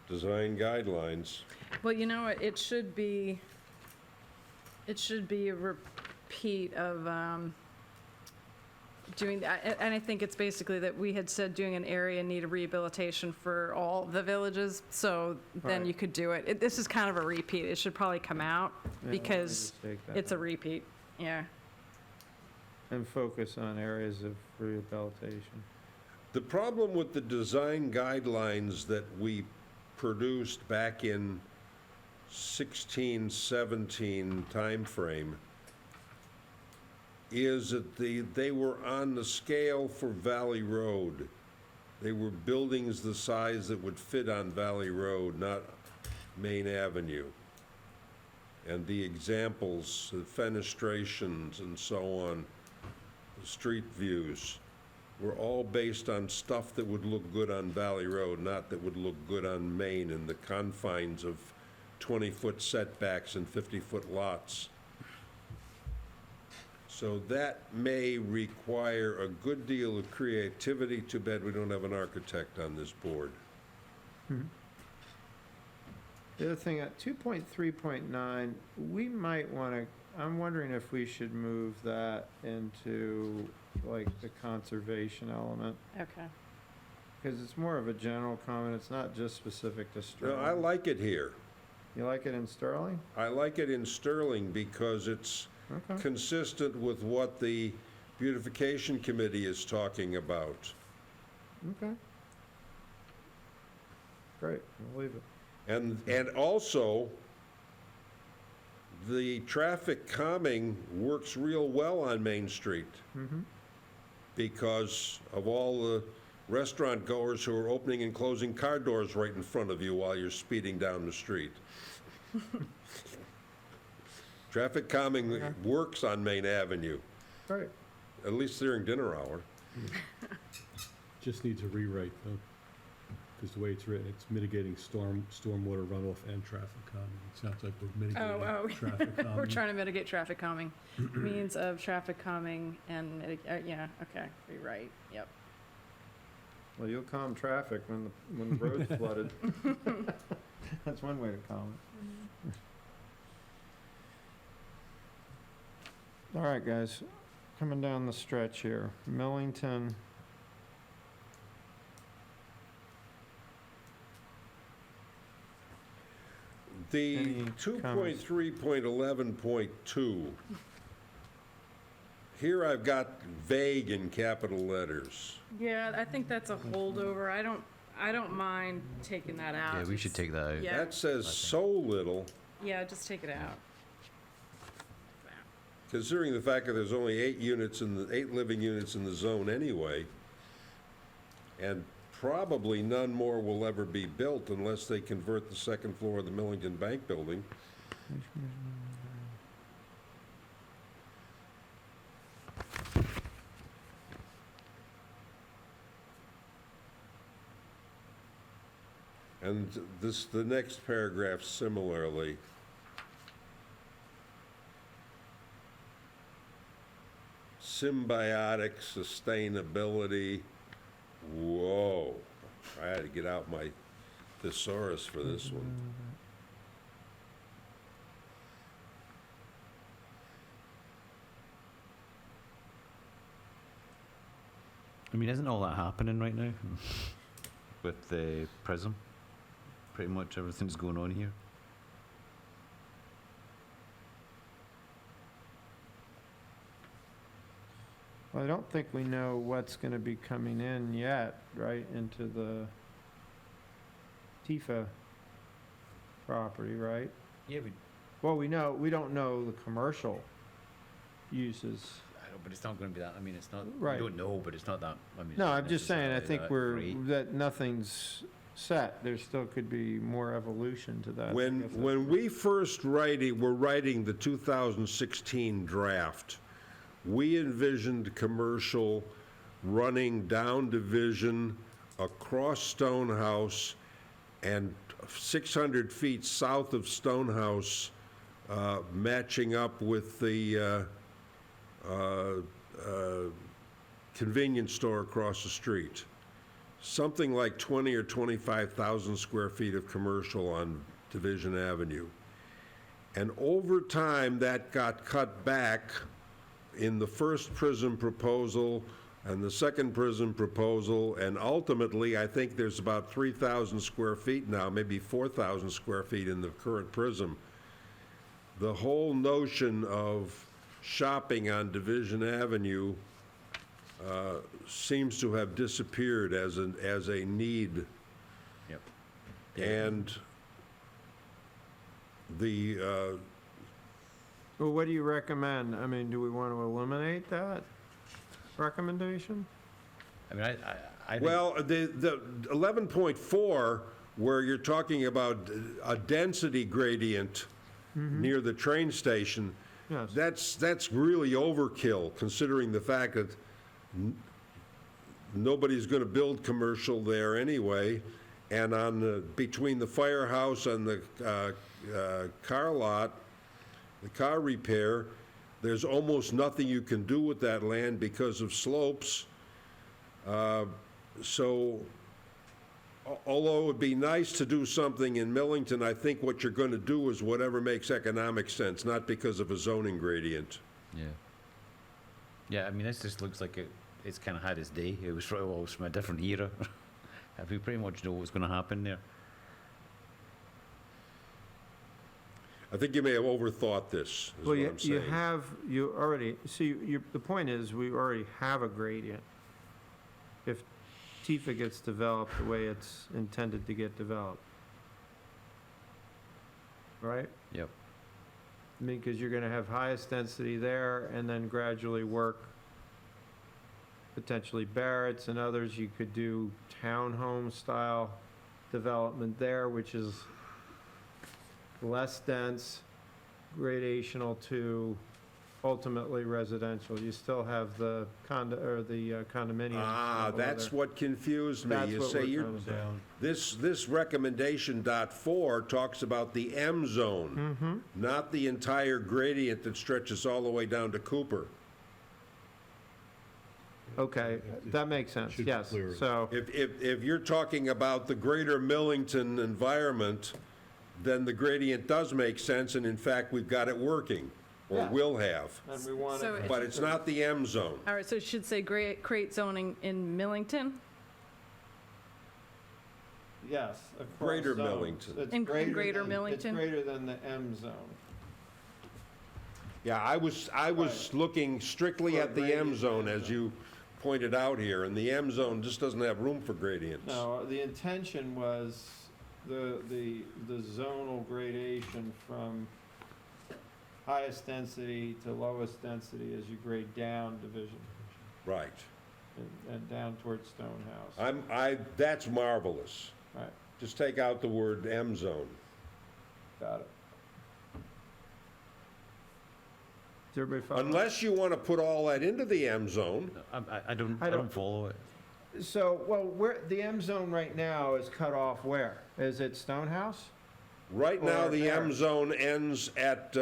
Design guidelines. Well, you know what, it should be a repeat of doing that, and I think it's basically that we had said doing an area in need of rehabilitation for all the villages, so then Right. you could do it. This is kind of a repeat, it should probably come out, Yeah, let me because just take that it's a out. repeat, yeah. And focus on areas of rehabilitation. The problem with the design guidelines that we produced back in 16, 17 timeframe is that they were on the scale for Valley Road. They were buildings the size that would fit on Valley Road, not Main Avenue. And the examples, the fenestrations and so on, the street views, were all based on stuff that would look good on Valley Road, not that would look good on Main in the confines of 20-foot setbacks and 50-foot lots. So that may require a good deal of creativity. Too bad we don't have an architect on this board. The other thing, at 2.3.9, we might want to, I'm wondering if we should move that into, like, the conservation element, Okay. because it's more of a general comment, it's not just specific to No, Sterling. I like it here. You like it in Sterling? I like it in Sterling because it's Okay, consistent with what the beautification committee is talking about. okay. Great, we'll leave it. And also, the traffic calming works real well on Main Street because of all the restaurant goers who are opening and closing car doors right in front of you while you're speeding down the street. Traffic calming works on Main Avenue, Great. at least during dinner hour. Just needs a rewrite, though, because the way it's written, it's mitigating stormwater runoff and traffic calming. It sounds like we're Oh. mitigating traffic calming. We're trying to mitigate traffic calming, means of traffic calming and, yeah, okay, rewrite, yep. Well, you'll calm traffic when the road's flooded. That's one way to calm it. All right, guys, coming down the stretch here. Millington. The Any comments? 2.3.11.2, here I've got vague in capital letters. Yeah, I think that's a holdover, I don't mind taking that out. Yeah, we should take that out. Yeah. That says so little, Yeah, just take it out. considering the fact that there's only 8 living units in the zone anyway, and probably none more will ever be built unless they convert the second floor of the Millington Bank building. And the next paragraph similarly. Symbiotic sustainability. Whoa, I had to get out my thesaurus for this one. I mean, isn't all that happening right now with the Prism? Pretty much everything's going on here. Well, I don't think we know what's going to be coming in yet, right, into the Tifa property, right? Yeah, Well, we don't know the commercial uses. I know, but it's not going to be that. I mean, it's not. Right. We don't know, but it's not that. I mean, it's No, not I'm just saying, I necessarily think that great. that nothing's set. There still could be more evolution to that. I When, guess that's when we first were writing the 2016 draft, we envisioned commercial running down Division, across Stonehouse, and 600 feet south of Stonehouse, matching up with the convenience store across the street. something like 20 or 25,000 square feet of commercial on Division Avenue. And over time, that got cut back in the first PRISM proposal and the second PRISM proposal, and ultimately, I think there's about 3,000 square feet now, maybe 4,000 square feet in the current PRISM. The whole notion of shopping on Division Avenue seems to have disappeared as a need. Yep. And the, Well, what do you recommend? I mean, do we want to eliminate that recommendation? I mean, I think, well, the 11.4, where you're talking about a density gradient near the train station, Yes. that's really overkill, considering the fact that nobody's going to build commercial there anyway, and between the firehouse and the car lot, the car repair, there's almost nothing you can do with that land because of slopes. So, although it would be nice to do something in Millington, I think what you're going to do is whatever makes economic sense, not because of a zoning gradient. yeah. Yeah, I mean, this just looks like it's kind of had its day. It was from a different era. We pretty much know what's going to happen there. I think you may have overthought this, is Well, what I'm saying. you already, see, the point is, we already have a gradient. If Tifa gets developed the way it's intended to get developed. Right? Yep. I mean, because you're gonna have highest density there, and then gradually work potentially Barrett's and others. You could do townhome-style development there, which is less dense, gradational to ultimately residential. You still have the condominium. That's what confused me. That's You what say we're you're, trying to do. this recommendation .4 talks about the M zone, not the entire gradient that stretches all the way down to Cooper. Okay, that makes sense, Should be yes. clearer. So, If you're talking about the greater Millington environment, then the gradient does make sense, and in fact, we've got it working, or Yeah. will have. and we want So it. But it's not the M zone. All right, so it should say create zoning in Millington? Yes, across Greater zones. Millington. It's In greater Greater than- Millington? It's greater than the M zone. Yeah, I was Right. looking strictly For at the M gradient zone, M as zone. you pointed out here, and the M zone just doesn't have room for gradients. No, the intention was the zonal gradation from highest density to lowest density as you grade down division Right. and down towards Stonehouse. That's marvelous. Right, Just take out the word M zone. got it. Does everybody follow? Unless you want to put all that into the M zone. I don't I don't- follow it. So, well, where, the M zone right now is cut off where? Is it Stonehouse? Right now, Or the M Barrett. zone ends at,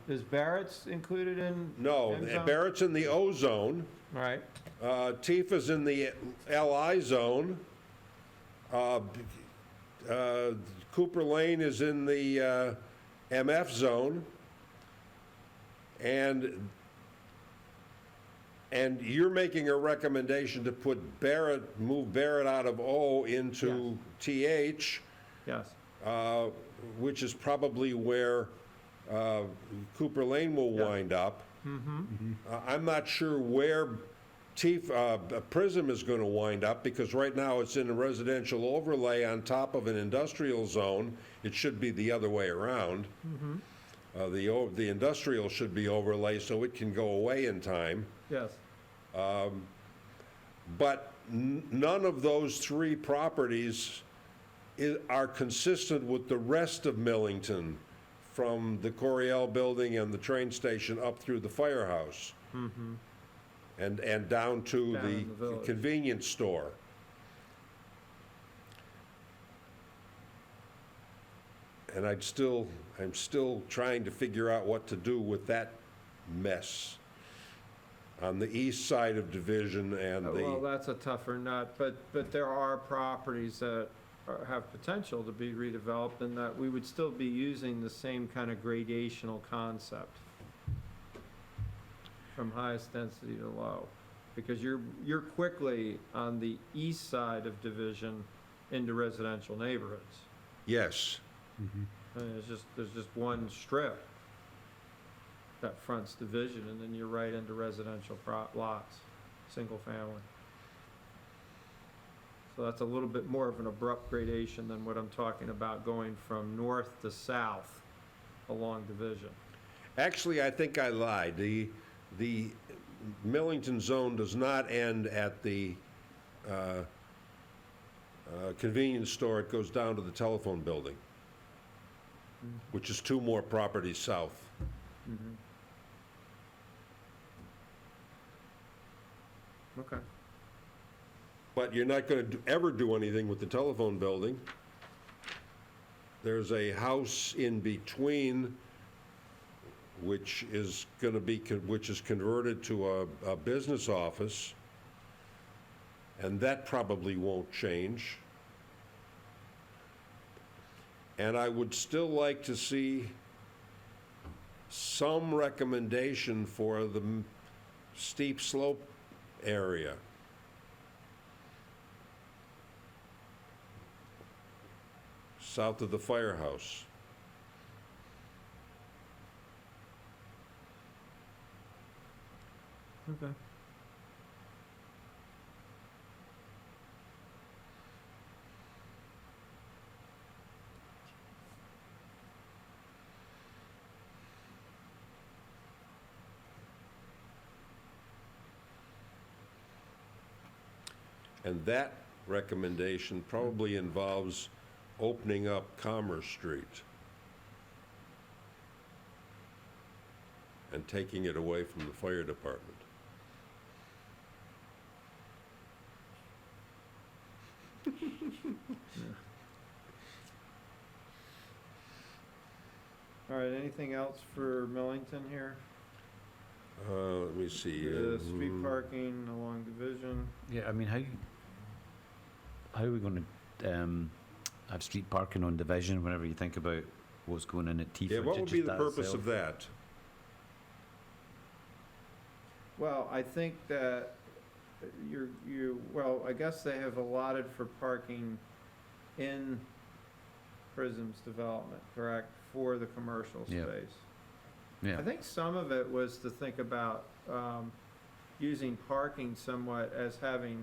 Is Barrett's included in? no, M zone? Barrett's in the O zone. Right, Tifa's in the LI zone. Cooper Lane is in the MF zone. And you're making a recommendation to put move Barrett out of O into TH, yes. which is probably where Cooper Lane will wind up. I'm not sure where Prism is going to wind up, because right now it's in a residential overlay on top of an industrial zone. It should be the other way around. The industrial should be overlay so it can go away in time. Yes. But none of those three properties are consistent with the rest of Millington, from the Coriel building and the train station up through the firehouse. And down to Down the in the village. convenience store. And I'm still trying to figure out what to do with that mess. on the east side of Division and Well, the, that's a tougher nut, but there are properties that have potential to be redeveloped, and that we would still be using the same kind of gradational concept from highest density to low, because you're quickly on the east side of Division into residential neighborhoods. yes. I mean, there's just one strip that fronts Division, and then you're right into residential lots, single family. So that's a little bit more of an abrupt gradation than what I'm talking about, going from north to south along Division. Actually, I think I lied. The Millington zone does not end at the convenience store. It goes down to the telephone building, which is 2 more properties south. Okay. But you're not going to ever do anything with the telephone building. There's a house in between, which is going to be, which is converted to a business office, and that probably won't change. And I would still like to see some recommendation for the steep slope area. South of the firehouse. Okay. And that recommendation probably involves opening up Commerce Street and taking it away from the fire department. All right, anything else for Millington here? Let me see. The street parking along Division? Yeah, I mean, how are we going to have street parking on Division whenever you think about what's going in at Tifa? Yeah, what would be the purpose of itself? that? Well, I think that well, I guess they have allotted for parking in Prism's development, correct, for the commercial Yeah. space. Yeah. I think some of it was to think about using parking somewhat as having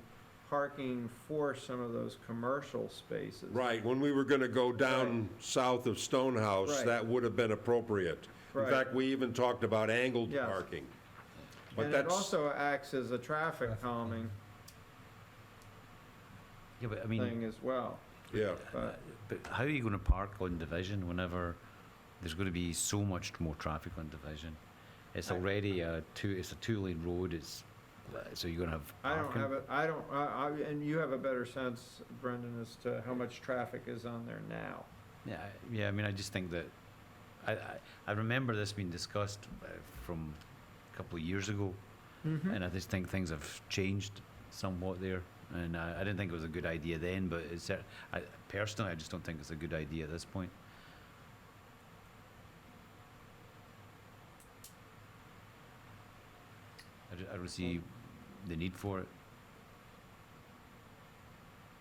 parking for some of those commercial spaces. Right, when we were going to go down south of Stonehouse, Right. that would have been appropriate. In Right. fact, we even talked about angled Yes. parking. But And it that's, also acts as a traffic calming Yeah, but I mean, thing as well. yeah. but how are you going to park on Division whenever there's going to be so much more traffic on Division? It's already it's a 2-lane road. So you're going to have I don't parking? have it, and you have a better sense, Brendan, as to how much traffic is on there now. Yeah, I mean, I just think that, I remember this being discussed from a couple of years ago, and I just think things have changed somewhat there, and I didn't think it was a good idea then, but personally, I just don't think it's a good idea at this point. I don't see the need for it.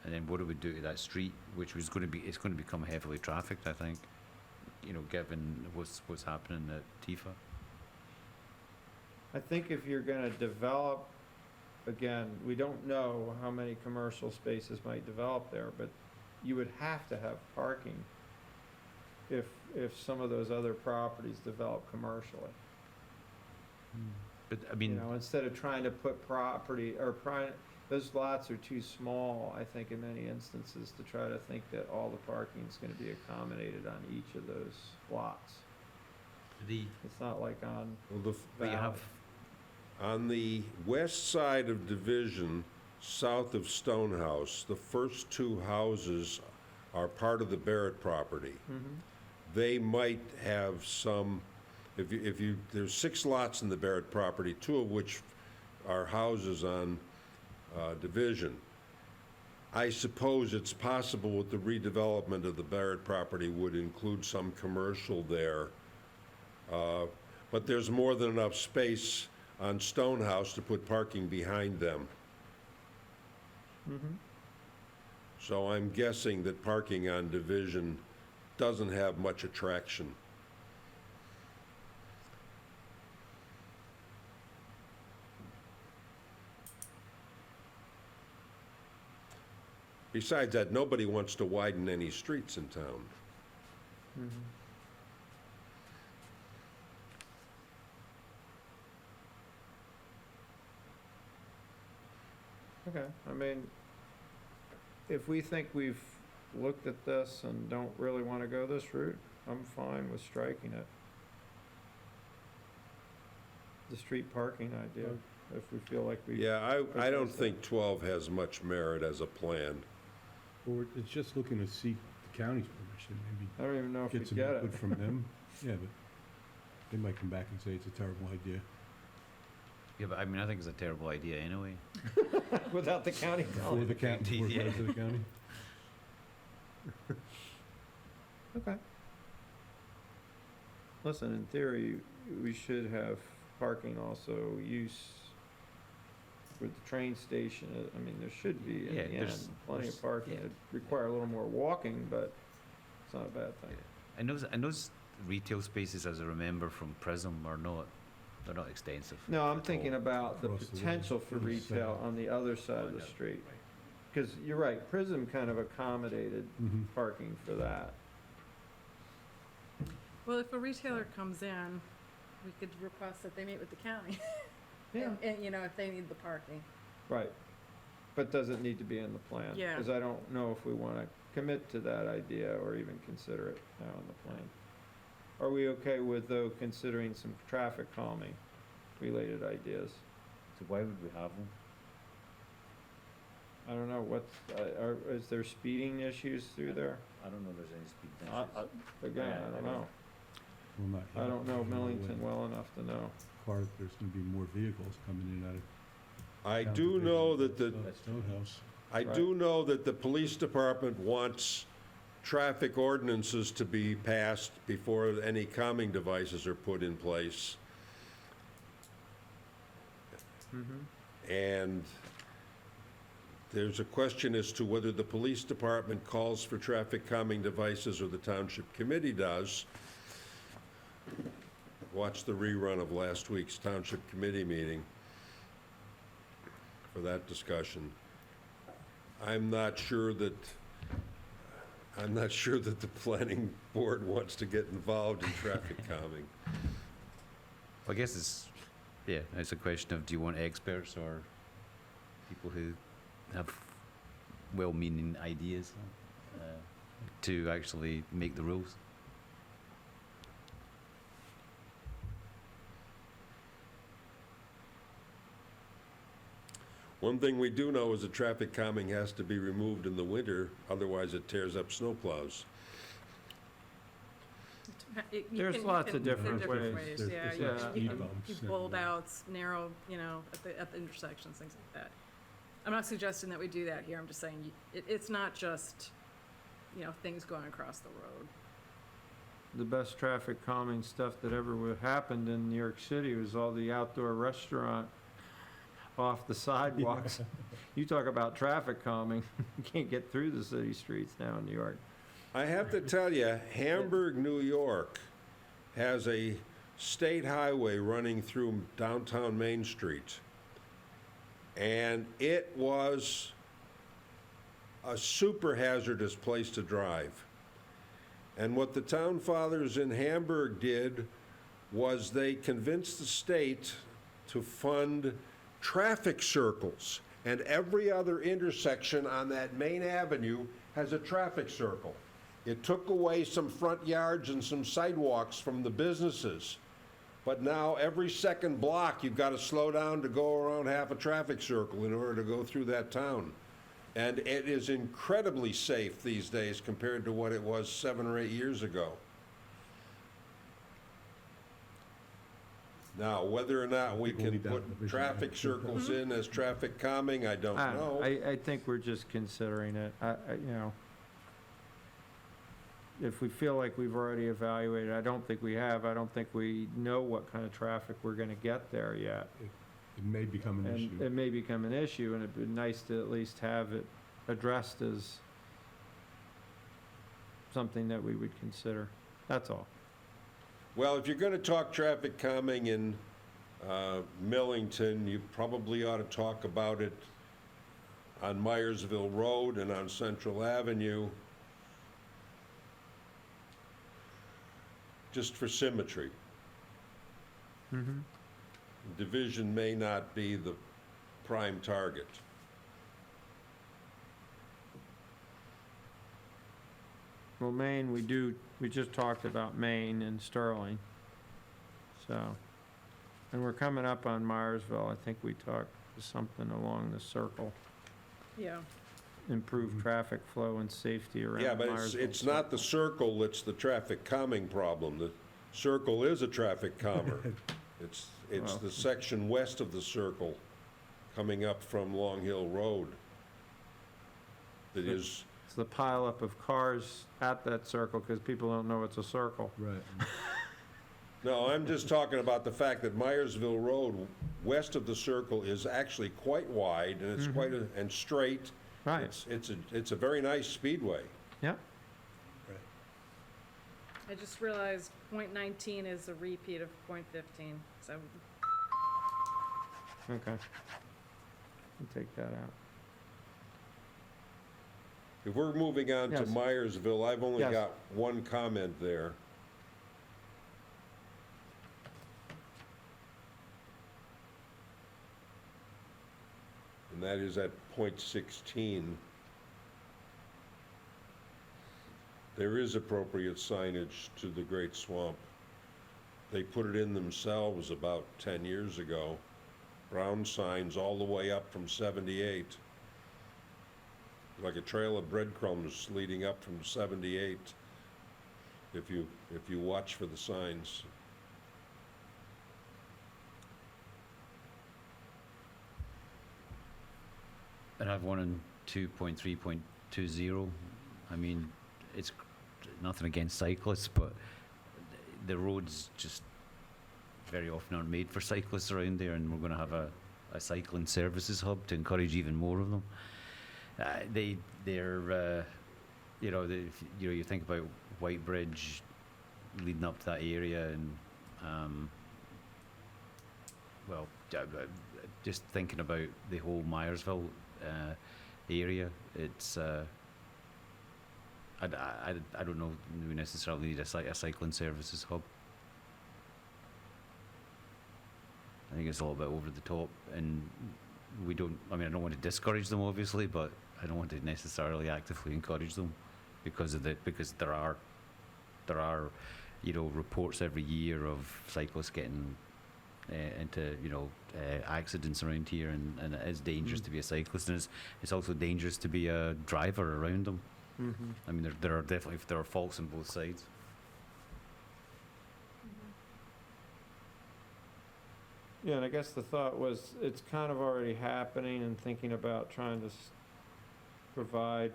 And then what it would do to that street, which was going to be, it's going to become heavily trafficked, I think, given what's happening at Tifa. I think if you're gonna develop, again, we don't know how many commercial spaces might develop there, but you would have to have parking if some of those other properties develop commercially. But I mean, Instead of trying to put property, those lots are too small, I think, in many instances, to try to think that all the parking's gonna be accommodated on each of those lots. It's not like on Well, but you Valley. have, on the west side of Division, south of Stonehouse, the first 2 houses are part of the Barrett property. They might have some, there's 6 lots in the Barrett property, 2 of which are houses on Division. I suppose it's possible with the redevelopment of the Barrett property would include some commercial there. But there's more than enough space on Stonehouse to put parking behind them. So I'm guessing that parking on Division doesn't have much attraction. Besides that, nobody wants to widen any streets in town. Okay, I mean, if we think we've looked at this and don't really want to go this route, I'm fine with striking it. The street parking idea, if we feel like we. Yeah, I don't that. think 12 has much merit as a plan. Or it's just looking to seek the county's permission, maybe I don't even know if we get some get it. input from them. Yeah, but they might come back and say it's a terrible idea. Yeah, but I mean, I think it's a terrible idea anyway. Without the county Before telling. the county, before it goes to the county. Okay. Listen, in theory, we should have parking also use for the train station. I mean, there should be in Yeah, the end, there's- plenty there's- of parking. yeah. It'd require a little more walking, but it's not a bad thing. And those retail spaces, as I remember from Prism, they're not extensive. No, I'm at thinking all. about the Across the way, potential for on the retail side. on the other side of the street. Because you're right, Prism kind of accommodated Mhm. parking for that. Well, if a retailer comes in, we could request that they meet with the county. Yeah. And, you know, if they need the parking. Right. But does it need to be in the plan? Yeah. Because I don't know if we want to commit to that idea or even consider it now in the plan. Are we okay with, though, considering some traffic calming related ideas? So why would we have them? I don't know, is there speeding issues through there? I don't know if there's any speed issues. Again, I don't know. Well, not I here. don't know There's no Millington way. well enough to know. Car, there's gonna be more vehicles coming in and out of. I town do Division know that than the, Stonehouse. I do know that the police department wants traffic ordinances to be passed before any calming devices are put in place. And there's a question as to whether the police department calls for traffic calming devices or the township committee does. Watch the rerun of last week's township committee meeting for that discussion. I'm not sure that the planning board wants to get involved in traffic calming. I guess it's a question of, do you want experts or people who have well-meaning ideas to actually make the rules? One thing we do know is that traffic calming has to be removed in the winter, otherwise it tears up snowplows. There's lots of different ways. There's- Yeah, there's you like can- speed you can bumps do and bold everything. outs, narrow, you know, at the intersections, things like that. I'm not suggesting that we do that here, I'm just saying, it's not just, you know, things going across the road. The best traffic calming stuff that ever happened in New York City was all the outdoor restaurant off the sidewalks. You talk about traffic calming, you can't get through the city streets now in New York. I have to tell you, Hamburg, New York has a state highway running through downtown Main Street. And it was a super hazardous place to drive. And what the town fathers in Hamburg did was they convinced the state to fund traffic circles. And every other intersection on that main avenue has a traffic circle. It took away some front yards and some sidewalks from the businesses. But now every second block, you've got to slow down to go around half a traffic circle in order to go through that town. And it is incredibly safe these days compared to what it was 7 or 8 years ago. Now, whether or not we Only can down put division. traffic circles in as traffic calming, I don't know. I think we're just considering it, you know. If we feel like we've already evaluated, I don't think we have, I don't think we know what kind of traffic we're gonna get there yet. It may become an And issue. it may become an issue, and it'd be nice to at least have it addressed as something that we would consider, that's all. Well, if you're going to talk traffic calming in Millington, you probably ought to talk about it on Myersville Road and on Central Avenue, just for symmetry. Mm-hmm. Division may not be the prime target. Well, Maine, we just talked about Maine and Sterling, so. And we're coming up on Myersville, I think we talked something along the circle, Yeah. improve traffic flow and safety around Yeah, but Myersville. it's not the circle that's the traffic calming problem. The circle is a traffic calmer. It's Well- the section west of the circle coming up from Long Hill Road that is, It's the pileup of cars at that circle, because people don't know it's a circle. Right. no, I'm just talking about the fact that Myersville Road, west of the circle, is actually quite wide, and it's quite and straight. Right, It's a very nice speedway. yep. I just realized point 19 is a repeat of point 15, so Okay. We'll take that out. If we're moving on to Yes. Myersville, I've only Yes. got one comment there. And that is at point 16. There is appropriate signage to the Great Swamp. They put it in themselves about 10 years ago. Brown signs all the way up from 78. Like a trail of breadcrumbs leading up from 78, if you watch for the signs. And I've one in 2.3.20. I mean, it's nothing against cyclists, but the roads just very often aren't made for cyclists around there, and we're going to have a cycling services hub to encourage even more of them. They're you think about White Bridge leading up to that area, and just thinking about the whole Myersville area, it's I don't know if we necessarily need a cycling services hub. I think it's a little bit over the top, and I don't want to discourage them, obviously, but I don't want to necessarily actively encourage them because there are reports every year of cyclists getting into accidents around here, and it is dangerous to be a cyclist, and it's also dangerous to be a driver around them. Mm-hmm. I mean, there are faults on both sides. Yeah, and I guess the thought was, it's kind of already happening, and thinking about trying to provide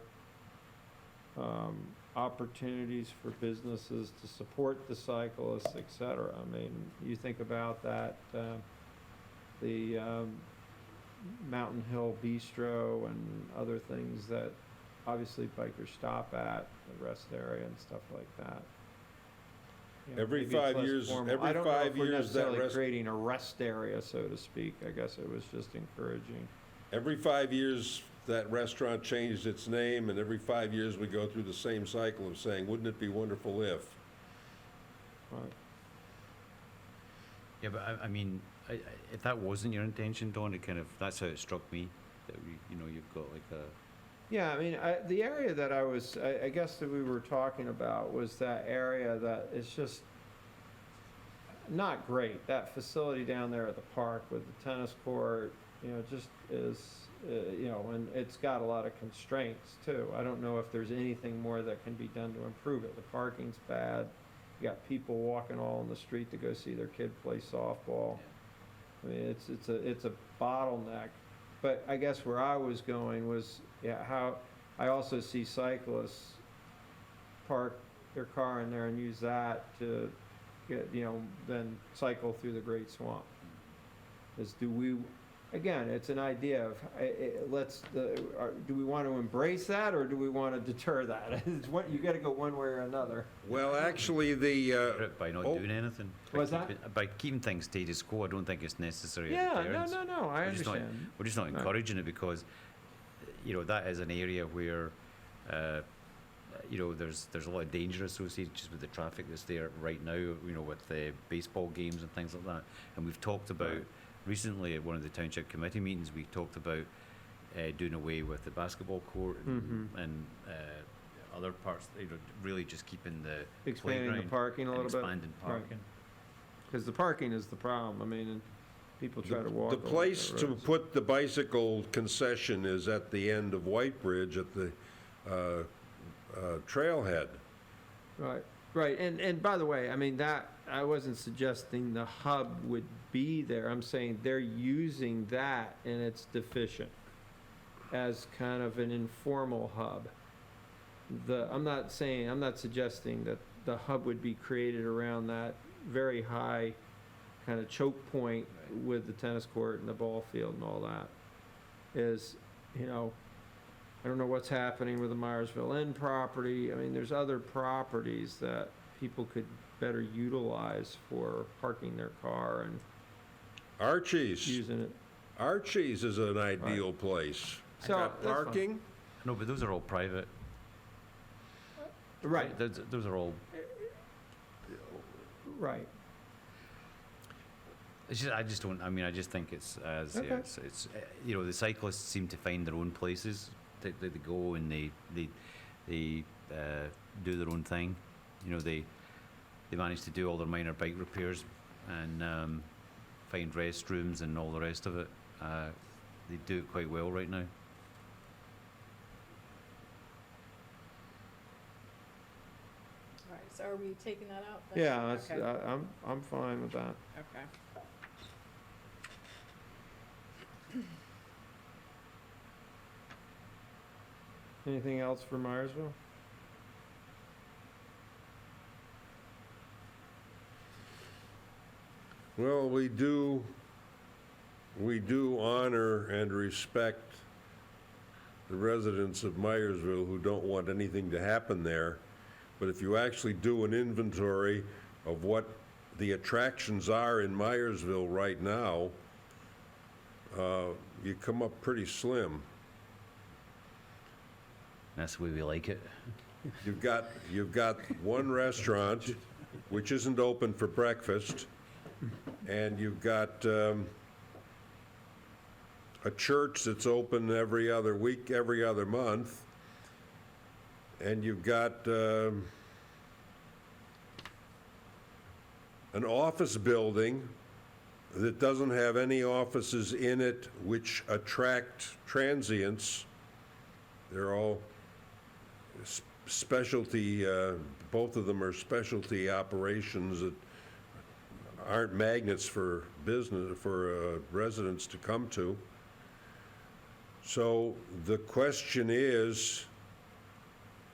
opportunities for businesses to support the cyclists, et cetera. I mean, you think about that, the Mountain Hill Bistro and other things that obviously bikers stop at, the rest area and stuff like that. You know, Every maybe it's 5 less years- formal. every I don't know 5 if we're years that necessarily rest- creating a rest area, so to speak. I guess it was just encouraging. Every 5 years, that restaurant changed its name, and every 5 years, we go through the same cycle of saying, wouldn't it be wonderful if? Right. Yeah, but I mean, if that wasn't your intention, Don, that's how it struck me. That you've got like a. Yeah, I mean, the area that I guess that we were talking about was that area that is just not great. That facility down there at the park with the tennis court, just is, and it's got a lot of constraints too. I don't know if there's anything more that can be done to improve it. The parking's bad. You got people walking all in the street to go see their kid play softball. I mean, it's a bottleneck. But I guess where I was going was, yeah, how, I also see cyclists park their car in there and use that to get, then cycle through the Great Swamp. Do we, again, it's an idea of, do we want to embrace that, or do we want to deter that? You gotta go one way or another. Well, actually, By not oh. doing anything. What's that? By keeping things status quo, I don't think it's necessary. Yeah, no, I We're just not- understand. We're just not No. encouraging it because, that is an area where, there's a lot of danger associated just with the traffic that's there right now, with the baseball games and things like that. And we've talked about, Right. recently at one of the township committee meetings, we talked about doing away with the basketball court and other parts, really just keeping the Expanding the playground parking a and little bit. expanding parking. Because the parking is the problem. I mean, and people try to walk. the over place the to roads. put the bicycle concession is at the end of White Bridge at the trailhead. Right, and by the way, I mean, that, I wasn't suggesting the hub would be there, I'm saying they're using that and it's deficient as kind of an informal hub. I'm not suggesting that the hub would be created around that very high kind of choke point with the tennis court and the ball field and all that. I don't know what's happening with the Myersville Inn property. I mean, there's other properties that people could better utilize for parking their car and Archie's. using it. Archie's is an ideal place. So, Got that's fine. parking. No, but those are all private. Right, Those are all, right. I just don't, I just think it's, Okay. it's the cyclists seem to find their own places. They go and they do their own thing. They manage to do all their minor bike repairs and find restrooms and all the rest of it. They do it quite well right now. All right, so are we taking that out then? Yeah, that's, Okay. I'm fine with that. Okay. Anything else for Myersville? Well, we do honor and respect the residents of Myersville who don't want anything to happen there. But if you actually do an inventory of what the attractions are in Myersville right now, you come up pretty slim. That's the way we like it. You've got one restaurant, which isn't open for breakfast, and you've got a church that's open every other week, every other month, and you've got an office building that doesn't have any offices in it which attract transients. They're all specialty, both of them are specialty operations that aren't magnets for business, for residents to come to. So the question is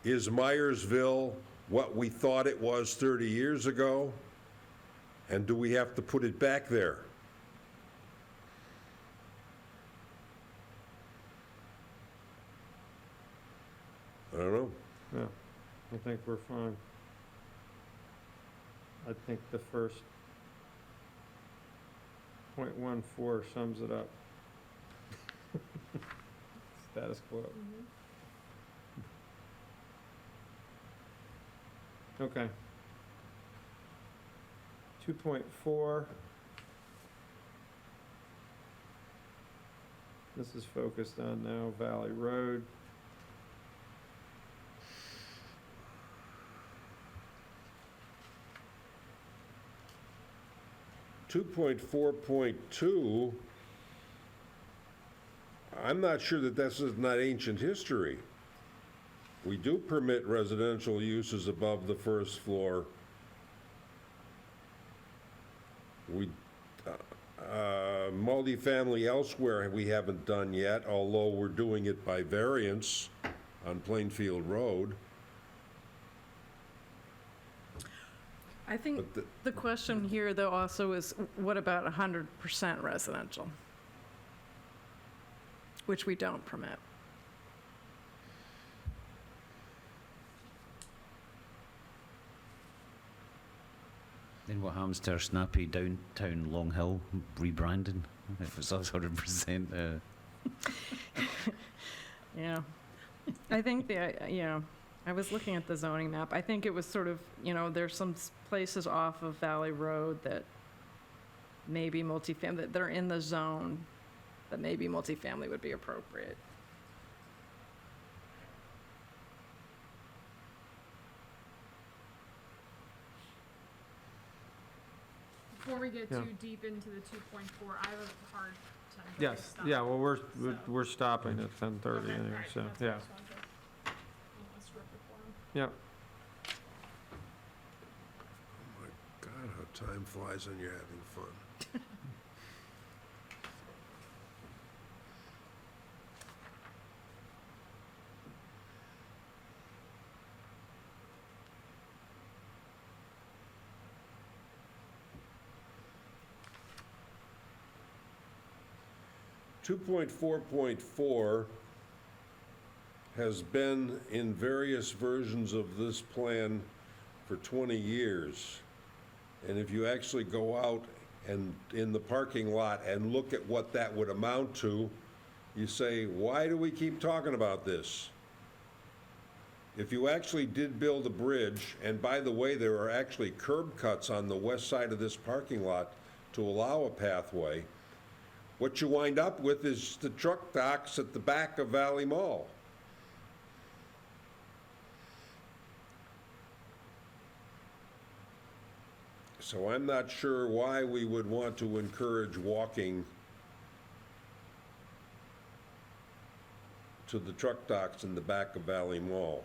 Myersville what we thought it was 30 years ago? And do we have to put it back there? I don't know. Yeah, I think we're fine. I think the first .14 sums it up. Status quo. Okay. 2.4. This is focused on now Valley Road. 2.4.2, I'm not sure that this is not ancient history. We do permit residential uses above the first floor We, multifamily elsewhere, we haven't done yet, although we're doing it by variance on Plainfield Road. I think But the- the question here, though, also is, what about 100% residential? Which we don't permit. Then what happens to our snappy downtown Long Hill rebranding? If it's us 100%, Yeah. I think I was looking at the zoning map. I think it was sort of, there's some places off of Valley Road that maybe multifamily, that are in the zone, that maybe multifamily would be appropriate. Before we get Yeah. too deep into the 2.4, I have a hard time. Yes, yeah, well, we're So- we're stopping at 10:30 Okay, anyway, alright, so, that's what I yeah, just wanted to- I don't wanna disrupt the forum. yeah. Oh my God, how time flies when you're having fun. Two point four has been in various versions of this plan for 20 years. And if you actually go out and in the parking lot and look at what that would amount to, you say, why do we keep talking about this? If you actually did build a bridge, and by the way, there are actually curb cuts on the west side of this parking lot to allow a pathway, what you wind up with is the truck docks at the back of Valley Mall. So I'm not sure why we would want to encourage walking to the truck docks in the back of Valley Mall.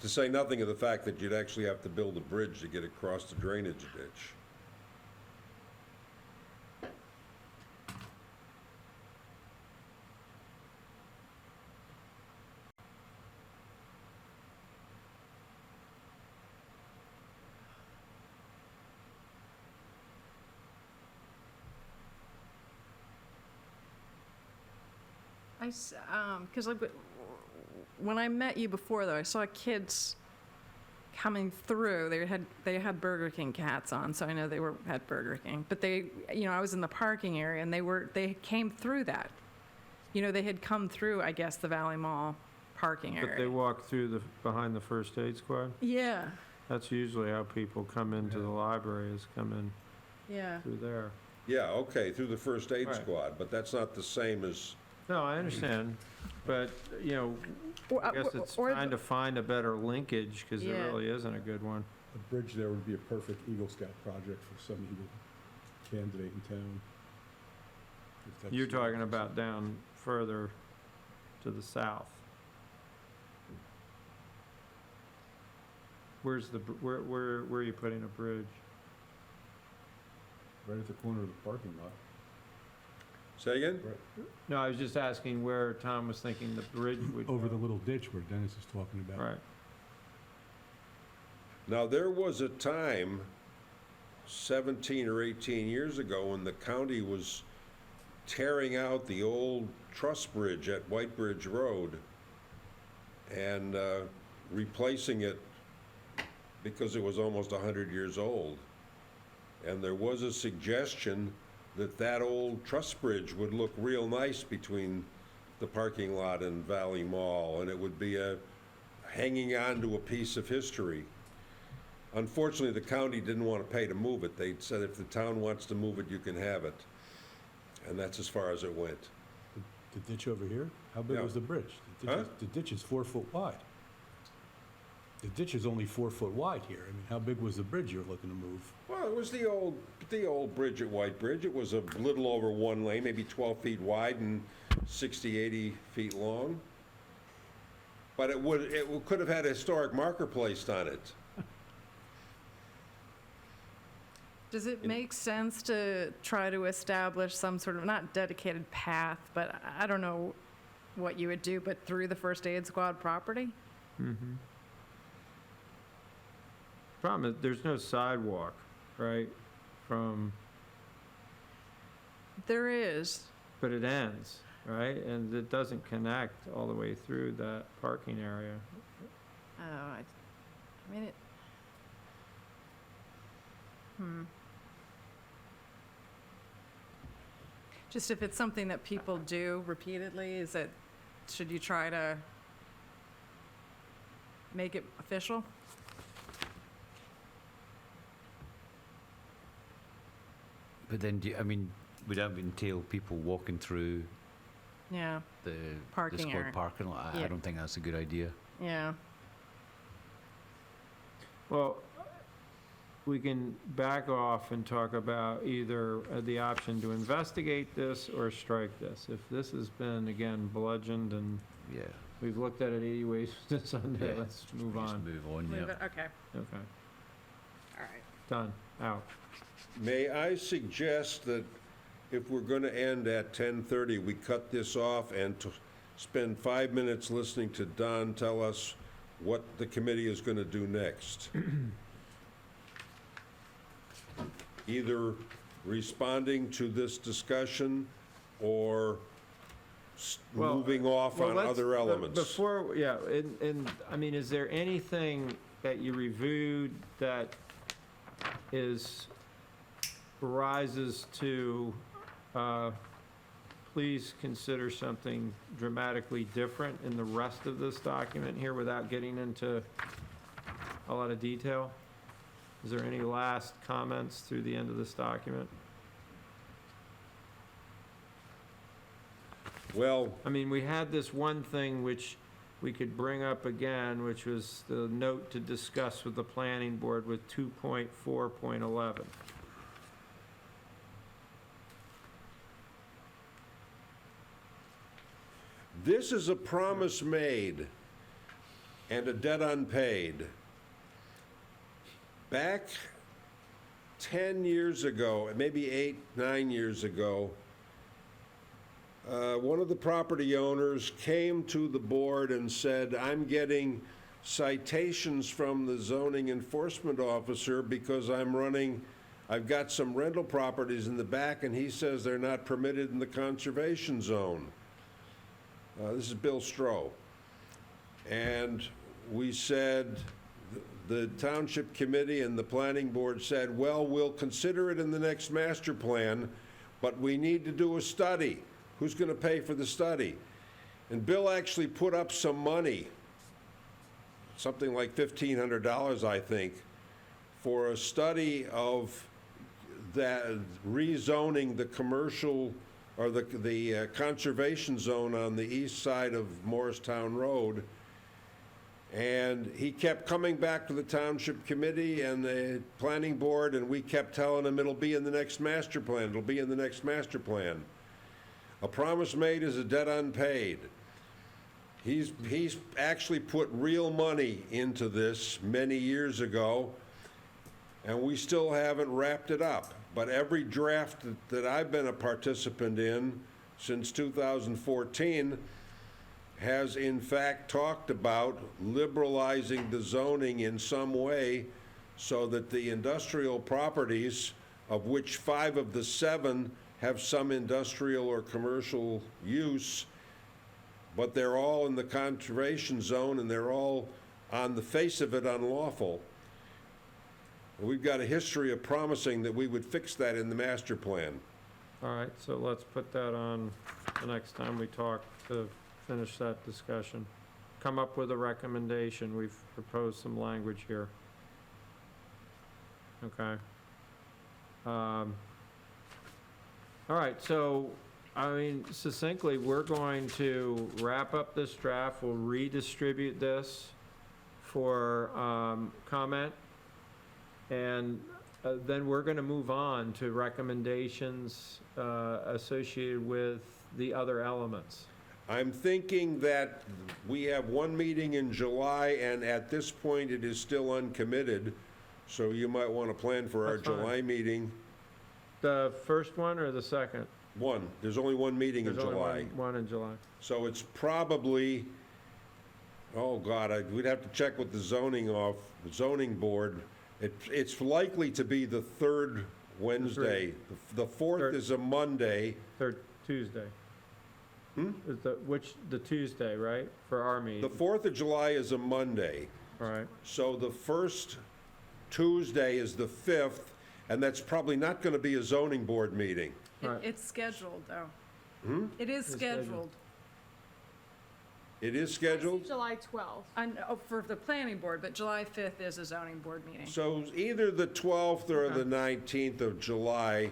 To say nothing of the fact that you'd actually have to build a bridge to get across the drainage ditch. Because when I met you before, though, I saw kids coming through. They had Burger King hats on, so I know they had Burger King. But I was in the parking area, and they came through that. They had come through, I guess, the Valley Mall parking area. But they walk through behind the first aid squad? Yeah, That's usually how people come into the library, is come in yeah. through there. Yeah, okay, through the first aid Right. squad, but that's not the same as, No, I understand, but, I guess it's trying to find a better linkage, because there Yeah. really isn't a good one. A bridge there would be a perfect Eagle Scout project for some Eagle candidate in town. If that's- You're talking about down further to the south. Where's where are you putting a bridge? Right at the corner of the parking lot. say again? No, I was just asking where Tom was thinking the bridge would Over go. the little ditch where Dennis is talking about. Right, Now, there was a time, 17 or 18 years ago, when the county was tearing out the old truss bridge at White Bridge Road and replacing it because it was almost 100 years old. And there was a suggestion that that old truss bridge would look real nice between the parking lot and Valley Mall, and it would be hanging on to a piece of history. Unfortunately, the county didn't want to pay to move it. They said if the town wants to move it, you can have it. And that's as far as it went. The ditch over here? How big Yeah. was the bridge? Huh? The ditch is 4 foot wide. The ditch is only 4 foot wide here. I mean, how big was the bridge you're looking to move? Well, it was the old bridge at White Bridge. It was a little over one lane, maybe 12 feet wide and 60, 80 feet long. But it could have had a historic marker placed on it. Does it make sense to try to establish some sort of, not dedicated path, but I don't know what you would do, but through the first aid squad property? Mm-hmm. Problem is, there's no sidewalk, right, from, There is. but it ends, right? And it doesn't connect all the way through that parking area. Oh, I mean, it. Just if it's something that people do repeatedly, should you try to make it official? But then, I mean, would that entail people walking through Yeah, the Parking squad area. parking lot? I Yeah. don't think that's a good idea. yeah. Well, we can back off and talk about either the option to investigate this or strike this. If this has been, again, bludgeoned and Yeah. we've looked at it 80 ways to Sunday, Yeah. let's move Just on. move on, Leave yeah. it, okay, Okay, all right. done, out. May I suggest that if we're going to end at 10:30, we cut this off and spend 5 minutes listening to Don tell us what the committee is going to do next? Either responding to this discussion or Well, moving off Well, on let's- other elements. Before, yeah, and, I mean, is there anything that you reviewed that rises to, please consider something dramatically different in the rest of this document here without getting into a lot of detail? Is there any last comments through the end of this document? Well, I mean, we had this one thing which we could bring up again, which was the note to discuss with the planning board with 2.4.11. this is a promise made and a debt unpaid. Back 10 years ago, maybe 8, 9 years ago, one of the property owners came to the board and said, I'm getting citations from the zoning enforcement officer because I've got some rental properties in the back, and he says they're not permitted in the conservation zone. This is Bill Stroh. And we said, the township committee and the planning board said, well, we'll consider it in the next master plan, but we need to do a study. Who's going to pay for the study? And Bill actually put up some money, something like $1,500, I think, for a study of that rezoning the commercial or the conservation zone on the east side of Morristown Road. And he kept coming back to the township committee and the planning board, and we kept telling him it'll be in the next master plan, it'll be in the next master plan. A promise made is a debt unpaid. He's actually put real money into this many years ago, and we still haven't wrapped it up. But every draft that I've been a participant in since 2014 has in fact talked about liberalizing the zoning in some way so that the industrial properties, of which 5 of the 7 have some industrial or commercial use, but they're all in the conservation zone and they're all on the face of it unlawful. We've got a history of promising that we would fix that in the master plan. All right, so let's put that on the next time we talk to finish that discussion. Come up with a recommendation. We've proposed some language here. Okay. All right, so, I mean, succinctly, we're going to wrap up this draft. We'll redistribute this for comment. And then we're going to move on to recommendations associated with the other elements. I'm thinking that we have one meeting in July, and at this point, it is still uncommitted. So you might want to plan for our That's fine. July meeting. The first one or the second? One, there's only one meeting in There's only July. one in July. So it's probably, oh God, we'd have to check with the zoning board. It's likely to be the third Wednesday. The fourth Third. is a Monday. Third Tuesday. Is the Tuesday, right, for our The meeting? 4th of July is a Monday. All right, So the first Tuesday is the 5th, and that's probably not going to be a zoning board meeting. Right. It's scheduled, though. It It's is scheduled. scheduled. It is scheduled? July 12th. For the planning board, but July 5th is a zoning board meeting. So either the 12th or the 19th of July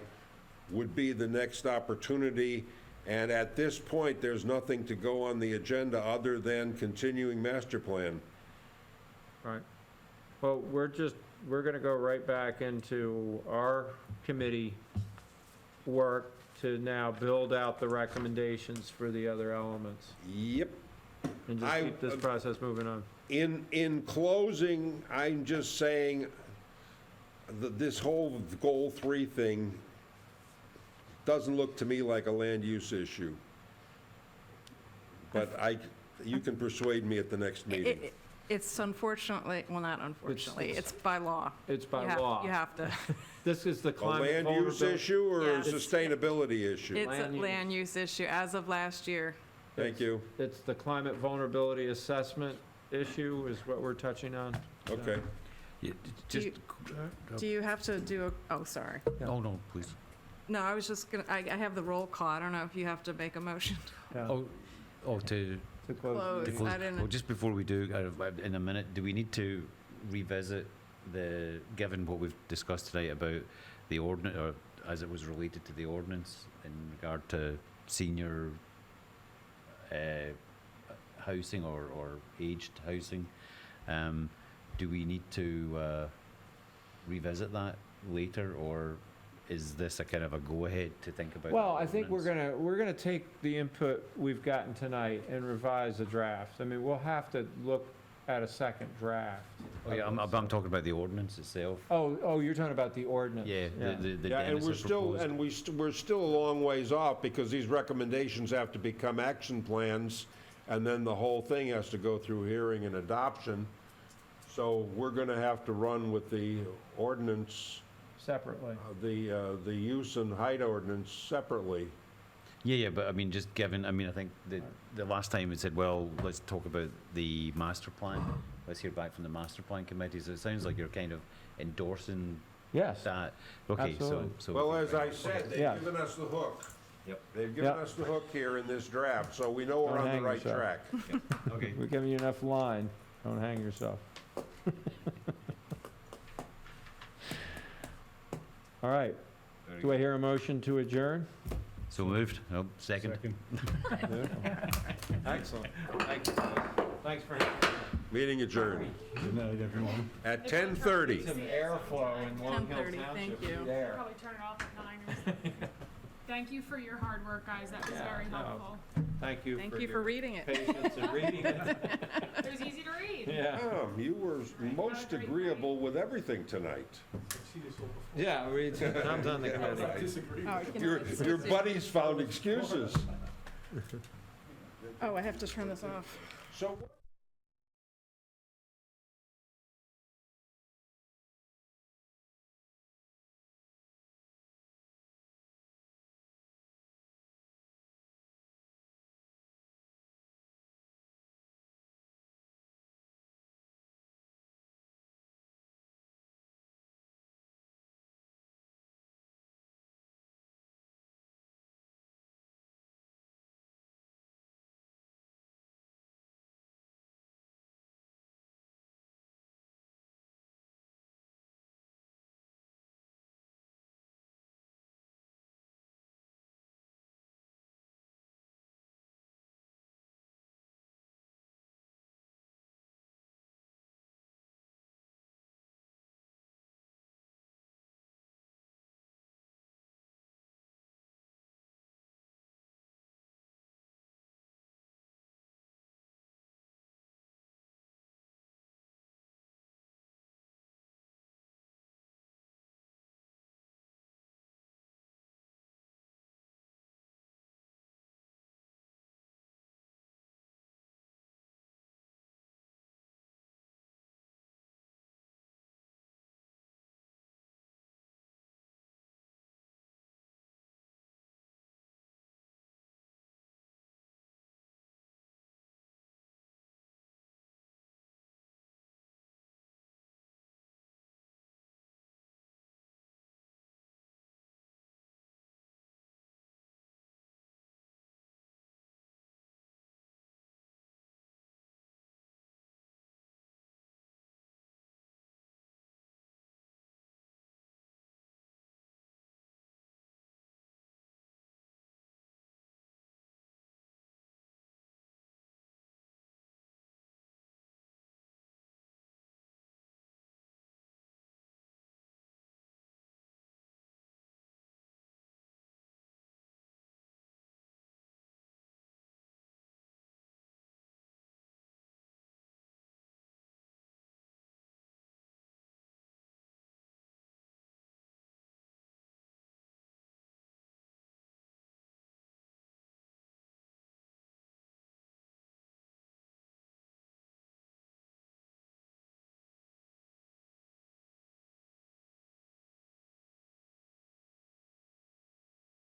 would be the next opportunity. And at this point, there's nothing to go on the agenda other than continuing master plan. right. Well, we're gonna go right back into our committee work to now build out the recommendations for the other elements. Yep. And just keep this process moving on. In closing, I'm just saying that this whole goal 3 thing doesn't look to me like a land use issue. But you can persuade me at the next meeting. It's unfortunately, well, not unfortunately, it's by law. It's by You have- law. You have to, This is the A climate land use vulnerability. issue or a Yes. sustainability issue? it's a Land use. land use issue as of last year. Thank you. It's the climate vulnerability assessment issue is what we're touching on. Okay. Yeah, Do just, Do you have to do oh, sorry. oh, no, please. No, I was just gonna, I have the roll call. I don't know if you have to make a motion Yeah, Oh, to to close. close. to close. I didn't- Well, just before we do, in a minute, do we need to revisit given what we've discussed tonight about the ordinance, or as it was related to the ordinance in regard to senior housing or aged housing, do we need to revisit that later, or is this a kind of a go-ahead to think about? Well, the I think ordinance? we're gonna take the input we've gotten tonight and revise the draft. I mean, we'll have to look at a second draft. Oh, yeah, I'm talking about the ordinance itself. Oh, you're talking about the ordinance. Yeah, the Yeah, and Dennis we're has still, proposed. we're still a long ways off because these recommendations have to become action plans, and then the whole thing has to go through hearing and adoption. So we're going to have to run with the ordinance, Separately. the use and height ordinance separately. Yeah, but I mean, just given, I mean, I think the last time it said, well, let's talk about the master plan. Let's hear back from the master plan committee. So it sounds like you're kind of endorsing Yes. that. Okay, Absolutely. so. Well, as I said, Yeah. they've given us the hook. Yep. They've given Yep. us the hook here in this draft, so we know we're Don't on the hang right yourself. track. Okay. We're giving you enough line. Don't hang yourself. All right. Do I hear a motion to adjourn? So moved. Oh, second. Excellent. Thanks for Meeting adjourned Good night, everyone. at 10:30. some airflow in Long Hill 10:30, thank Township. you. There. Probably turn it off at 9 or something. Thank you for your hard work, guys. That was Yeah, very no. helpful. Thank you Thank for you for your reading it. patience in reading it. It was easy to read. Yeah. You were most agreeable with everything tonight. Yeah, Tom's on the committee. Oh, you can Your always- your buddies found excuses. Oh, I have to turn this off. So.